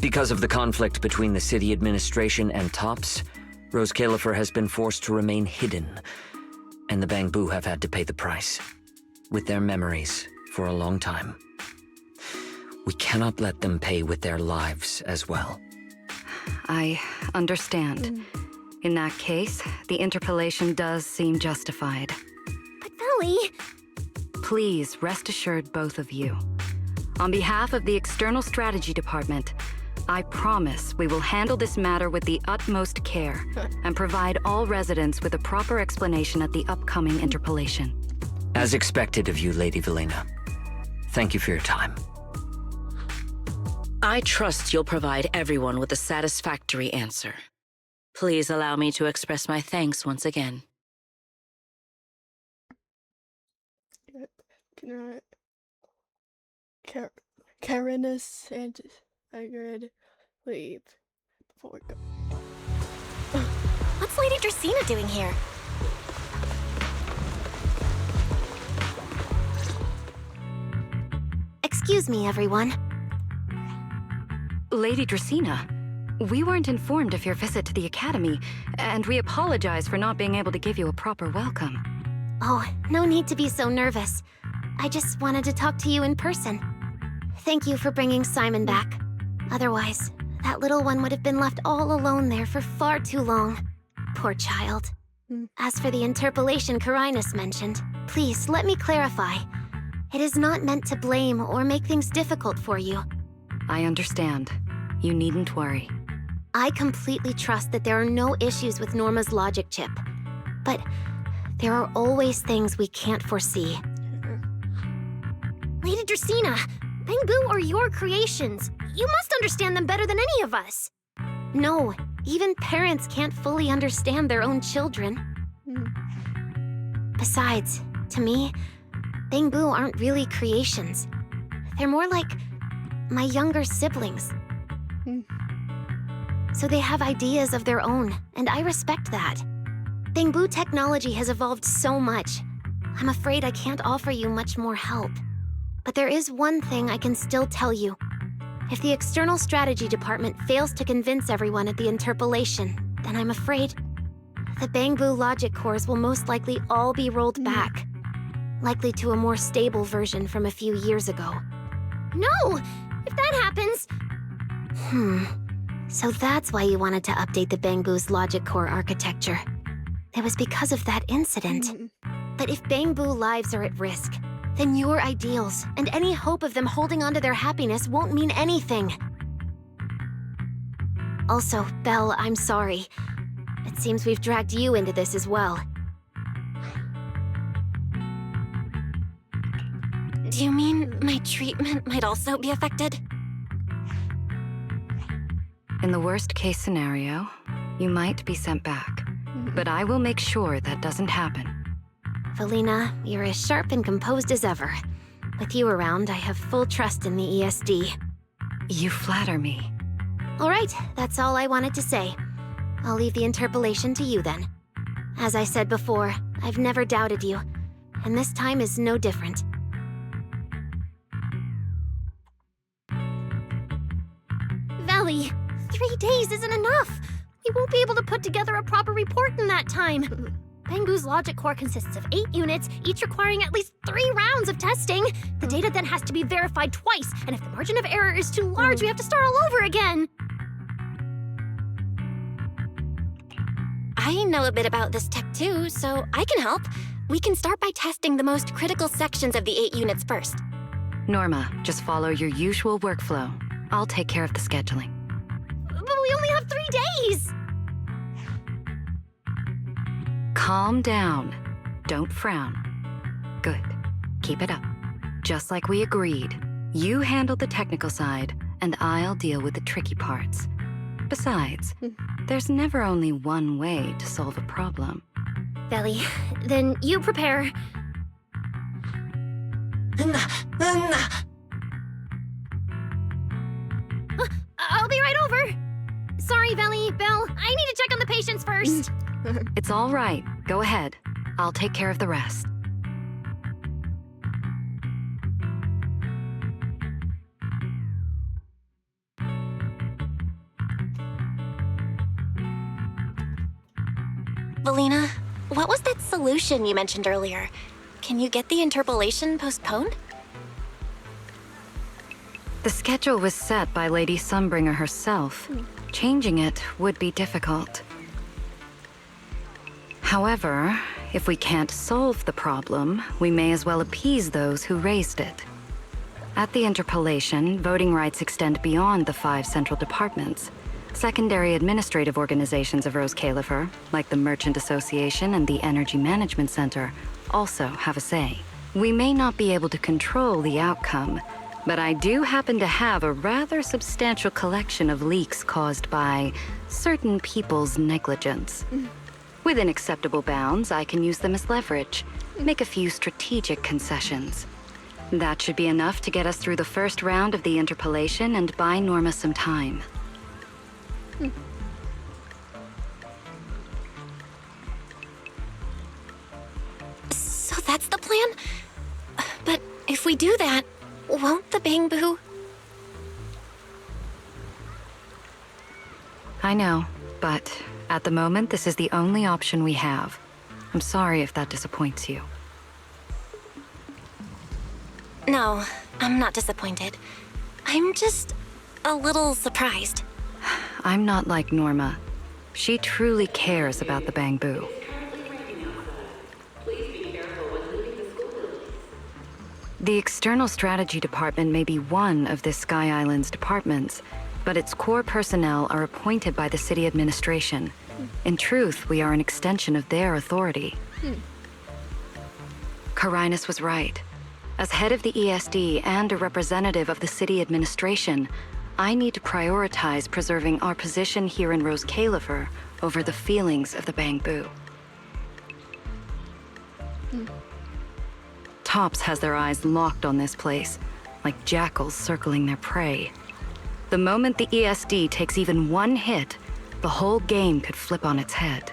Because of the conflict between the city administration and TOPS, Rose Califer has been forced to remain hidden, and the Bangbu have had to pay the price, with their memories, for a long time. We cannot let them pay with their lives as well. I understand. In that case, the interpellation does seem justified. Ellie! Please rest assured, both of you. On behalf of the External Strategy Department, I promise we will handle this matter with the utmost care and provide all residents with a proper explanation at the upcoming interpellation. As expected of you, Lady Valina. Thank you for your time. I trust you'll provide everyone with a satisfactory answer. Please allow me to express my thanks once again. Carinus and Sigrid leave before we go. What's Lady Dracena doing here? Excuse me, everyone. Lady Dracena, we weren't informed of your visit to the Academy, and we apologize for not being able to give you a proper welcome. Oh, no need to be so nervous. I just wanted to talk to you in person. Thank you for bringing Simon back. Otherwise, that little one would have been left all alone there for far too long. Poor child. As for the interpolation Carinus mentioned, please let me clarify. It is not meant to blame or make things difficult for you. I understand. You needn't worry. I completely trust that there are no issues with Norma's logic chip. But there are always things we can't foresee. Lady Dracaena, Bangboo are your creations. You must understand them better than any of us. No, even parents can't fully understand their own children. Besides, to me, Bangboo aren't really creations. They're more like my younger siblings. So they have ideas of their own, and I respect that. Bangboo technology has evolved so much. I'm afraid I can't offer you much more help. But there is one thing I can still tell you. If the External Strategy Department fails to convince everyone at the interpolation, then I'm afraid the Bangboo logic cores will most likely all be rolled back. Likely to a more stable version from a few years ago. No! If that happens... So that's why you wanted to update the Bangboo's logic core architecture. It was because of that incident. But if Bangboo lives are at risk, then your ideals and any hope of them holding onto their happiness won't mean anything. Also, Belle, I'm sorry. It seems we've dragged you into this as well. Do you mean my treatment might also be affected? In the worst case scenario, you might be sent back. But I will make sure that doesn't happen. Valina, you're as sharp and composed as ever. With you around, I have full trust in the ESD. You flatter me. All right, that's all I wanted to say. I'll leave the interpolation to you then. As I said before, I've never doubted you, and this time is no different. Valley, 3 days isn't enough. We won't be able to put together a proper report in that time. Bangboo's logic core consists of 8 units, each requiring at least 3 rounds of testing. The data then has to be verified twice, and if the margin of error is too large, we have to start all over again. I know a bit about this tech too, so I can help. We can start by testing the most critical sections of the 8 units first. Norma, just follow your usual workflow. I'll take care of the scheduling. But we only have 3 days! Calm down. Don't frown. Good. Keep it up. Just like we agreed. You handle the technical side, and I'll deal with the tricky parts. Besides, there's never only one way to solve a problem. Belly, then you prepare. I'll be right over. Sorry, Belly, Belle, I need to check on the patients first. It's all right. Go ahead. I'll take care of the rest. Valina, what was that solution you mentioned earlier? Can you get the interpolation postponed? The schedule was set by Lady Sunbringer herself. Changing it would be difficult. However, if we can't solve the problem, we may as well appease those who raised it. At the interpolation, voting rights extend beyond the 5 central departments. Secondary administrative organizations of Rose Califer, like the Merchant Association and the Energy Management Center, also have a say. We may not be able to control the outcome, but I do happen to have a rather substantial collection of leaks caused by certain people's negligence. Within acceptable bounds, I can use them as leverage, make a few strategic concessions. That should be enough to get us through the first round of the interpolation and buy Norma some time. So that's the plan? But if we do that, won't the Bangboo... I know, but at the moment, this is the only option we have. I'm sorry if that disappoints you. No, I'm not disappointed. I'm just a little surprised. I'm not like Norma. She truly cares about the Bangbu. The External Strategy Department may be one of this Sky Island's departments, but its core personnel are appointed by the city administration. In truth, we are an extension of their authority. Carinus was right. As head of the ESD and a representative of the city administration, I need to prioritize preserving our position here in Rose Califer over the feelings of the Bangbu. Tops has their eyes locked on this place, like jackals circling their prey. The moment the ESD takes even one hit, the whole game could flip on its head.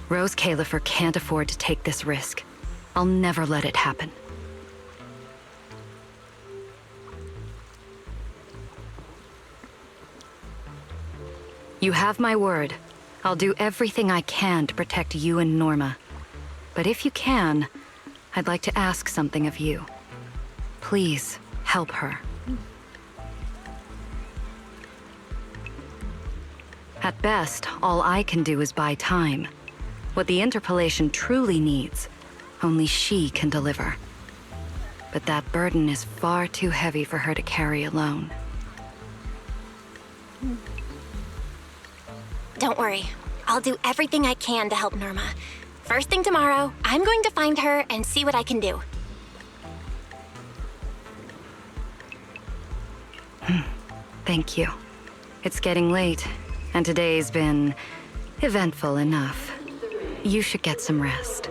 Rose Califer can't afford to take this risk. I'll never let it happen. You have my word. I'll do everything I can to protect you and Norma. But if you can, I'd like to ask something of you. Please, help her. At best, all I can do is buy time. What the interpolation truly needs, only she can deliver. But that burden is far too heavy for her to carry alone. Don't worry. I'll do everything I can to help Norma. First thing tomorrow, I'm going to find her and see what I can do. Thank you. It's getting late, and today's been eventful enough. You should get some rest.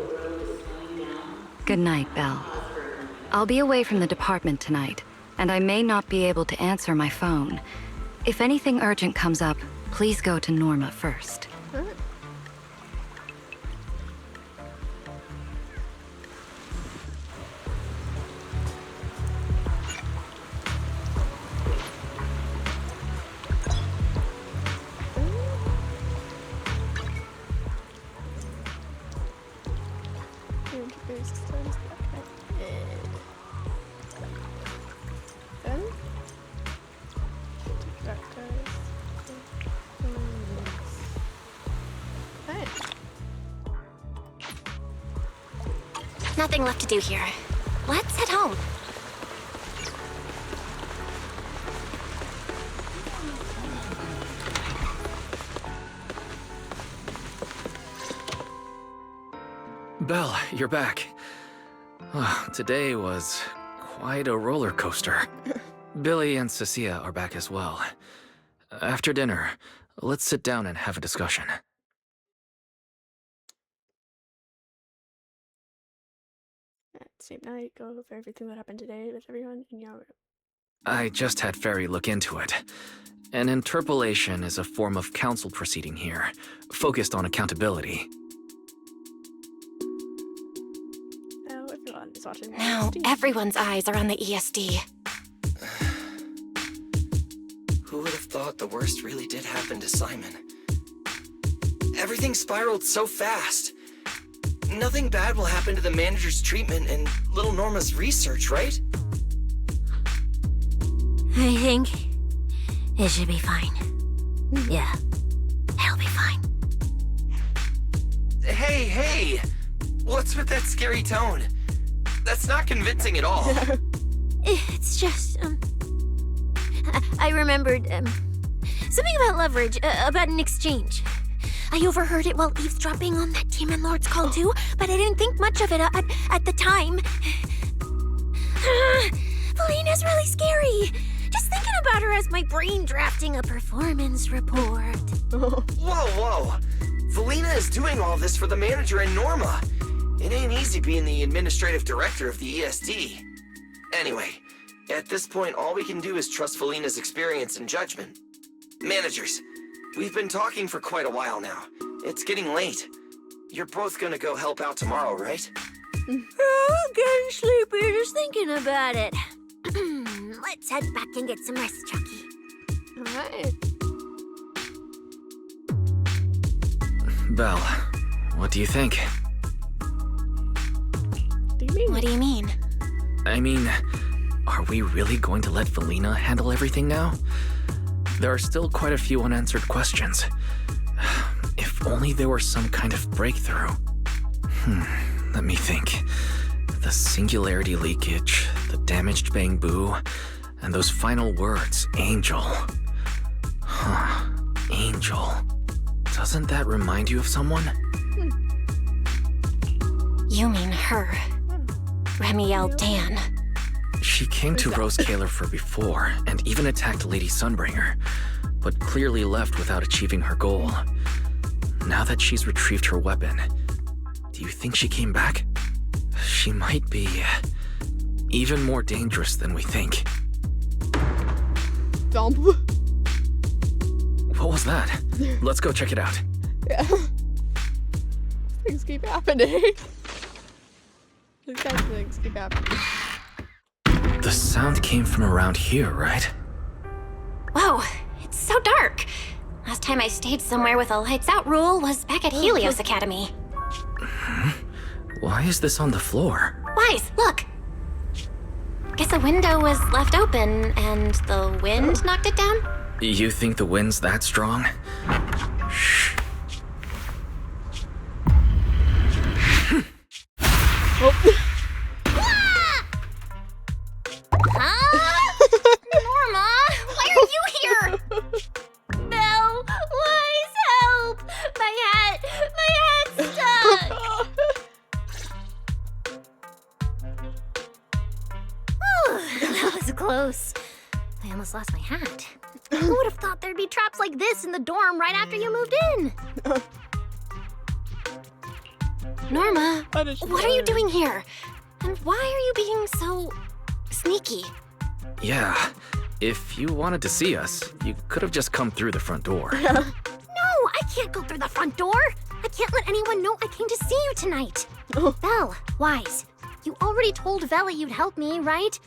Good night, Belle. I'll be away from the department tonight, and I may not be able to answer my phone. If anything urgent comes up, please go to Norma first. Nothing left to do here. Let's head home. Belle, you're back. Today was quite a roller coaster. Billy and Cecilia are back as well. After dinner, let's sit down and have a discussion. Same night, go over everything that happened today with everyone in your room. I just had Ferry look into it. An interpolation is a form of council proceeding here, focused on accountability. Now everyone is watching the Now ESD. everyone's eyes are on the ESD. Who would have thought the worst really did happen to Simon? Everything spiraled so fast. Nothing bad will happen to the manager's treatment and little Norma's research, right? I think it should be fine. Yeah, it'll be fine. Hey! What's with that scary tone? That's not convincing at all. It's just, I remembered, something about leverage, about an exchange. I overheard it while eavesdropping on that Demon Lord's call too, but I didn't think much of it at the time. Felina's really scary. Just thinking about her as my brain drafting a performance report. Whoa! Felina is doing all this for the manager and Norma. It ain't easy being the administrative director of the ESD. Anyway, at this point, all we can do is trust Felina's experience and judgment. Managers, we've been talking for quite a while now. It's getting late. You're both gonna go help out tomorrow, right? Oh, getting sleepy just thinking about it. Let's head back and get some rest, Chucky. Alright. Belle, what do you think? What do you mean? I mean, are we really going to let Valina handle everything now? There are still quite a few unanswered questions. If only there were some kind of breakthrough. Let me think. The singularity leakage, the damaged bamboo, and those final words, Angel. Angel. Doesn't that remind you of someone? You mean her. Remiel Dan. She came to Rose Calyfer before, and even attacked Lady Sunbringer, but clearly left without achieving her goal. Now that she's retrieved her weapon, do you think she came back? She might be even more dangerous than we think. Dump. What was that? Let's go check it out. Yeah. Things keep happening. These kinds of things keep happening. The sound came from around here, right? Whoa, it's so dark. Last time I stayed somewhere with a lights out rule was back at Helios Academy. Why is this on the floor? Wise, look. Guess a window was left open and the wind knocked it down? You think the wind's that strong? Shh. Norma, why are you here? Belle, Wise, help! My hat's stuck! That was close. I almost lost my hat. Who would have thought there'd be traps like this in the dorm right after you moved in? Norma, what are you doing here? And why are you being so sneaky? Yeah, if you wanted to see us, you could have just come through the front door. No, I can't go through the front door. I can't let anyone know I came to see you tonight. Belle, Wise, you already told Vela you'd help me, right?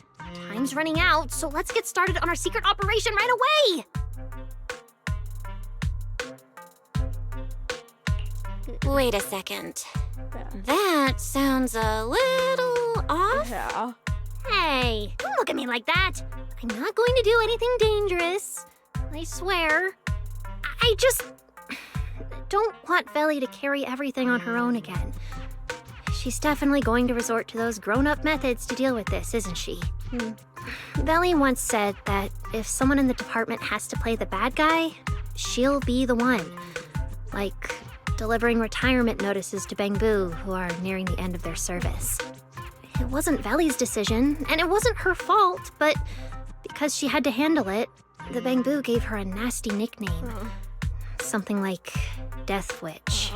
Time's running out, so let's get started on our secret operation right away! Wait a second. That sounds a little off. Yeah. Hey, don't look at me like that. I'm not going to do anything dangerous. I swear. I just don't want Veli to carry everything on her own again. She's definitely going to resort to those grown-up methods to deal with this, isn't she? Veli once said that if someone in the department has to play the bad guy, she'll be the one. Like delivering retirement notices to Bangbu who are nearing the end of their service. It wasn't Veli's decision, and it wasn't her fault, but because she had to handle it, the Bangbu gave her a nasty nickname. Something like Death Witch.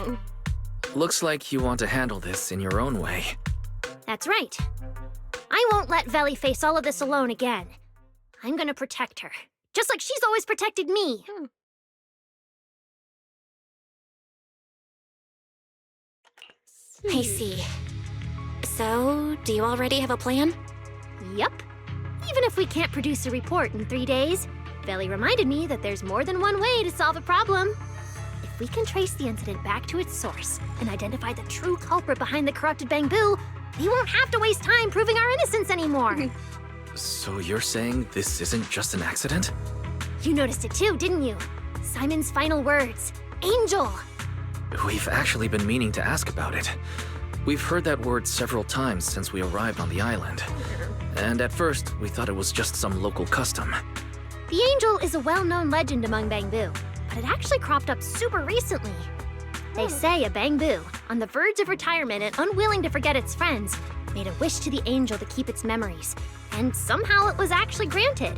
Looks like you want to handle this in your own way. That's right. I won't let Veli face all of this alone again. I'm gonna protect her, just like she's always protected me. I see. So, do you already have a plan? Yup. Even if we can't produce a report in 3 days, Veli reminded me that there's more than one way to solve a problem. If we can trace the incident back to its source and identify the true culprit behind the corrupted Bangbu, we won't have to waste time proving our innocence anymore. So you're saying this isn't just an accident? You noticed it too, didn't you? Simon's final words. Angel! We've actually been meaning to ask about it. We've heard that word several times since we arrived on the island. And at first, we thought it was just some local custom. The Angel is a well-known legend among Bangbu, but it actually cropped up super recently. They say a Bangbu, on the verge of retirement and unwilling to forget its friends, made a wish to the Angel to keep its memories, and somehow it was actually granted.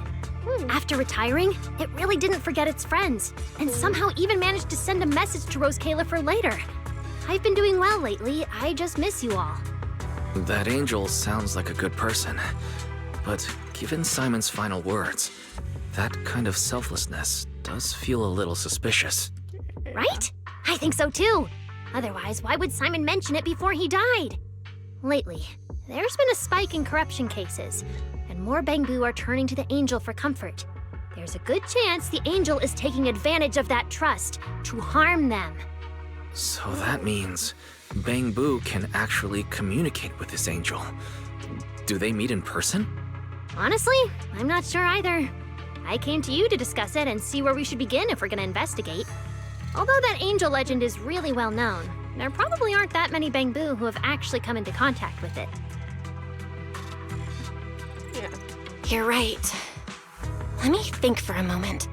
After retiring, it really didn't forget its friends, and somehow even managed to send a message to Rose Calyfer later. I've been doing well lately, I just miss you all. That Angel sounds like a good person. But given Simon's final words, that kind of selflessness does feel a little suspicious. Right? I think so too. Otherwise, why would Simon mention it before he died? Lately, there's been a spike in corruption cases, and more Bangbu are turning to the Angel for comfort. There's a good chance the Angel is taking advantage of that trust to harm them. So that means Bangbu can actually communicate with this angel. Do they meet in person? Honestly, I'm not sure either. I came to you to discuss it and see where we should begin if we're gonna investigate. Although that angel legend is really well known, there probably aren't that many Bangbu who have actually come into contact with it. Yeah. You're right. Let me think for a moment.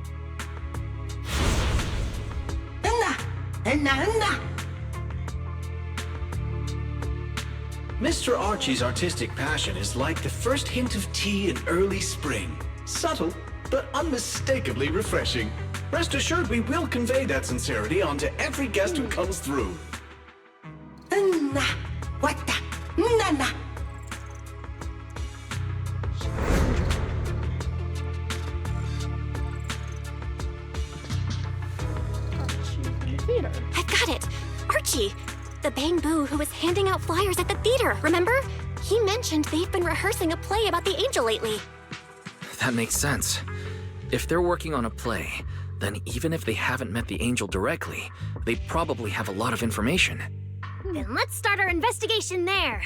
Mr. Archie's artistic passion is like the first hint of tea in early spring. Subtle, but unmistakably refreshing. Rest assured we will convey that sincerity onto every guest who comes through. I've got it! Archie! The Bangbu who was handing out flyers at the theater, remember? He mentioned they've been rehearsing a play about the angel lately. That makes sense. If they're working on a play, then even if they haven't met the angel directly, they probably have a lot of information. Then let's start our investigation there.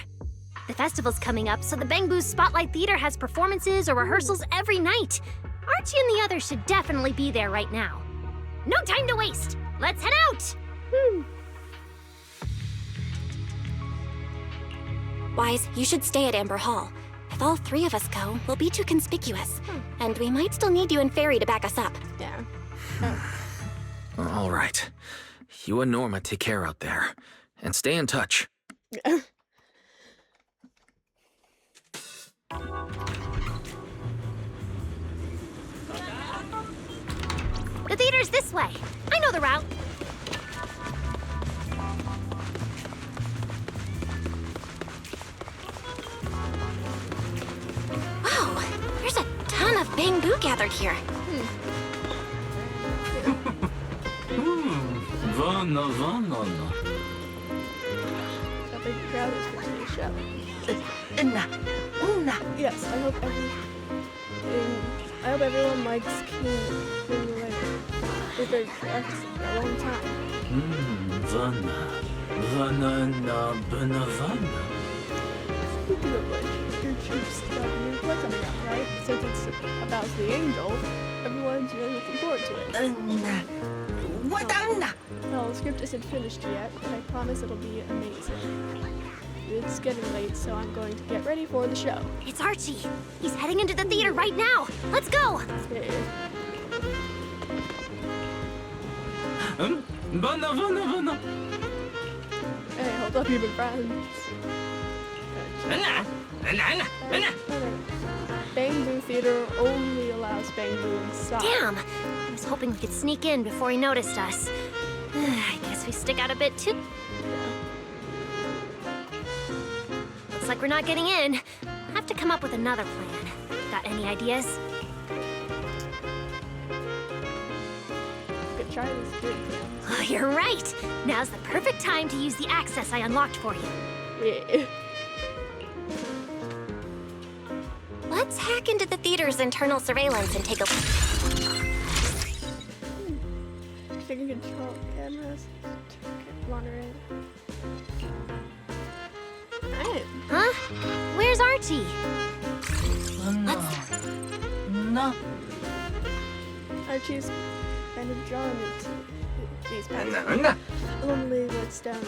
The festival's coming up, so the Bangbu Spotlight Theater has performances or rehearsals every night. Archie and the others should definitely be there right now. No time to waste! Let's head out! Wise, you should stay at Amber Hall. If all three of us go, we'll be too conspicuous. And we might still need you and Fairy to back us up. Yeah. All right. You and Norma take care out there. And stay in touch. The theater's this way. I know the route. Wow, there's a ton of Bangbu gathered here. A big crowd is for today's show. Yes, I hope everyone likes King Leonard. They've been practicing for a long time. Speaking of which, your troops got a new play coming up, right? Since it's about the angel, everyone's really looking forward to it. Well, the script isn't finished yet, but I promise it'll be amazing. It's getting late, so I'm going to get ready for the show. It's Archie. He's heading into the theater right now. Let's go! Okay. Hey, hold up, you've been friends. Bangbu Theater only allows Bangbu inside. Damn! I was hoping we could sneak in before he noticed us. I guess we stick out a bit too. Looks like we're not getting in. Have to come up with another plan. Got any ideas? Good try this, dude. Oh, you're right. Now's the perfect time to use the access I unlocked for you. Yeah. Let's hack into the theater's internal surveillance and take a look. Finger control cameras. Monitoring. Huh? Where's Archie? No. Archie's kind of drawn into these patterns. Lonely woods down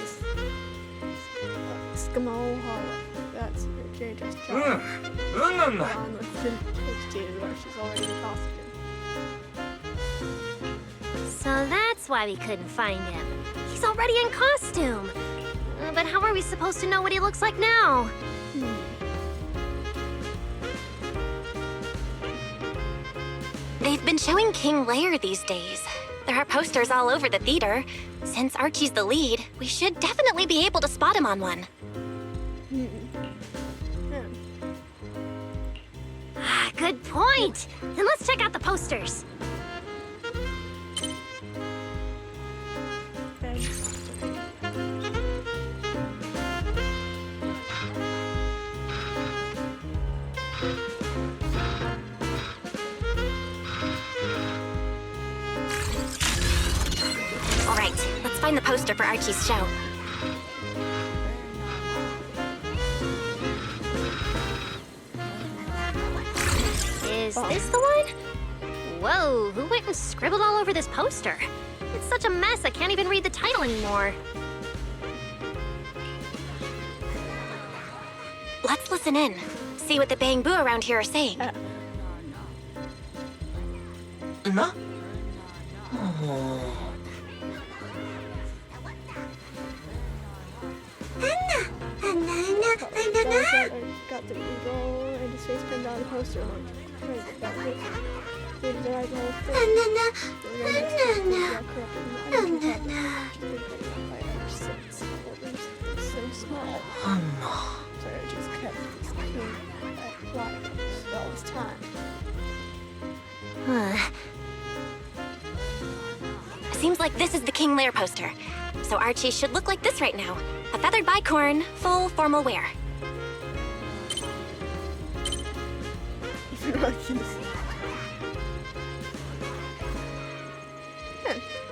Scamal Hollow. That's her changer's job. On with Fifteen, where she's already in costume. So that's why we couldn't find him. He's already in costume. But how are we supposed to know what he looks like now? They've been showing King Lear these days. There are posters all over the theater. Since Archie's the lead, we should definitely be able to spot him on one. Ah, good point. Then let's check out the posters. find the poster for Archie's show. Is this the one? Whoa, who went and scribbled all over this poster? It's such a mess, I can't even read the title anymore. Let's listen in. See what the Bang Boo around here are saying. No? Oh. Got the eagle and his face pinned on the poster. So small. So I just kept thinking that light all this time. Seems like this is the King Lair poster. So Archie should look like this right now. A feathered bicorn, full formal wear.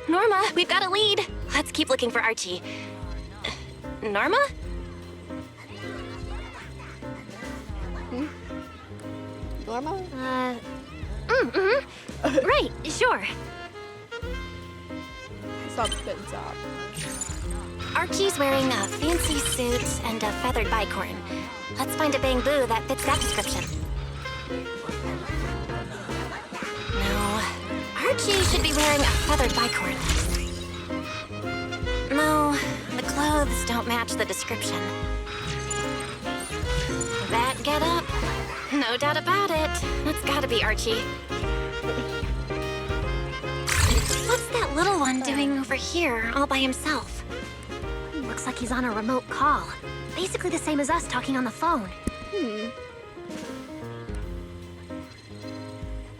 Norma, we've got a lead. Let's keep looking for Archie. Norma? Norma? Right, sure. Something's up. Archie's wearing a fancy suit and a feathered bicorn. Let's find a Bang Boo that fits that description. No, Archie should be wearing a feathered bicorn. No, the clothes don't match the description. That getup? No doubt about it. That's gotta be Archie. What's that little one doing over here all by himself? Looks like he's on a remote call. Basically the same as us talking on the phone.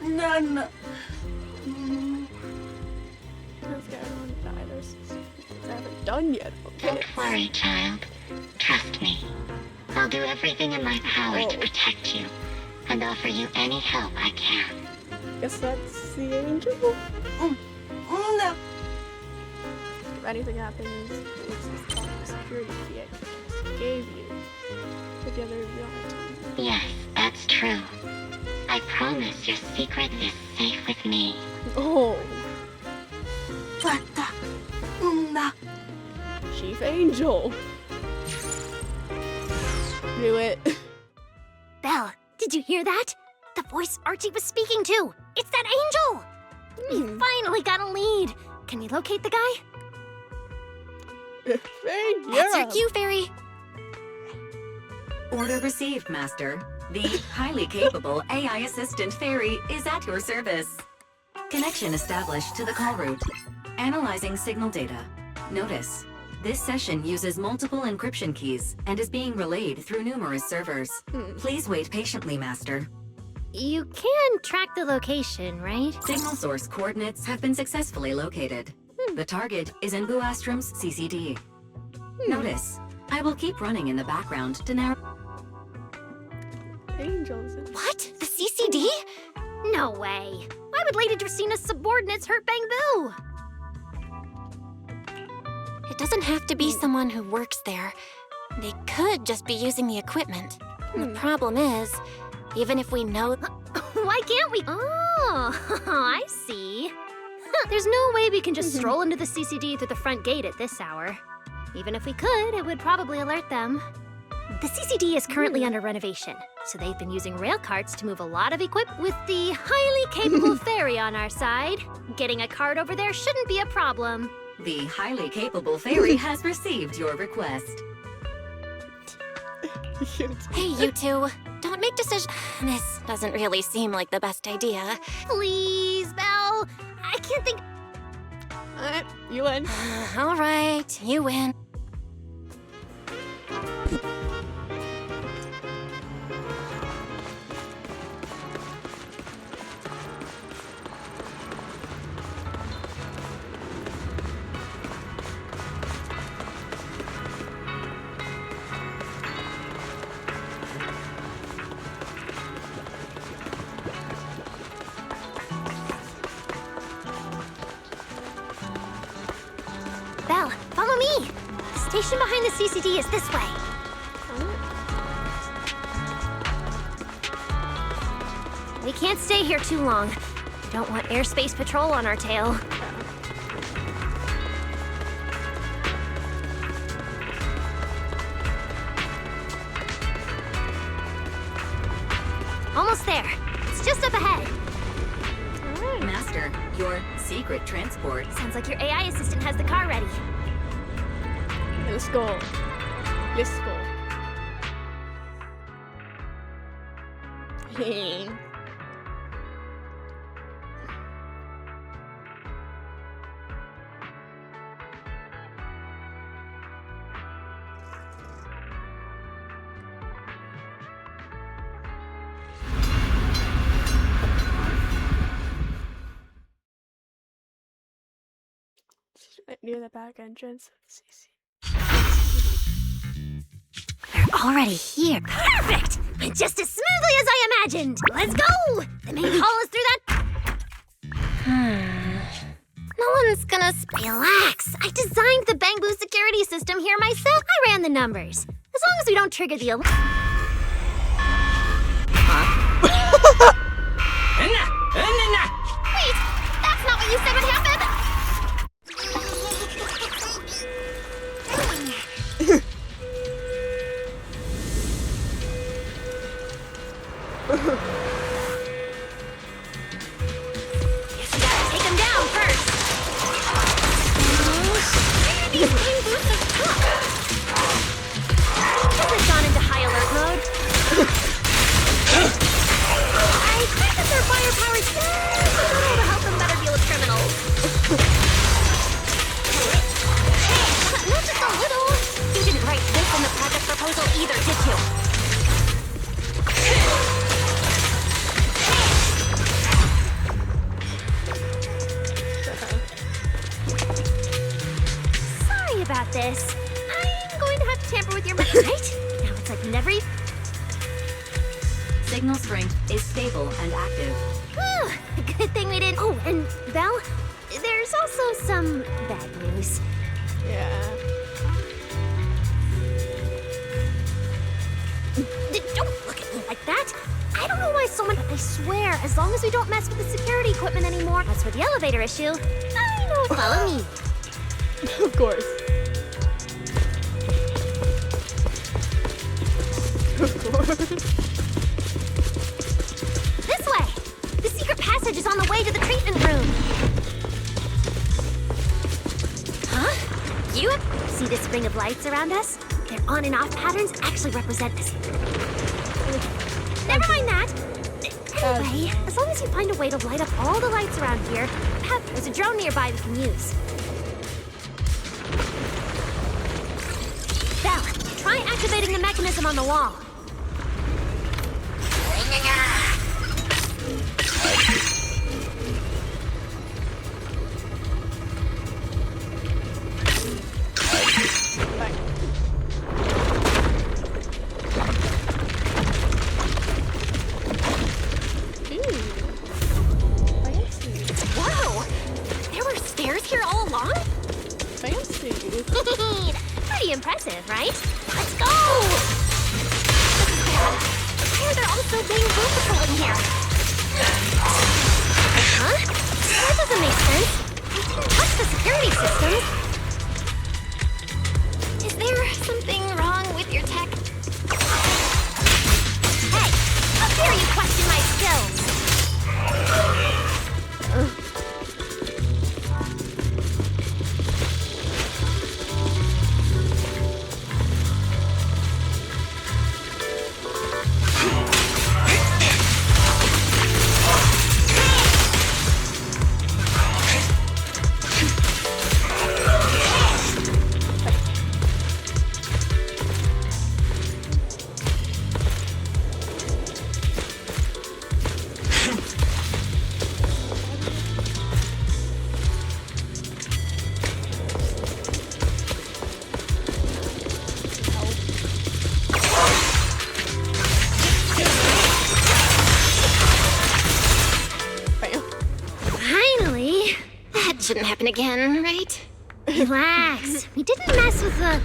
None. I haven't done yet. Okay. Don't worry, child. Trust me. I'll do everything in my power to protect you and offer you any help I can. Guess that's the angel. No. If anything happens, it's this top security key I just gave you. Together, Yes, that's true. I promise your secret is safe with me. Oh. What the? Chief Angel. Knew it. Belle, did you hear that? The voice Archie was speaking to. It's that angel! We finally got a lead. Can we locate the guy? That's your cue, Fairy. Order received, Master. The highly capable AI assistant Fairy is at your service. Connection established to the call route. Analyzing signal data. Notice, this session uses multiple encryption keys and is being relayed through numerous servers. Please wait patiently, Master. You can track the location, right? Signal source coordinates have been successfully located. The target is in Buastrom's CCD. Notice, I will keep running in the background to narrow... Angels. What? The CCD? No way. Why would Lady Dracina's subordinates hurt Bang Boo? It doesn't have to be someone who works there. They could just be using the equipment. The problem is, even if we know... Why can't we? Oh, I see. There's no way we can just stroll into the CCD through the front gate at this hour. Even if we could, it would probably alert them. The CCD is currently under renovation, so they've been using rail carts to move a lot of equipment. With the highly capable Fairy on our side, getting a cart over there shouldn't be a problem. The highly capable Fairy has received your request. Hey, you two. Don't make decisions. This doesn't really seem like the best idea. Please, Belle. I can't think... You win. All right, you win. Belle, location behind the CCD is this way. We can't stay here too long. We don't want airspace patrol on our tail. Almost there. It's just up ahead. Master, your secret transport. Sounds like your AI assistant has the car ready. Let's go. Let's go. Right near the back entrance. They're already here. Perfect! Just as smoothly as I imagined. Let's go! The main hall is through that. No one's gonna relax. I designed the Bangboo security system here myself. I ran the numbers. As long as we don't trigger the alarm. Wait, that's not what you said would happen. Guess we gotta take him down first. Where are these Bangboo stuck? Has it gone into high alert mode? I think that their firepower is just a little to help them better deal with criminals. Hey, not just a little. You didn't write this in the project proposal either, did you? Sorry about this. I'm going to have to tamper with your right? Now it's like never. Signal strength is stable and active. Whew, good thing we didn't. Oh, and Belle, there's also some bad news. Yeah. Don't look at me like that. I don't know why someone. I swear, as long as we don't mess with the security equipment anymore. As for the elevator issue, I know. Follow me. Of course. Of course. This way. The secret passage is on the way to the treatment room. Huh? You see this ring of lights around us? Their on and off patterns actually represent this. Never mind that. Anyway, as long as you find a way to light up all the lights around here, there's a drone nearby we can use. Belle, try activating the mechanism on the wall. Whoa! There were stairs here all along? Fancy. Pretty impressive, right? Let's go! Why are there also being room patrol in here? Huh? That doesn't make sense. I didn't touch the security system. Is there something wrong with your tech? Hey! How dare you question my skills? Shouldn't happen again, right? Relax. We didn't mess with the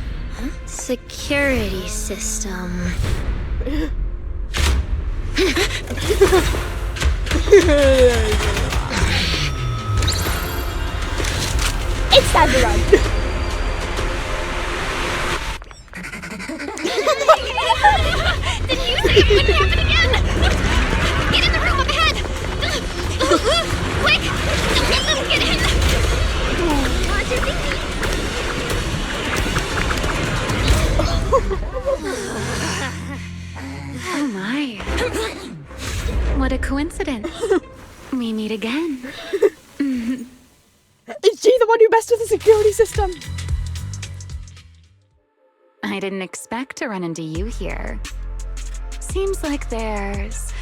Security system. It's time to run. Did you say it wouldn't happen again? Get in the room up ahead. Quick! Don't let them get in. Watch your thinking. Oh my. What a coincidence. We meet again. Is she the one who messed with the security system? I didn't expect to run into you here. Seems like there's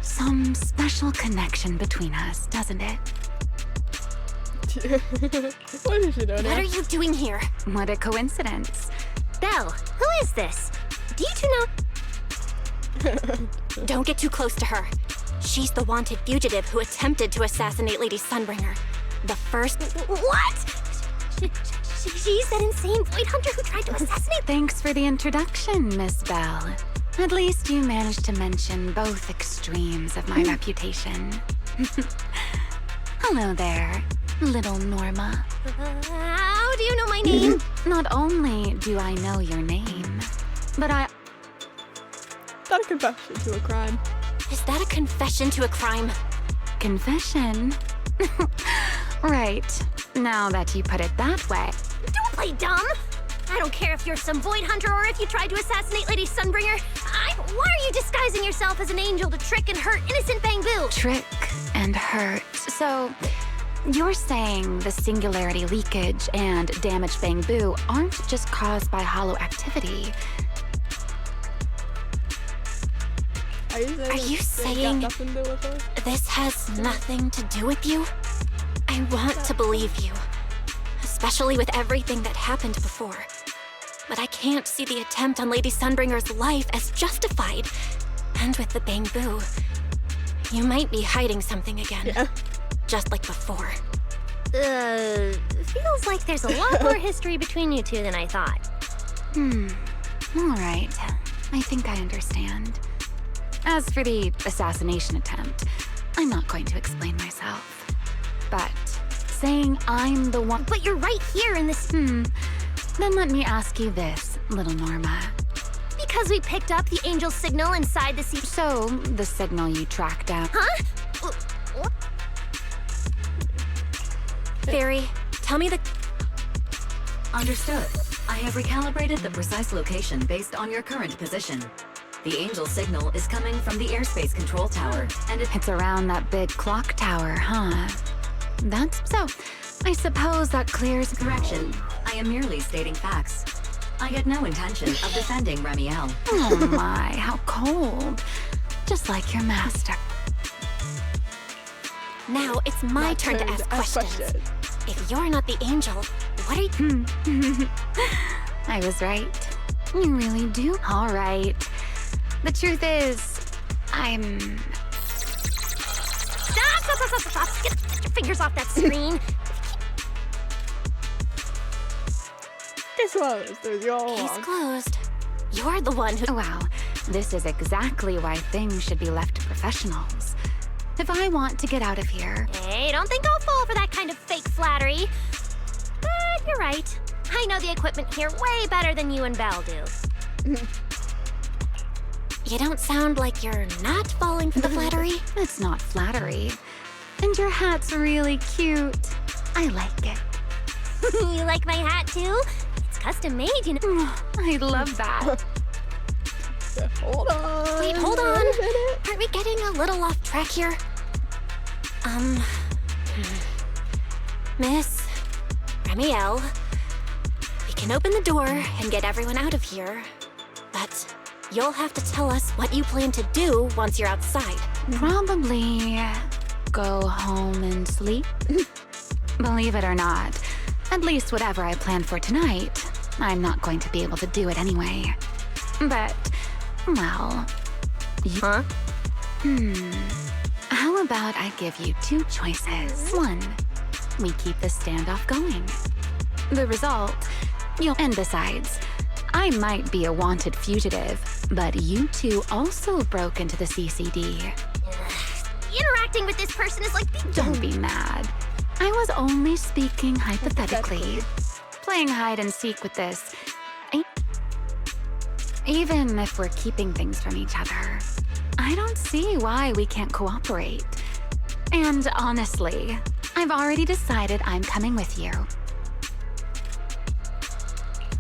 some special connection between us, doesn't it? What is she doing? What are you doing here? What a coincidence. Belle, who is this? Do you two know? Don't get too close to her. She's the wanted fugitive who attempted to assassinate Lady Sunbringer. The first... What? She's that insane void hunter who tried to assassinate... Thanks for the introduction, Miss Belle. At least you managed to mention both extremes of my reputation. Hello there, little Norma. How do you know my name? Not only do I know your name, but I... Is that a confession to a crime? Is that a confession to a crime? Confession? Right. Now that you put it that way. Don't play dumb! I don't care if you're some void hunter or if you tried to assassinate Lady Sunbringer. Why are you disguising yourself as an angel to trick and hurt innocent Bangbu? Trick and hurt. So, you're saying the singularity leakage and damaged Bangbu aren't just caused by hollow activity. Are you saying this has nothing to do with you? I want to believe you, especially with everything that happened before. But I can't see the attempt on Lady Sunbringer's life as justified. And with the Bangbu, you might be hiding something again. Yeah. Just like before. Feels like there's a lot more history between you two than I thought. All right. I think I understand. As for the assassination attempt, I'm not going to explain myself. But saying I'm the one... But you're right here in this... Then let me ask you this, little Norma. Because we picked up the angel signal inside the sea... So, the signal you tracked down... Huh? Fairy, tell me the... Understood. I have recalibrated the precise location based on your current position. The angel signal is coming from the airspace control tower, and it's around that big clock tower, huh? That's so. I suppose that clears... Correction. I am merely stating facts. I had no intention of defending Remiel. Oh my, how cold. Just like your master. Now it's my turn to ask questions. If you're not the angel, what are you... I was right. You really do? All right. The truth is, I'm... Stop! Get your fingers off that screen. Case closed. Case closed. You're the one who... Wow, this is exactly why things should be left to professionals. If I want to get out of here... Hey, don't think I'll fall for that kind of fake flattery. But you're right. I know the equipment here way better than you and Belle do. You don't sound like you're not falling for the flattery. It's not flattery. And your hat's really cute. I like it. You like my hat too? It's custom made, you know. I love that. Hold on. Wait, hold on. Aren't we getting a little off track here? Miss Remiel, we can open the door and get everyone out of here, but you'll have to tell us what you plan to do once you're outside. Probably go home and sleep. Believe it or not, at least whatever I planned for tonight, I'm not going to be able to do it anyway. But, well... Huh? How about I give you two choices? One, we keep the standoff going. The result, and besides, I might be a wanted fugitive, but you two also broke into the CCD. Interacting with this person is like Don't be mad. I was only speaking hypothetically. Playing hide and seek with this. Even if we're keeping things from each other, I don't see why we can't cooperate. And honestly, I've already decided I'm coming with you.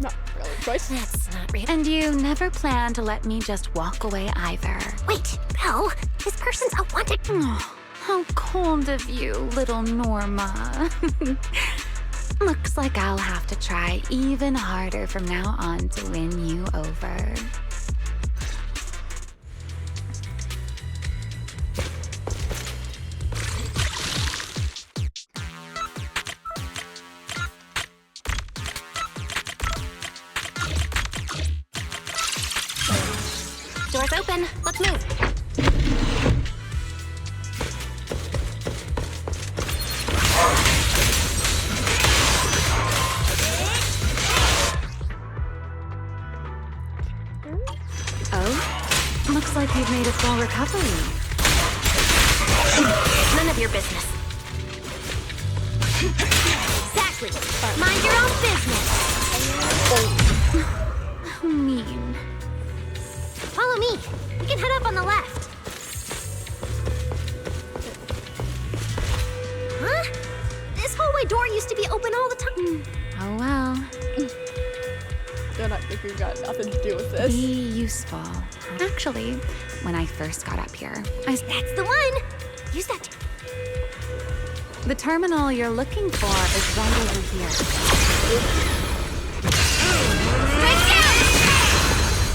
Not really a choice. That's not real. And you never plan to let me just walk away either. Wait, Belle, this person's a wanted. Oh, how cold of you, little Norma. Looks like I'll have to try even harder from now on to win you over. Door's open. Let's move. Oh, looks like you've made a full recovery. None of your business. Exactly. Mind your own business. How mean. Follow me. We can head up on the left. Huh? This hallway door used to be open all the time. Oh well. Don't I think we've got nothing to do with this. Be useful. Actually, when I first got up here, That's the one. Use that. The terminal you're looking for is right over here.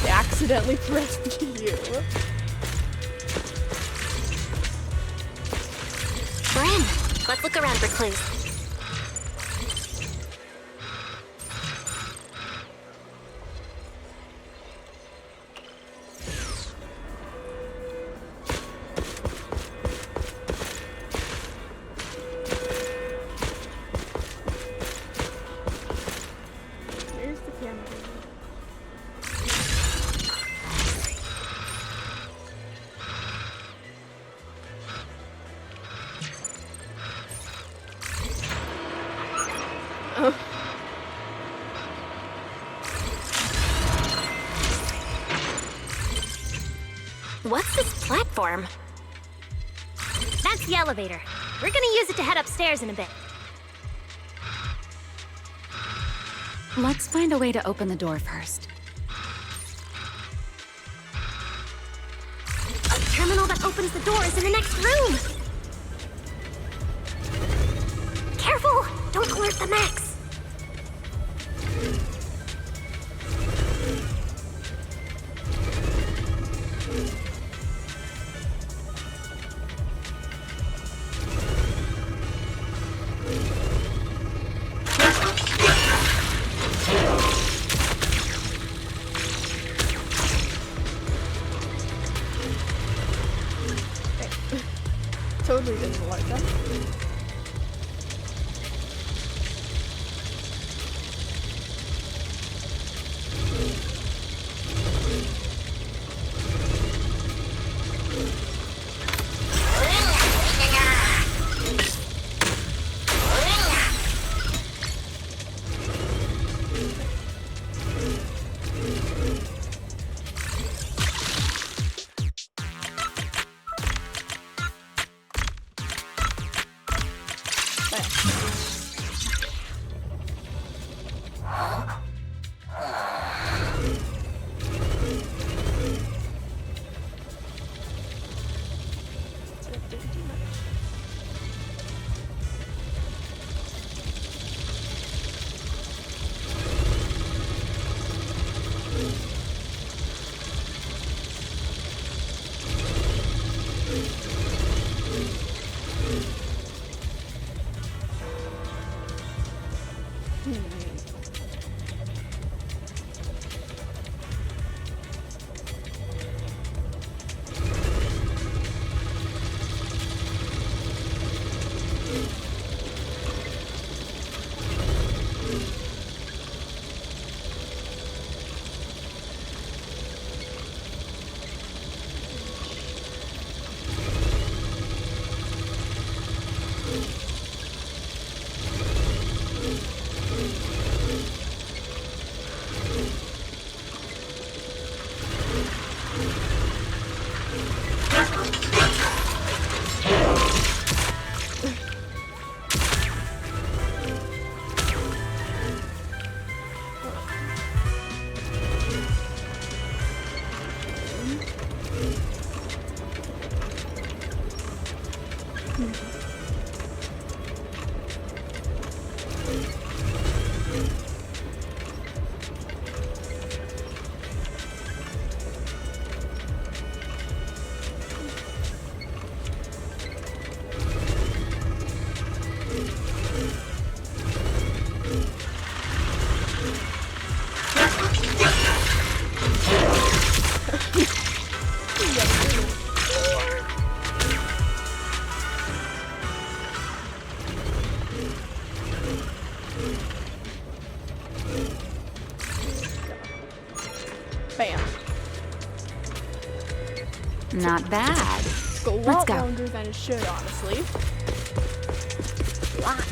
They accidentally pressed you. We're in. Let's look around for clues. Where's the camera? Oh. What's this platform? That's the elevator. We're gonna use it to head upstairs in a bit. Let's find a way to open the door first. A terminal that opens the door is in the next room. Careful! Don't alert the Max. Totally didn't like that. Bam. Not bad. It's a Let's lot go. longer than it should, honestly. Lot.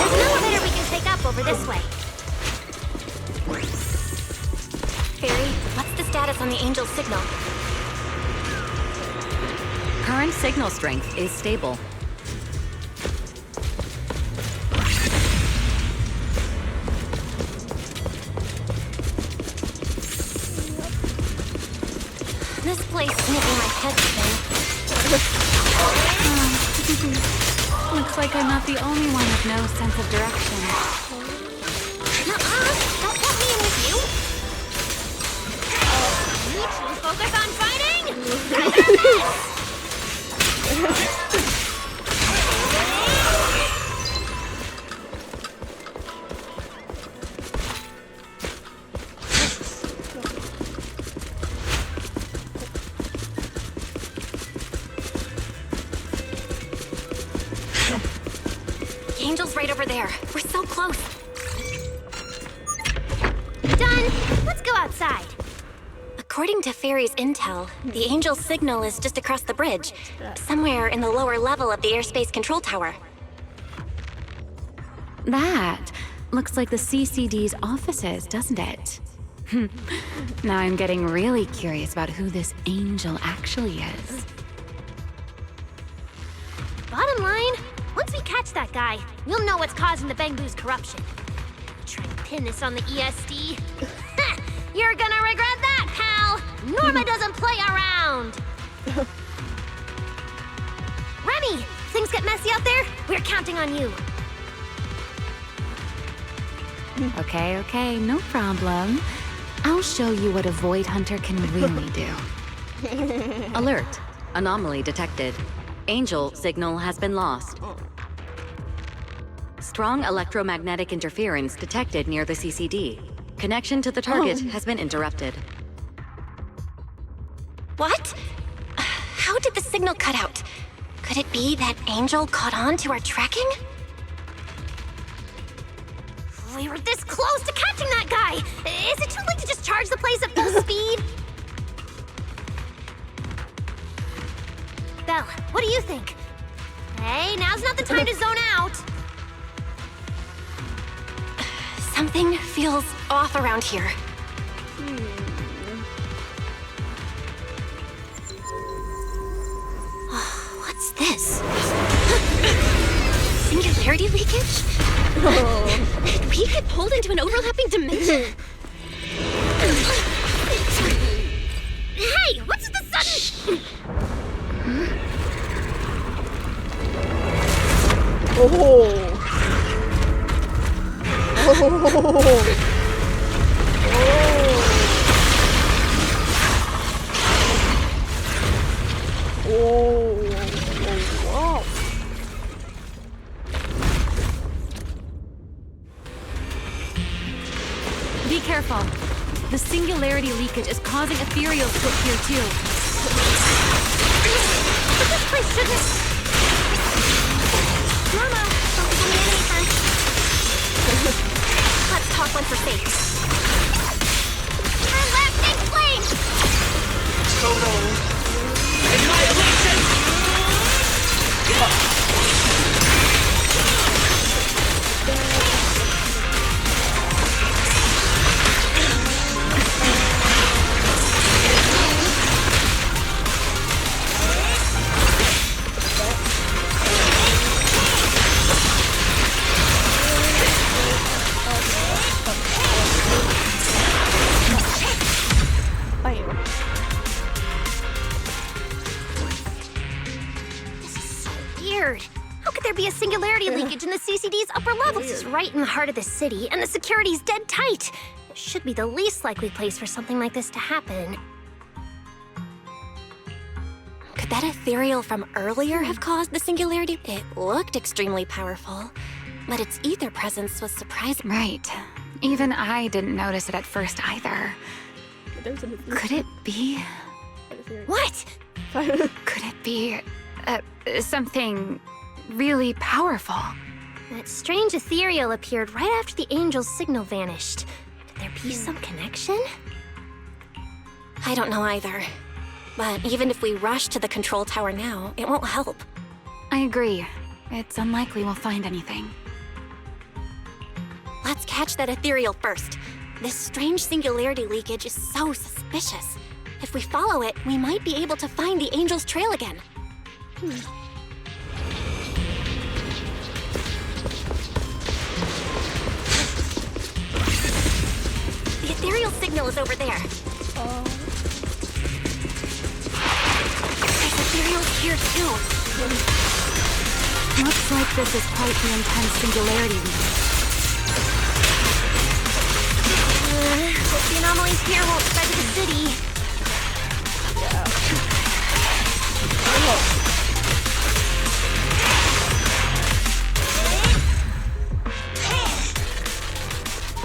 There's an elevator we can take up over this way. Fairy, what's the status on the Angel's signal? Current signal strength is stable. This place is making my head spin. Looks like I'm not the only one with no sense of direction. Nuh-uh! Don't put me in with you! You two focus on fighting! The Angel's right over there. We're so close. Done! Let's go outside. According to Fairy's intel, the Angel's signal is just across the bridge, somewhere in the lower level of the airspace control tower. That looks like the CCD's offices, doesn't it? Now I'm getting really curious about who this angel actually is. Bottom line, once we catch that guy, we'll know what's causing the Bangbu's corruption. Try and pin this on the ESD. You're gonna regret that, pal! Norma doesn't play around! Remy, things get messy out there? We're counting on you. Okay, no problem. I'll show you what a Void Hunter can really do. Alert. Anomaly detected. Angel signal has been lost. Strong electromagnetic interference detected near the CCD. Connection to the target has been interrupted. What? How did the signal cut out? Could it be that Angel caught on to our tracking? We were this close to catching that guy! Is it too late to just charge the place at full speed? Belle, what do you think? Hey, now's not the time to zone out! Something feels off around here. What's this? Singularity leakage? Did we get pulled into an overlapping dimension? Hey, what's the sudden... Wow. Be careful. The singularity leakage is causing ethereals to appear too. But this place shouldn't... Norma, focus on the enemy first. Let's talk once we're safe. Her left big flame! Total annihilation! weird. How could there be a singularity leakage in the CCD's upper levels? It's right in the heart of the city, and the security's dead tight. It should be the least likely place for something like this to happen. Could that ethereal from earlier have caused the singularity? It looked extremely powerful, but its ether presence was surprising. Right. Even I didn't notice it at first either. Could it be... What? Could it be... something... really powerful? That strange ethereal appeared right after the angel's signal vanished. Could there be some connection? I don't know either. But even if we rush to the control tower now, it won't help. I agree. It's unlikely we'll find anything. Let's catch that ethereal first. This strange singularity leakage is so suspicious. If we follow it, we might be able to find the angel's trail again. The ethereal signal is over there. There's ethereals here too. Looks like this is quite the intense singularity leakage. Hope the anomalies here won't spread to the city.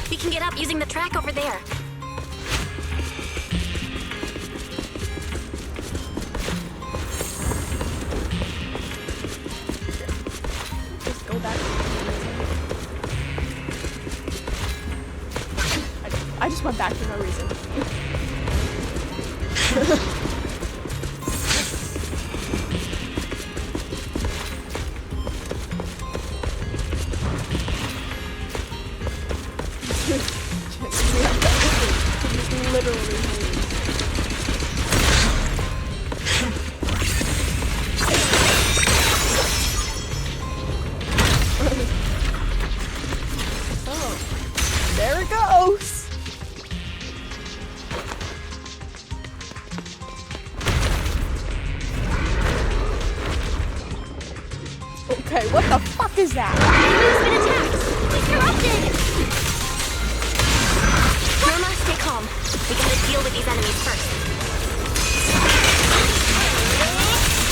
We can get up using the track over there. Just go back. I just went back for no reason. Literally. Oh, there it goes. Okay, what the fuck is that? He's been attacked. He's corrupted. Norma, stay calm. We gotta deal with these enemies first.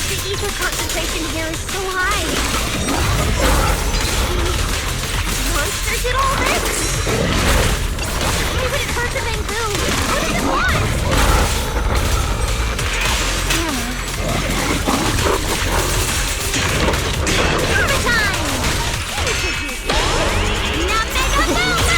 The ether concentration here is so high. Monsters did all this? Why would it hurt the bamboo? What does it want? Hammer time! Now mega boom!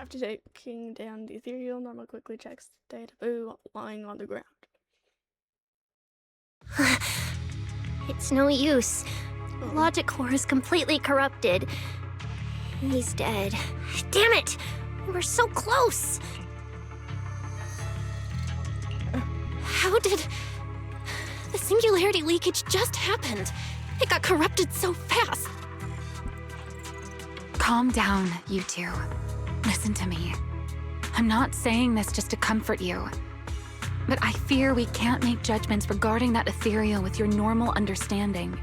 After taking down the ethereal, Norma quickly checks the data boo lying on the ground. It's no use. The logic core is completely corrupted. He's dead. Damn it! We were so close! How did... The singularity leakage just happened. It got corrupted so fast. Calm down, you two. Listen to me. I'm not saying this just to comfort you. But I fear we can't make judgments regarding that ethereal with your normal understanding.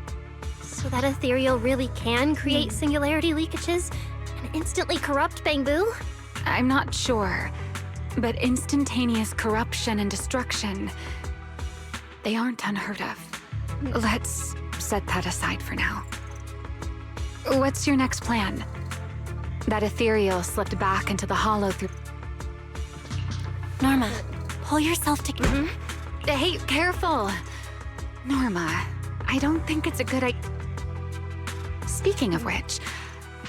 So that ethereal really can create singularity leakages and instantly corrupt Bangbu? I'm not sure, but instantaneous corruption and destruction, they aren't unheard of. Let's set that aside for now. What's your next plan? That ethereal slipped back into the hollow through... Norma, pull yourself together. Hey, careful! Norma, I don't think it's a good idea. Speaking of which,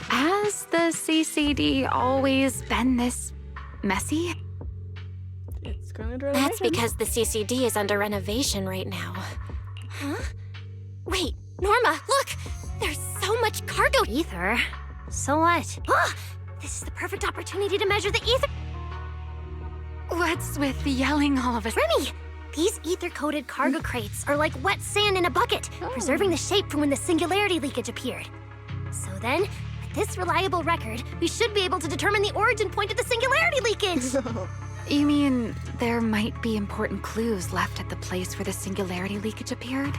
has the CCD always been this messy? It's going to That's because the CCD is under renovation right now. Huh? Wait, Norma, look! There's so much cargo ether. So what? Ah! This is the perfect opportunity to measure the ether. What's with yelling all of us? Remy! These ether-coated cargo crates are like wet sand in a bucket, preserving the shape from when the singularity leakage appeared. So then, with this reliable record, we should be able to determine the origin point of the singularity leakage! You mean there might be important clues left at the place where the singularity leakage appeared?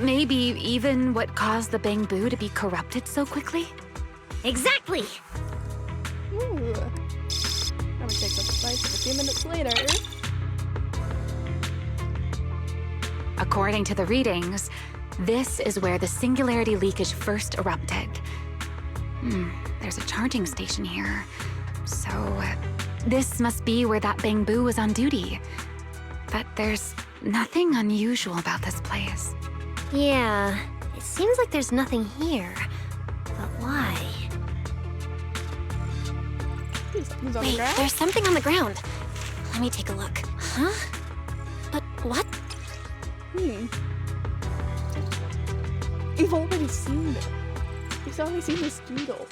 Maybe even what caused the Bangbu to be corrupted so quickly? Exactly! Ooh. I'm gonna take up the spice a few minutes later. According to the readings, this is where the singularity leakage first erupted. There's a charging station here. So, this must be where that Bangbu was on duty. But there's nothing unusual about this place. Yeah, it seems like there's nothing here. But why? Wait, there's something on the ground. Let me take a look. Huh? But what? We've already seen it. We've already seen this doodle.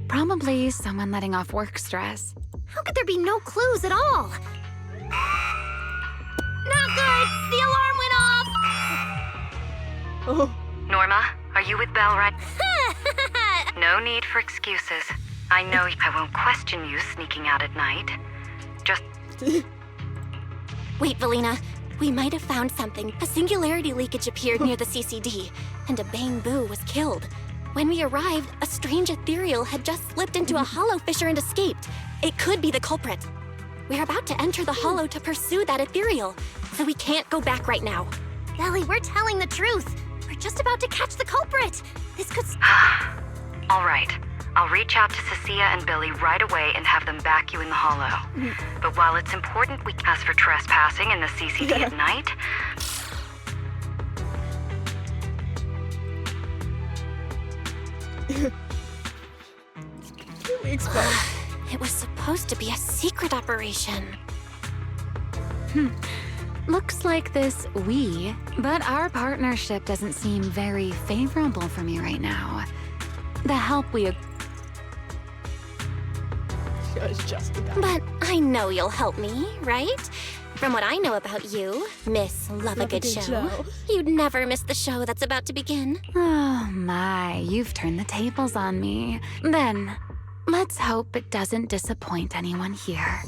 Probably someone letting off work stress. How could there be no clues at all? Not good! The alarm went off! Oh. Norma, are you with Belle right? No need for excuses. I know I won't question you sneaking out at night. Just... Wait, Valina. We might have found something. A singularity leakage appeared near the CCD, and a Bangbu was killed. When we arrived, a strange ethereal had just slipped into a hollow fissure and escaped. It could be the culprit. We're about to enter the hollow to pursue that ethereal, so we can't go back right now. Belly, we're telling the truth. We're just about to catch the culprit. This could... All right. I'll reach out to Cecilia and Billy right away and have them back you in the hollow. But while it's important we ask for trespassing in the CCD at night... It was supposed to be a secret operation. Looks like this we, but our partnership doesn't seem very favorable for me right now. The help we... But I know you'll help me, right? From what I know about you, Miss Love a Good Show, you'd never miss the show that's about to begin. Oh my, you've turned the tables on me. Then, let's hope it doesn't disappoint anyone here.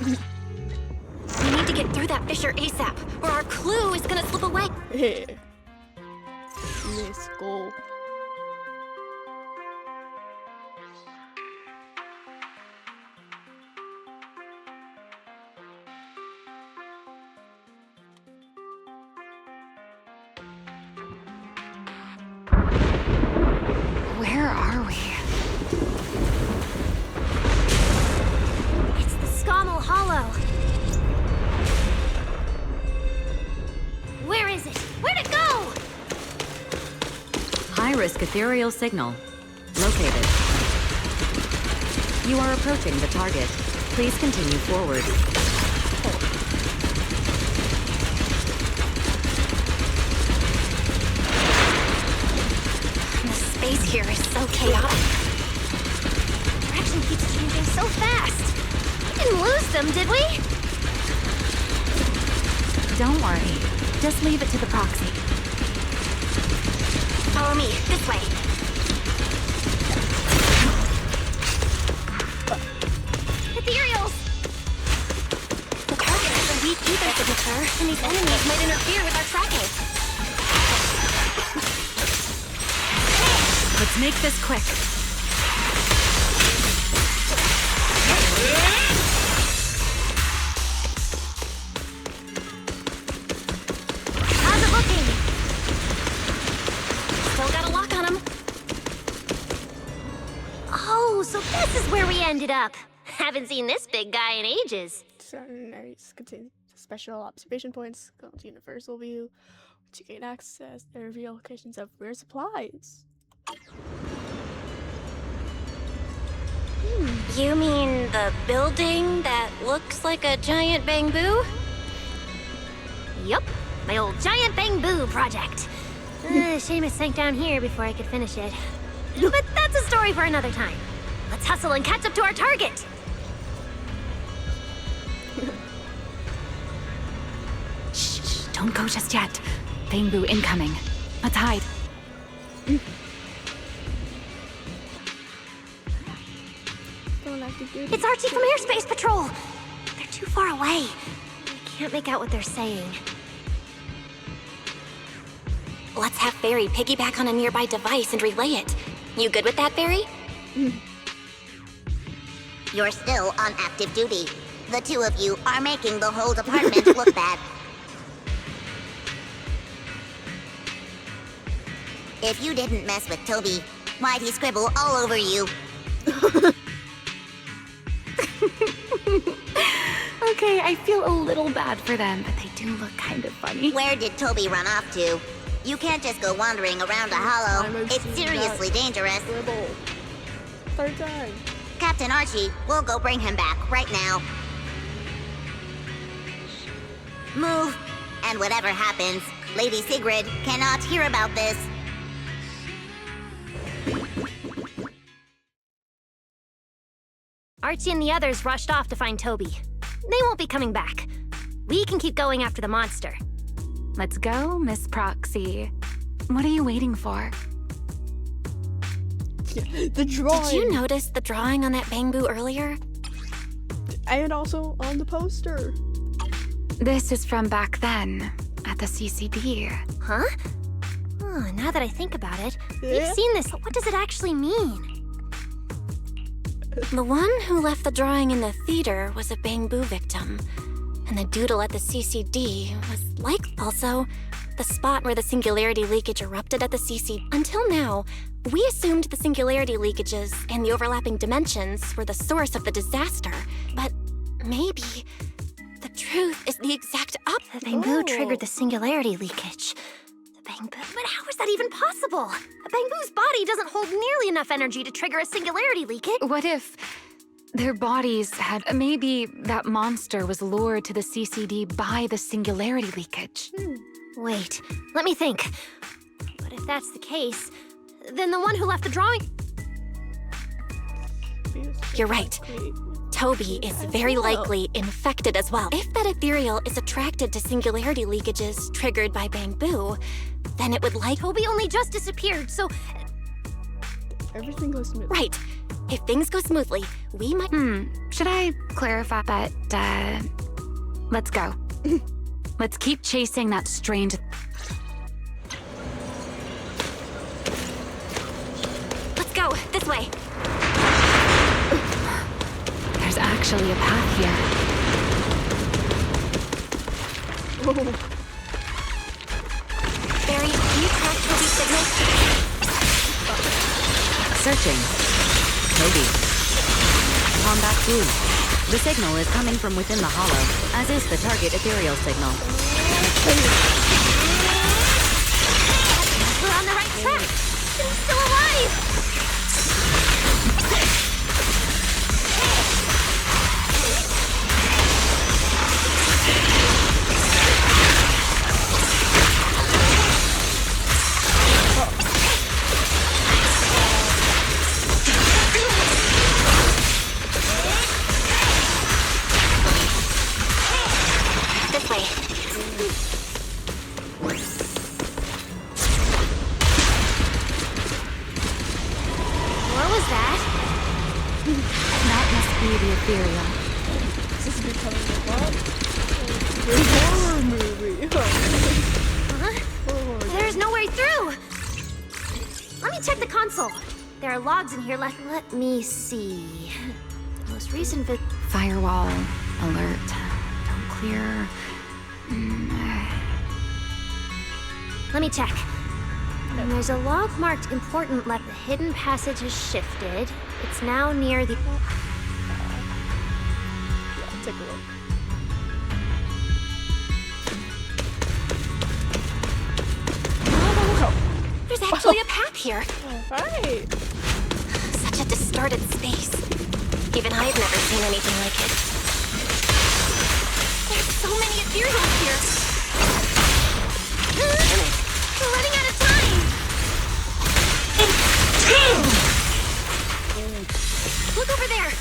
We need to get through that fissure ASAP, or our clue is gonna slip away. Let's go. Where are we? It's the Scommel Hollow. Where is it? Where'd it go? Low-risk ethereal signal. Located. You are approaching the target. Please continue forward. The space here is so chaotic. Direction keeps changing so fast. We didn't lose them, did we? Don't worry. Just leave it to the proxy. Follow me, this way. Ethereals! The target has a weak ether signature, and these enemies might interfere with our tracking. Let's make this quick. How's it looking? Still got a lock on him. Oh, so this is where we ended up. Haven't seen this big guy in ages. Certain areas contain special observation points called Universal View to gain access to reveal locations of rare supplies. You mean the building that looks like a giant bamboo? Yup, my old giant bamboo project. Shame it sank down here before I could finish it. But that's a story for another time. Let's hustle and catch up to our target. Shh, don't go just yet. Bamboo incoming. Let's hide. It's Archie from Airspace Patrol. They're too far away. I can't make out what they're saying. Let's have Barry piggyback on a nearby device and relay it. You good with that, Barry? You're still on active duty. The two of you are making the whole department look bad. If you didn't mess with Toby, why'd he scribble all over you? Okay, I feel a little bad for them, but they do look kind of funny. Where did Toby run off to? You can't just go wandering around a hollow. It's seriously dangerous. Third time. Captain Archie, we'll go bring him back right now. Move. And whatever happens, Lady Sigrid cannot hear about this. Archie and the others rushed off to find Toby. They won't be coming back. We can keep going after the monster. Let's go, Miss Proxy. What are you waiting for? The drawing. Did you notice the drawing on that bamboo earlier? And also on the poster. This is from back then, at the CCD. Huh? Oh, now that I think about it, we've seen this, but what does it actually mean? The one who left the drawing in the theater was a bamboo victim. And the doodle at the CCD was also the spot where the singularity leakage erupted at the CC. Until now, we assumed the singularity leakages and the overlapping dimensions were the source of the disaster. But maybe the truth is the exact opposite. The bamboo triggered the singularity leakage. The bamboo. But how is that even possible? A bamboo's body doesn't hold nearly enough energy to trigger a singularity leakage. What if their bodies had... Maybe that monster was lured to the CCD by the singularity leakage. Wait, let me think. But if that's the case, then the one who left the drawing... You're right. Toby is very likely infected as well. If that ethereal is attracted to singularity leakages triggered by bamboo, then it would Toby only just disappeared, so... Everything goes smoothly. Right. If things go smoothly, we might... Should I clarify that, let's go. Let's keep chasing that strange... Let's go, this way. There's actually a path here. Barry, can you track Toby's signal? Searching. Toby. Combat blue. The signal is coming from within the hollow, as is the target ethereal signal. We're on the right track. I'm still alive! This way. What was that? That must be the ethereal. This is becoming a horror movie. Huh? There's no way through! Let me check the console. There are logs in here. Let me see. Most recent Firewall. Alert. Don't clear. Let me check. There's a log marked important left. The hidden passage has shifted. It's now near the... Yeah, take a look. Oh, there's actually a path here. Alright. Such a distorted space. Even I've never seen anything like it. There's so many ethereals here. We're running out of time. Look over there.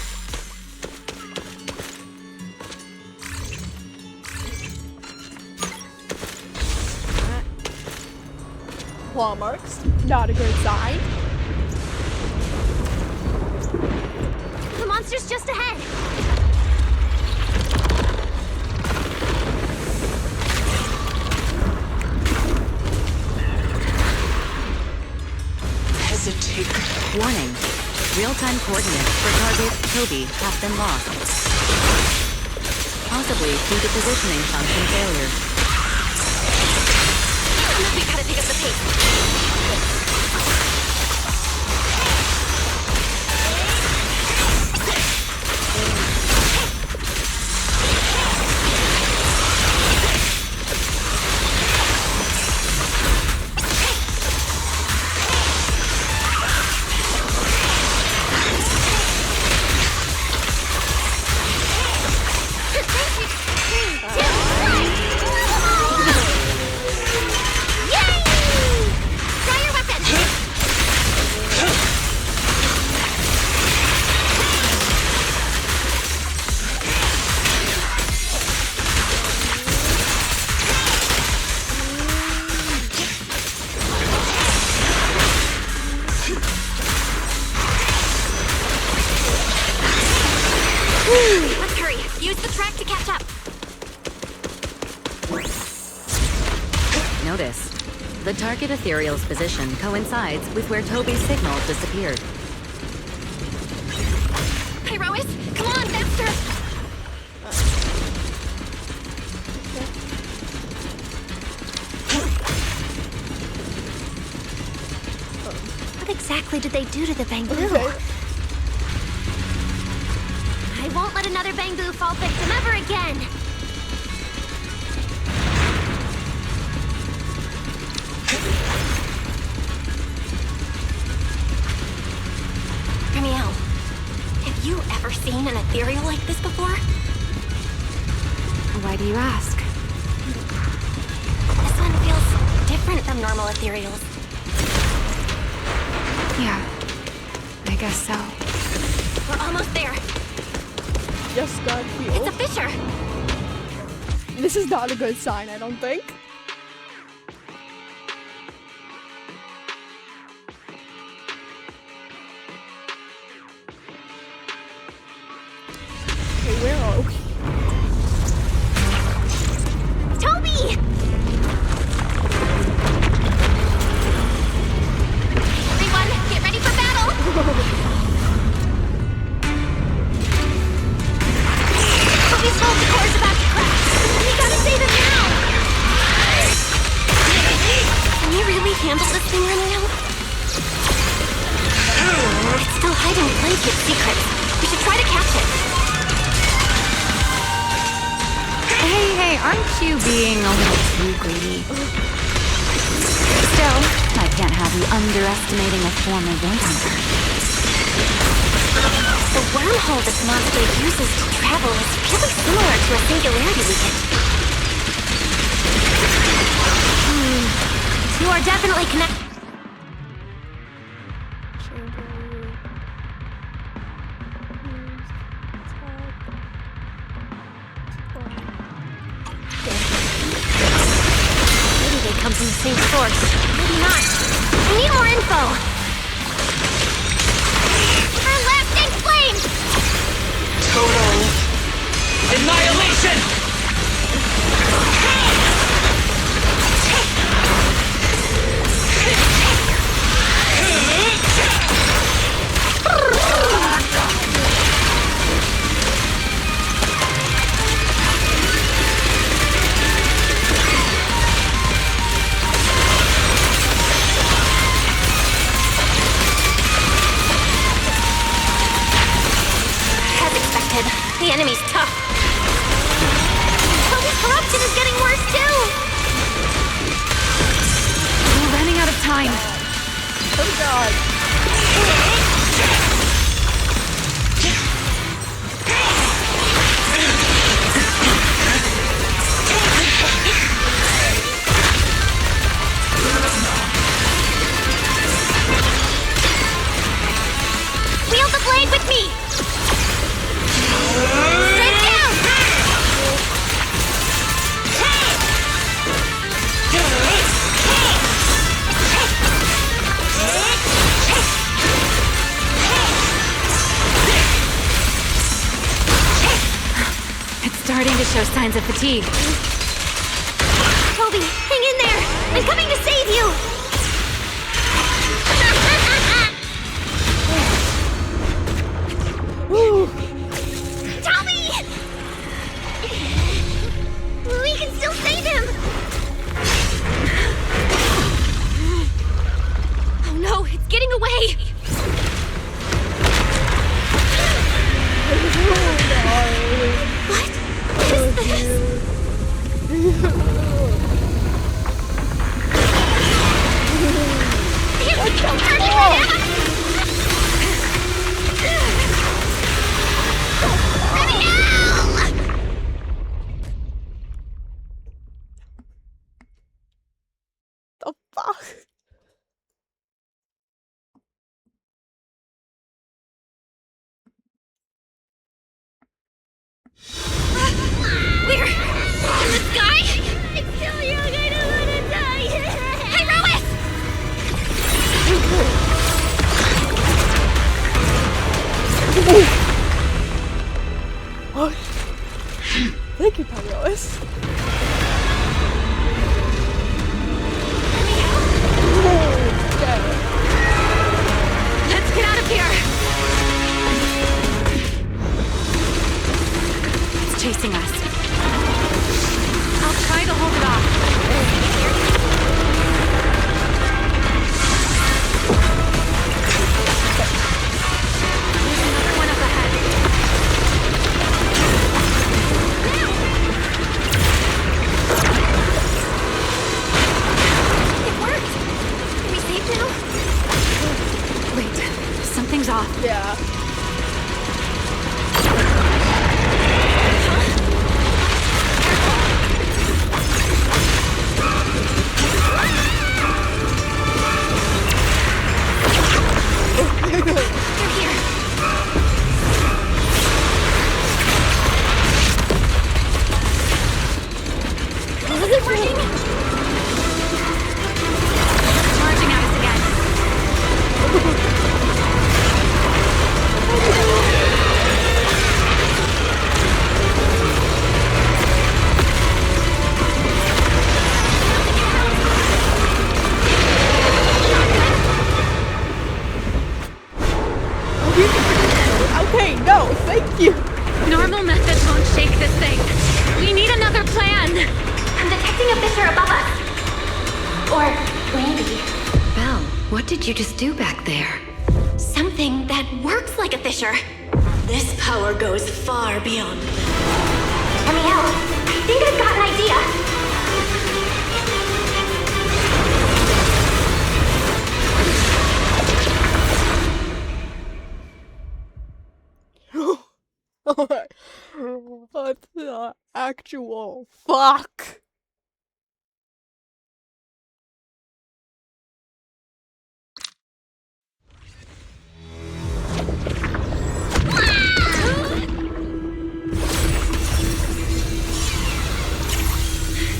Claw marks. Not a good sign. The monster's just ahead. Hesitate. Warning. Real-time coordinates for target Toby have been lost. Possibly due to positioning function failure. We gotta pick up the pace. Let's hurry. Use the track to catch up. Notice. The target ethereal's position coincides with where Toby's signal disappeared. Pyrois, come on, faster! What exactly did they do to the bamboo? I won't let another bamboo fall victim ever again. Danielle, have you ever seen an ethereal like this before? Why do you ask? This one feels different from normal ethereals. Yeah. I guess so. We're almost there. Just got healed. It's a fissure. This is not a good sign, I don't think. Okay, where are we? Toby! Everyone, get ready for battle! Toby's vocal cord's about to crash. We gotta save him now! Can you really handle this thing, Danielle? It's still hiding plenty of secrets. We should try to catch it. Hey, aren't you being a little too greedy? Still, I'd can't have you underestimating a former void hunter. The wormhole this monster uses to travel is really similar to a singularity leakage. You are definitely connected. Maybe they come from the same source. Maybe not. I need more info. Our lasting flame! Total annihilation! As expected, the enemy's tough. Toby's corruption is getting worse too! We're running out of time. Oh god. Wield the blade with me! Stand down! It's starting to show signs of fatigue. Toby, hang in there! I'm coming to save you! Toby! We can still save him! Oh no, it's getting away! What is this? It's turning around! The fuck? We're in the sky? It's still young, I don't want to die! Hey, Rowan! Oh. Thank you, Pyrillus. Let's get out of here! It's chasing us. I'll try to hold it off. There's another one up ahead. It worked! Are we safe now? Wait, something's off. Yeah. Is it working? Charging at us again. Okay, no, thank you. Normal methods won't shake this thing. We need another plan. I'm detecting a fissure above us. Or maybe Belle, what did you just do back there? something that works like a fissure. This power goes far beyond. Hear me out. I think I've got an idea. What the actual fuck?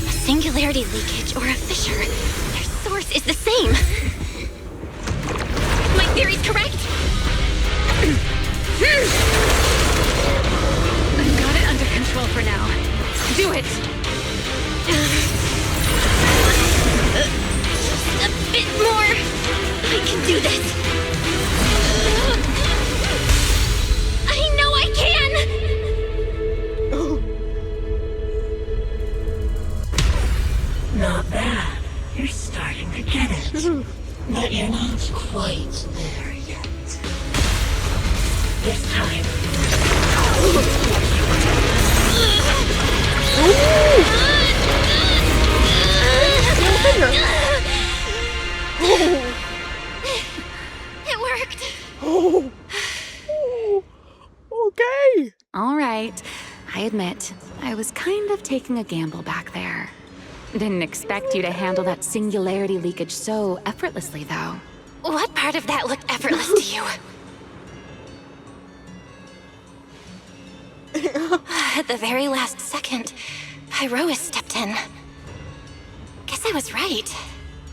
A singularity leakage or a fissure. Their source is the same. My theory's correct. I've got it under control for now. Do it! Just a bit more. I can do this. I know I can! Not bad. You're starting to get it. But you're not quite there yet. This time. It worked. Oh. Okay. All right. I admit, I was kind of taking a gamble back there. Didn't expect you to handle that singularity leakage so effortlessly, though. What part of that looked effortless to you? At the very last second, Pyrois stepped in. Guess I was right.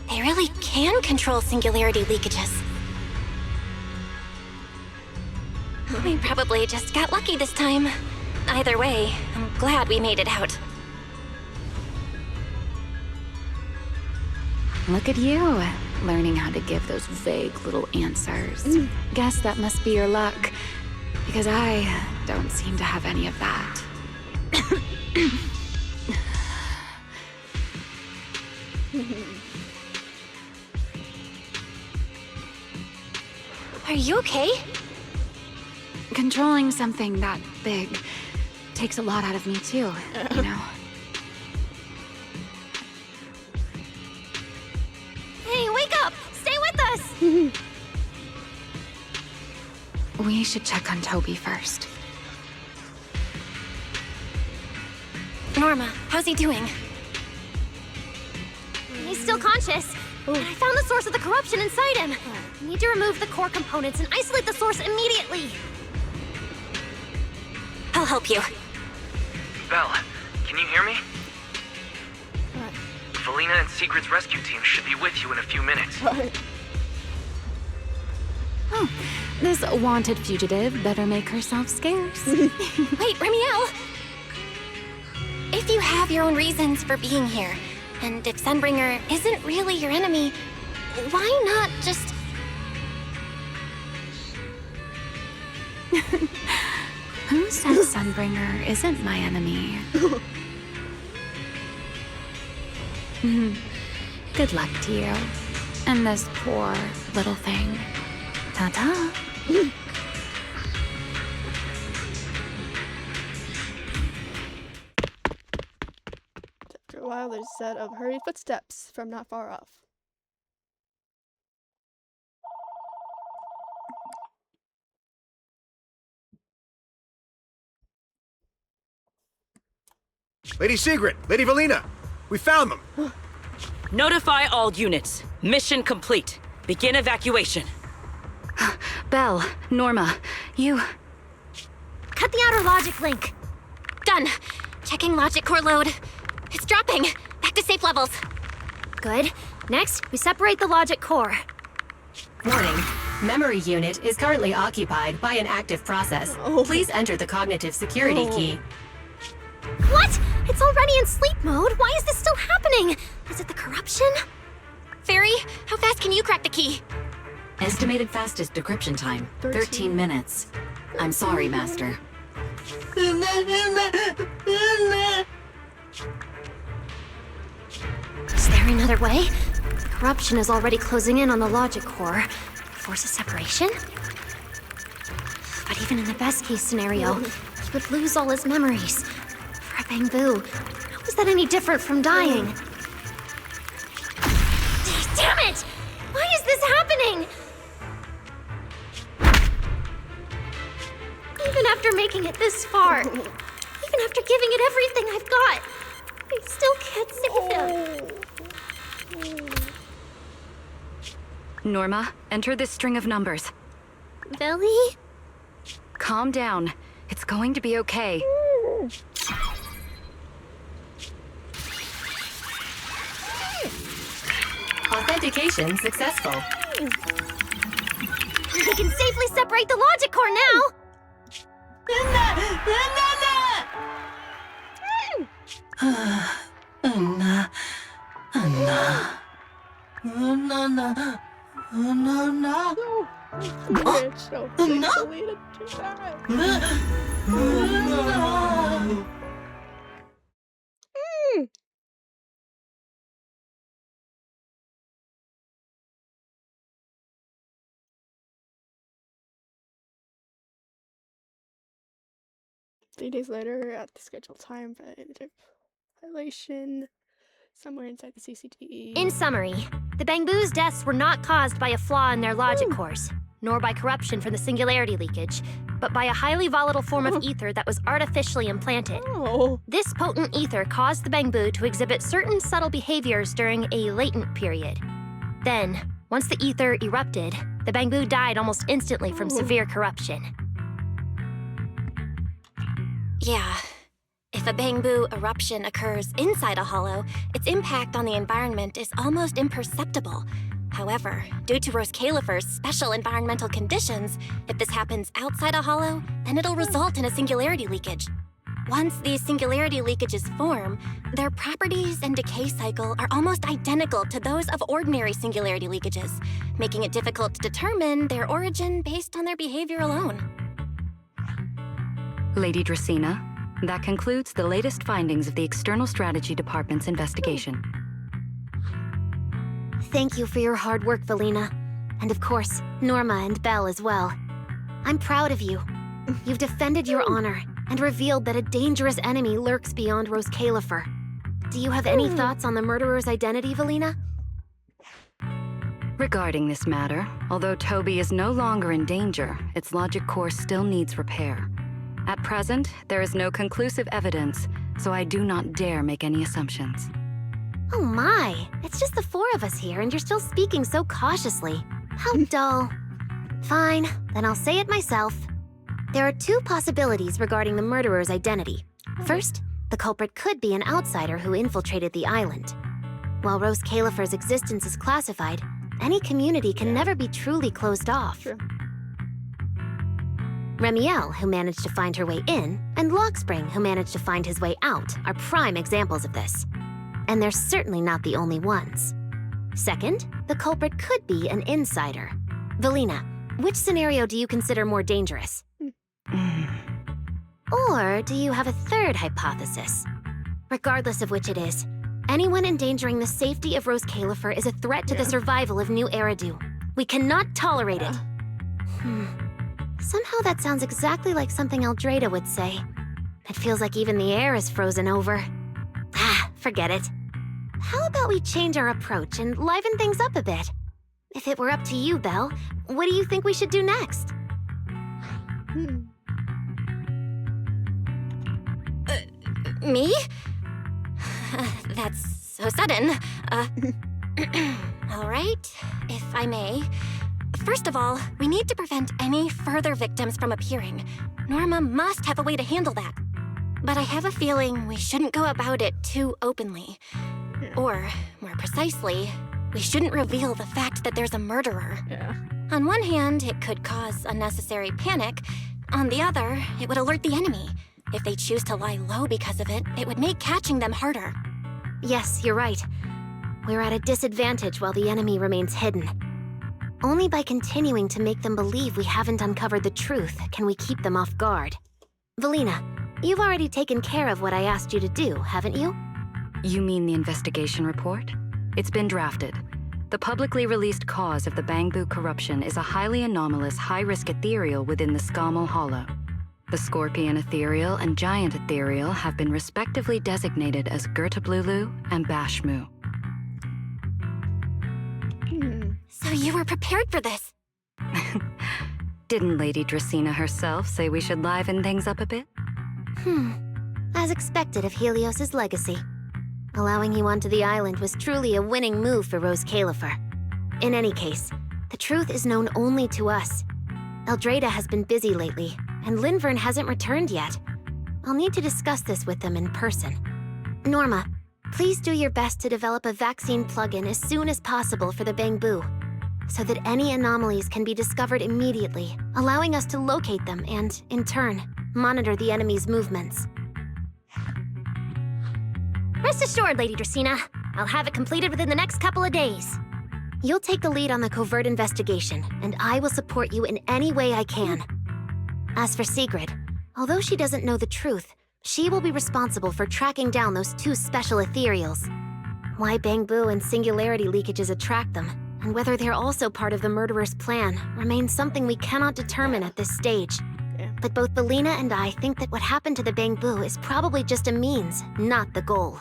They really can control singularity leakages. We probably just got lucky this time. Either way, I'm glad we made it out. Look at you, learning how to give those vague little answers. Guess that must be your luck, because I don't seem to have any of that. Are you okay? Controlling something that big takes a lot out of me too, you know. Hey, wake up! Stay with us! We should check on Toby first. Norma, how's he doing? He's still conscious. But I found the source of the corruption inside him. We need to remove the core components and isolate the source immediately. I'll help you. Belle, can you hear me? Felina and Sigrid's rescue team should be with you in a few minutes. Oh, this wanted fugitive better make herself scarce. Wait, Remiel! If you have your own reasons for being here, and if Sunbringer isn't really your enemy, why not just... Who said Sunbringer isn't my enemy? Good luck to you. And this poor little thing. Ta-ta. After a while, there's a set of hurried footsteps from not far off. Lady Sigrid! Lady Valina! We found them! Notify all units. Mission complete. Begin evacuation. Belle, Norma, you... Cut the outer logic link. Done. Checking logic core load. It's dropping. Back to safe levels. Good. Next, we separate the logic core. Warning. Memory unit is currently occupied by an active process. Please enter the cognitive security key. What? It's already in sleep mode. Why is this still happening? Is it the corruption? Fairy, how fast can you crack the key? Estimated fastest decryption time, 13 minutes. I'm sorry, Master. Is there another way? The corruption is already closing in on the logic core. Force a separation? But even in the best case scenario, he would lose all his memories. For Bangbu, how is that any different from dying? Damn it! Why is this happening? Even after making it this far, even after giving it everything I've got, I still can't save him. Norma, enter this string of numbers. Belly? Calm down. It's going to be okay. Authentication successful. We can safely separate the logic core now! Three days later, at the scheduled time for the violation, somewhere inside the CCTV. In summary, the Bangbu's deaths were not caused by a flaw in their logic cores, nor by corruption from the singularity leakage, but by a highly volatile form of ether that was artificially implanted. This potent ether caused the Bangbu to exhibit certain subtle behaviors during a latent period. Then, once the ether erupted, the Bangbu died almost instantly from severe corruption. Yeah. If a Bangbu eruption occurs inside a hollow, its impact on the environment is almost imperceptible. However, due to Rose Califer's special environmental conditions, if this happens outside a hollow, then it'll result in a singularity leakage. Once these singularity leakages form, their properties and decay cycle are almost identical to those of ordinary singularity leakages, making it difficult to determine their origin based on their behavior alone. Lady Dracena, that concludes the latest findings of the External Strategy Department's investigation. Thank you for your hard work, Valina. And of course, Norma and Belle as well. I'm proud of you. You've defended your honor and revealed that a dangerous enemy lurks beyond Rose Califer. Do you have any thoughts on the murderer's identity, Valina? Regarding this matter, although Toby is no longer in danger, its logic core still needs repair. At present, there is no conclusive evidence, so I do not dare make any assumptions. Oh my, it's just the four of us here and you're still speaking so cautiously. How dull. Fine, then I'll say it myself. There are two possibilities regarding the murderer's identity. First, the culprit could be an outsider who infiltrated the island. While Rose Califer's existence is classified, any community can never be truly closed off. True. Remiel, who managed to find her way in, and Lockspring, who managed to find his way out, are prime examples of this. And they're certainly not the only ones. Second, the culprit could be an insider. Valina, which scenario do you consider more dangerous? Or do you have a third hypothesis? Regardless of which it is, anyone endangering the safety of Rose Califer is a threat to the survival of New Eridu. We cannot tolerate it. Somehow that sounds exactly like something Eldrada would say. It feels like even the air is frozen over. Forget it. How about we change our approach and liven things up a bit? If it were up to you, Belle, what do you think we should do next? Me? That's so sudden. All right, if I may. First of all, we need to prevent any further victims from appearing. Norma must have a way to handle that. But I have a feeling we shouldn't go about it too openly. Or, more precisely, we shouldn't reveal the fact that there's a murderer. On one hand, it could cause unnecessary panic. On the other, it would alert the enemy. If they choose to lie low because of it, it would make catching them harder. Yes, you're right. We're at a disadvantage while the enemy remains hidden. Only by continuing to make them believe we haven't uncovered the truth can we keep them off guard. Valina, you've already taken care of what I asked you to do, haven't you? You mean the investigation report? It's been drafted. The publicly released cause of the Bangbu corruption is a highly anomalous, high-risk ethereal within the Skamal Hollow. The Scorpion Ethereal and Giant Ethereal have been respectively designated as Gertablulu and Bashmu. So you were prepared for this? Didn't Lady Dracaena herself say we should liven things up a bit? As expected of Helios's legacy. Allowing you onto the island was truly a winning move for Rose Califer. In any case, the truth is known only to us. Eldrada has been busy lately, and Linvern hasn't returned yet. I'll need to discuss this with them in person. Norma, please do your best to develop a vaccine plugin as soon as possible for the Bangbu, so that any anomalies can be discovered immediately, allowing us to locate them and, in turn, monitor the enemy's movements. Rest assured, Lady Dracaena. I'll have it completed within the next couple of days. You'll take the lead on the covert investigation, and I will support you in any way I can. As for Sigrid, although she doesn't know the truth, she will be responsible for tracking down those two special ethereals. Why Bangbu and singularity leakages attract them, and whether they're also part of the murderer's plan, remains something we cannot determine at this stage. But both Belina and I think that what happened to the Bangbu is probably just a means, not the goal.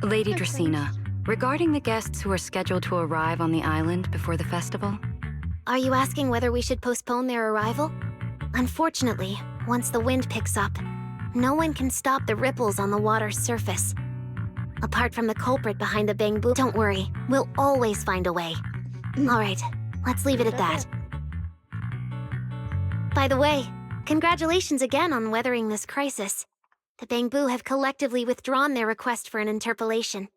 Lady Dracaena, regarding the guests who are scheduled to arrive on the island before the festival? Are you asking whether we should postpone their arrival? Unfortunately, once the wind picks up, no one can stop the ripples on the water's surface. Apart from the culprit behind the Bangbu, don't worry, we'll always find a way. All right, let's leave it at that. By the way, congratulations again on weathering this crisis. The Bangbu have collectively withdrawn their request for an interpolation.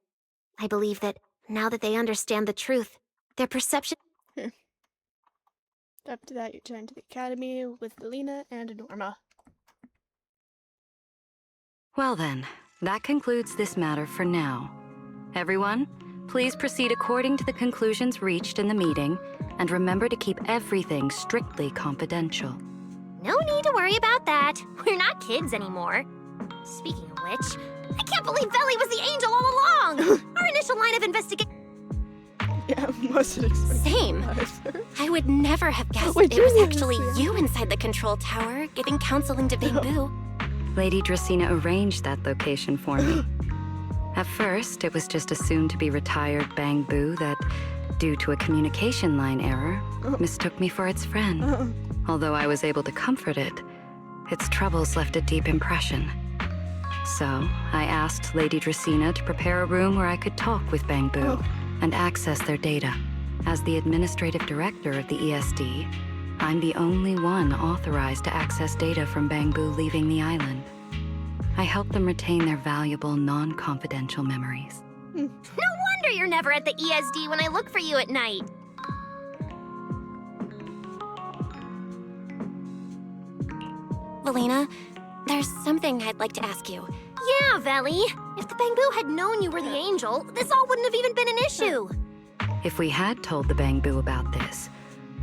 I believe that, now that they understand the truth, their perception... After that, you turn to the academy with Belina and Norma. Well then, that concludes this matter for now. Everyone, please proceed according to the conclusions reached in the meeting, and remember to keep everything strictly confidential. No need to worry about that. We're not kids anymore. Speaking of which, I can't believe Belly was the angel all along! Our initial line of investigation... Yeah, mustn't expect. Same. I would never have guessed it was actually you inside the control tower, giving counseling to Bangbu. Lady Dracaena arranged that location for me. At first, it was just a soon-to-be retired Bangbu that, due to a communication line error, mistook me for its friend. Although I was able to comfort it, its troubles left a deep impression. So, I asked Lady Dracaena to prepare a room where I could talk with Bangbu and access their data. As the administrative director of the ESD, I'm the only one authorized to access data from Bangbu leaving the island. I help them retain their valuable, non-confidential memories. No wonder you're never at the ESD when I look for you at night. Belina, there's something I'd like to ask you. Yeah, Veli. If the Bangbu had known you were the angel, this all wouldn't have even been an issue. If we had told the Bangbu about this,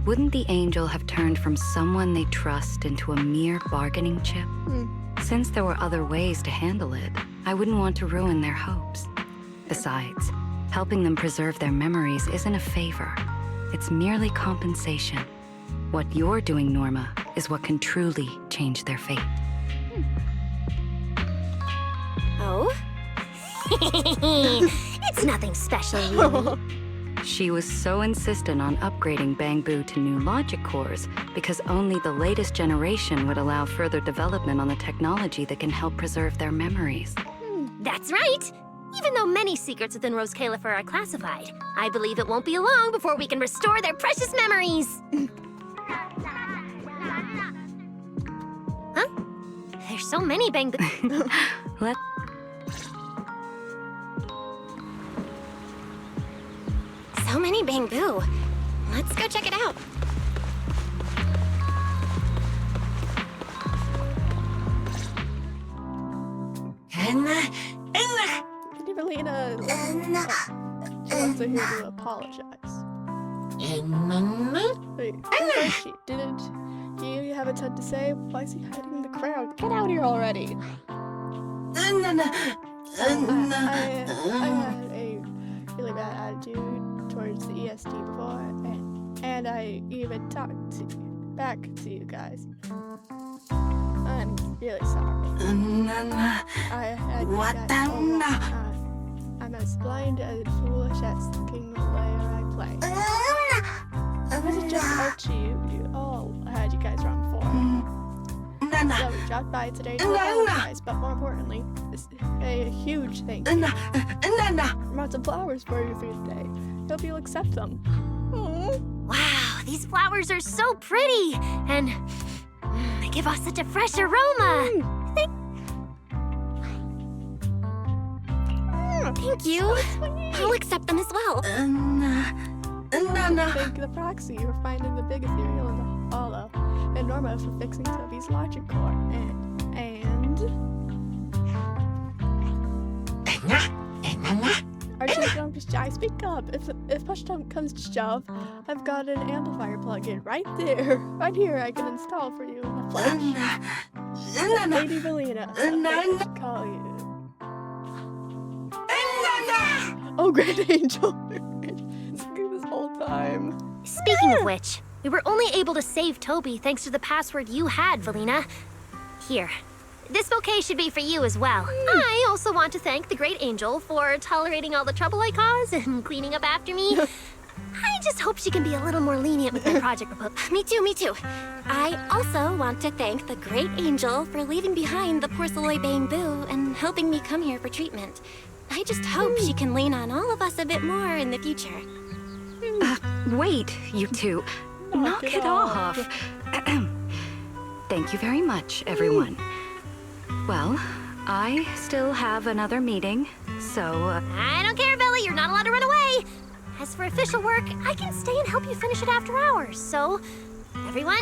wouldn't the angel have turned from someone they trust into a mere bargaining chip? Since there were other ways to handle it, I wouldn't want to ruin their hopes. Besides, helping them preserve their memories isn't a favor. It's merely compensation. What you're doing, Norma, is what can truly change their fate. Oh? It's nothing special, really. She was so insistent on upgrading Bangbu to new logic cores because only the latest generation would allow further development on the technology that can help preserve their memories. That's right. Even though many secrets within Rose Califer are classified, I believe it won't be long before we can restore their precious memories. Huh? There's so many Bangbu. So many Bangbu. Let's go check it out. Belina wants to hear you apologize. Wait, she didn't. You have a ton to say? Why is he hiding in the crowd? Get out here already! I had a really bad attitude towards the ESD before, and I even talked back to you guys. I'm really sorry. I'm as blind and foolish as the king player I play. This is just Archie. You all had you guys wrong before. So we dropped by today to apologize, but more importantly, it's a huge thank you. Brought some flowers for you for today. Hope you'll accept them. Wow, these flowers are so pretty, and they give off such a fresh aroma. Thank you. I'll accept them as well. Thank the proxy for finding the big ethereal in the hollow, and Norma for fixing Toby's logic core, Archie, don't be shy. Speak up. If push comes to shove, I've got an amplifier plug-in right there, right here. I can install for you in a flash. Lady Valina, call you. Oh, Great Angel. This whole time. Speaking of which, we were only able to save Toby thanks to the password you had, Valina. Here. This bouquet should be for you as well. I also want to thank the Great Angel for tolerating all the trouble I caused and cleaning up after me. I just hope she can be a little more lenient with my project proposal. Me too. I also want to thank the Great Angel for leaving behind the porcelain bamboo and helping me come here for treatment. I just hope she can lean on all of us a bit more in the future. Wait, you two. Knock it off. Thank you very much, everyone. Well, I still have another meeting, so... I don't care, Billy. You're not allowed to run away. As for official work, I can stay and help you finish it after hours, so... Everyone,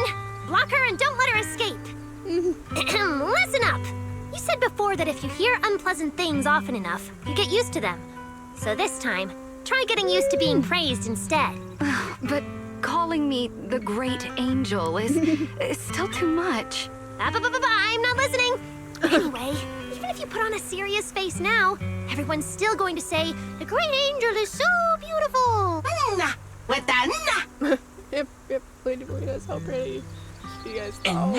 block her and don't let her escape. Listen up. You said before that if you hear unpleasant things often enough, you get used to them. So this time, try getting used to being praised instead. But calling me the Great Angel is still too much. I'm not listening. Anyway, even if you put on a serious face now, everyone's still going to say, the Great Angel is so beautiful. With that. Yep, Lady Valina is so pretty. You guys know.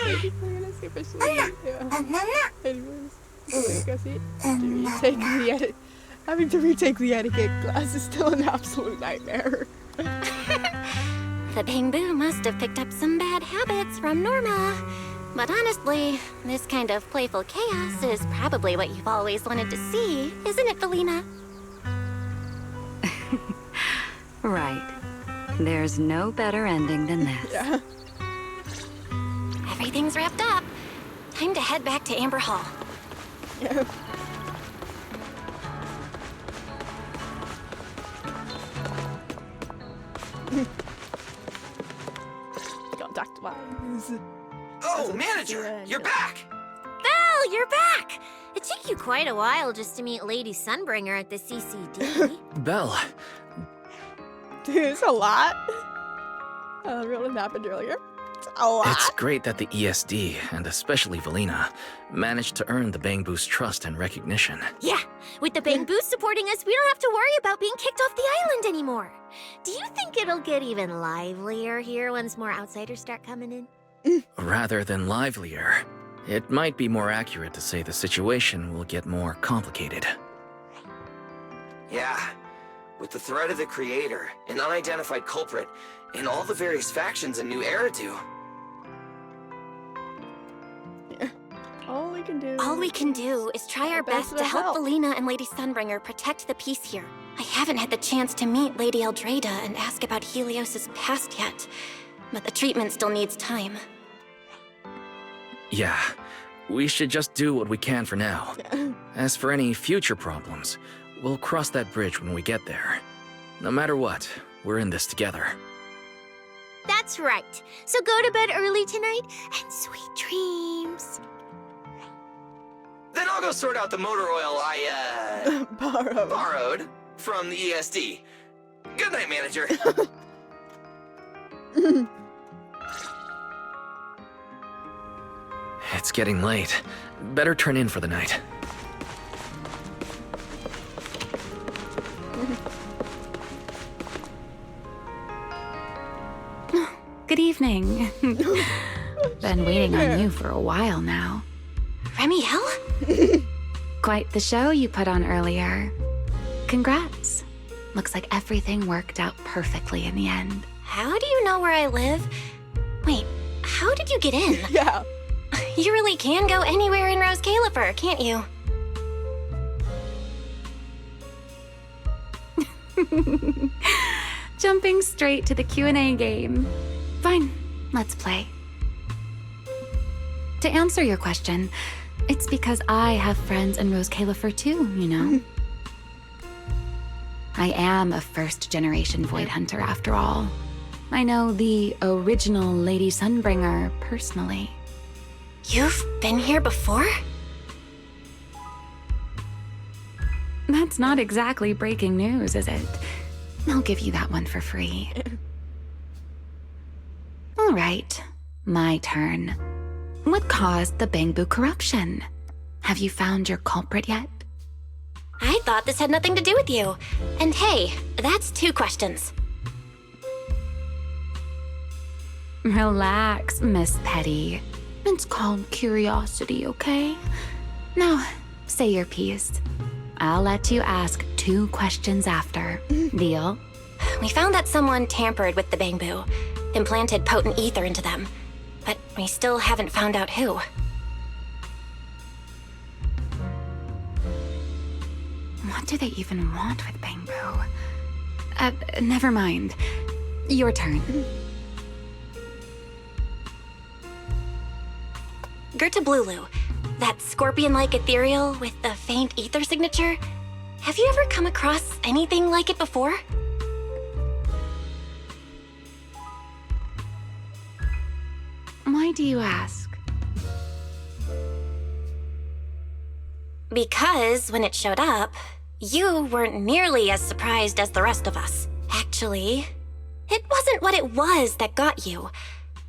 Lady Valina is super sweet. Yeah. Anyways, let's go see. Having to retake the etiquette class is still an absolute nightmare. The bamboo must have picked up some bad habits from Norma. But honestly, this kind of playful chaos is probably what you've always wanted to see, isn't it, Valina? Right. There's no better ending than this. Yeah. Everything's wrapped up. Time to head back to Amber Hall. Yeah. Got Dr. Wise. Oh, manager, you're back! Belle, you're back! It took you quite a while just to meet Lady Sunbringer at the CCD. Belle. Dude, it's a lot. Really happened earlier. It's a lot. It's great that the ESD, and especially Valina, managed to earn the Bangboos' trust and recognition. Yeah, with the Bangboos supporting us, we don't have to worry about being kicked off the island anymore. Do you think it'll get even livelier here once more outsiders start coming in? Rather than livelier, it might be more accurate to say the situation will get more complicated. Yeah, with the threat of the Creator, an unidentified culprit, and all the various factions in New Eridu. All we can do is try our best to help Valina and Lady Sunbringer protect the peace here. I haven't had the chance to meet Lady Eldrada and ask about Helios's past yet, but the treatment still needs time. Yeah, we should just do what we can for now. As for any future problems, we'll cross that bridge when we get there. No matter what, we're in this together. That's right. So go to bed early tonight and sweet dreams. Then I'll go sort out the motor oil I, borrowed from the ESD. Good night, manager. It's getting late. Better turn in for the night. Good evening. Been waiting on you for a while now. Remiel? Quite the show you put on earlier. Congrats. Looks like everything worked out perfectly in the end. How do you know where I live? Wait, how did you get in? Yeah. You really can go anywhere in Rose Califer, can't you? Jumping straight to the Q&A game. Fine, let's play. To answer your question, it's because I have friends in Rose Califer too, you know? I am a first-generation Void Hunter after all. I know the original Lady Sunbringer personally. You've been here before? That's not exactly breaking news, is it? I'll give you that one for free. All right, my turn. What caused the Bangbu corruption? Have you found your culprit yet? I thought this had nothing to do with you. And hey, that's 2 questions. Relax, Miss Petty. It's called curiosity, okay? Now, say your piece. I'll let you ask 2 questions after. Deal? We found that someone tampered with the Bangbu, implanted potent ether into them, but we still haven't found out who. What do they even want with Bangbu? Never mind. Your turn. Gerta Blulu, that scorpion-like ethereal with the faint ether signature. Have you ever come across anything like it before? Why do you ask? Because when it showed up, you weren't nearly as surprised as the rest of us. Actually, it wasn't what it was that got you.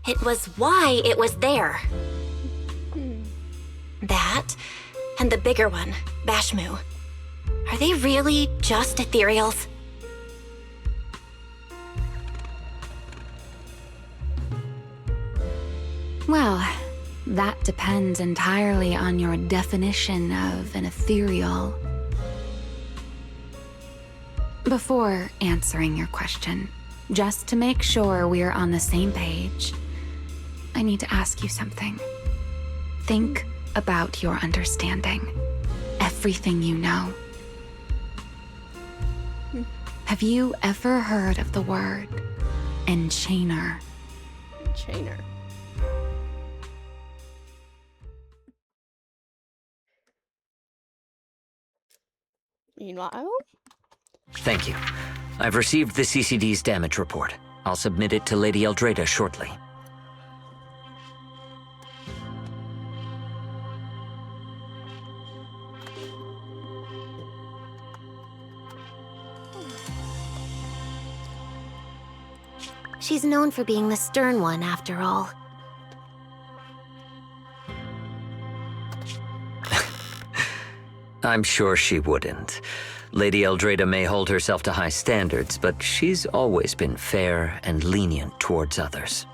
It was why it was there. That, and the bigger one, Bashmu. Are they really just ethereals? Well, that depends entirely on your definition of an ethereal. Before answering your question, just to make sure we're on the same page, I need to ask you something. Think about your understanding. Everything you know. Have you ever heard of the word enchainer? Enchainer. Meanwhile? Thank you. I've received the CCD's damage report. I'll submit it to Lady Eldrada shortly. She's known for being the stern one, after all. I'm sure she wouldn't. Lady Eldrada may hold herself to high standards, but she's always been fair and lenient towards others.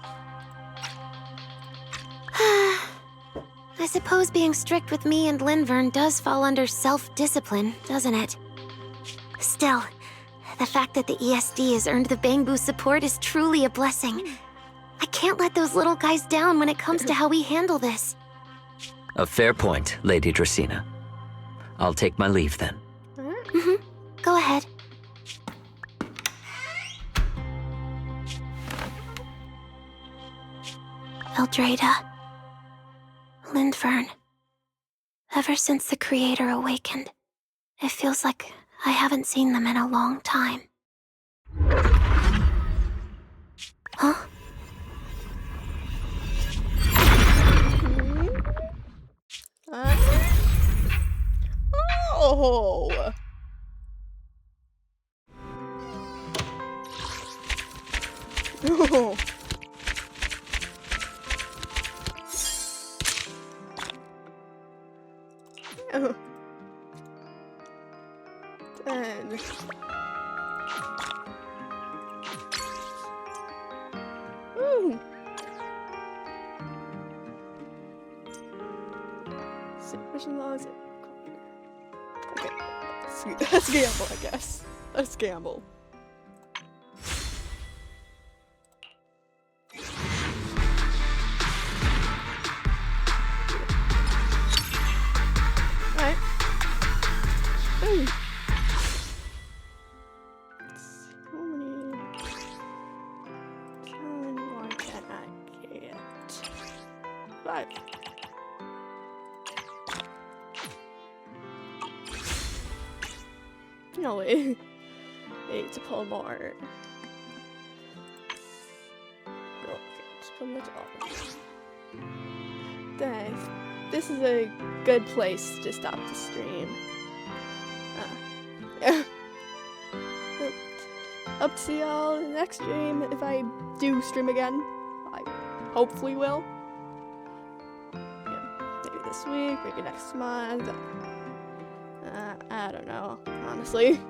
I suppose being strict with me and Linvern does fall under self-discipline, doesn't it? Still, the fact that the ESD has earned the Bangbu support is truly a blessing. I can't let those little guys down when it comes to how we handle this. A fair point, Lady Dracena. I'll take my leave then. Go ahead. Eldrada. Linvern. Ever since the Creator awakened, it feels like I haven't seen them in a long time. Huh? Oh! Oh. Oh. 10. Ooh. Which law is it? Okay. Let's gamble, I guess. Let's gamble. Alright. Ooh. How many more can I get? 5. No way. Need to pull more. Okay, just put them all. Dang. This is a good place to stop the stream. Yeah. Hope to see y'all in the next stream. If I do stream again, I hopefully will. Yeah, maybe this week, maybe next month. I don't know, honestly.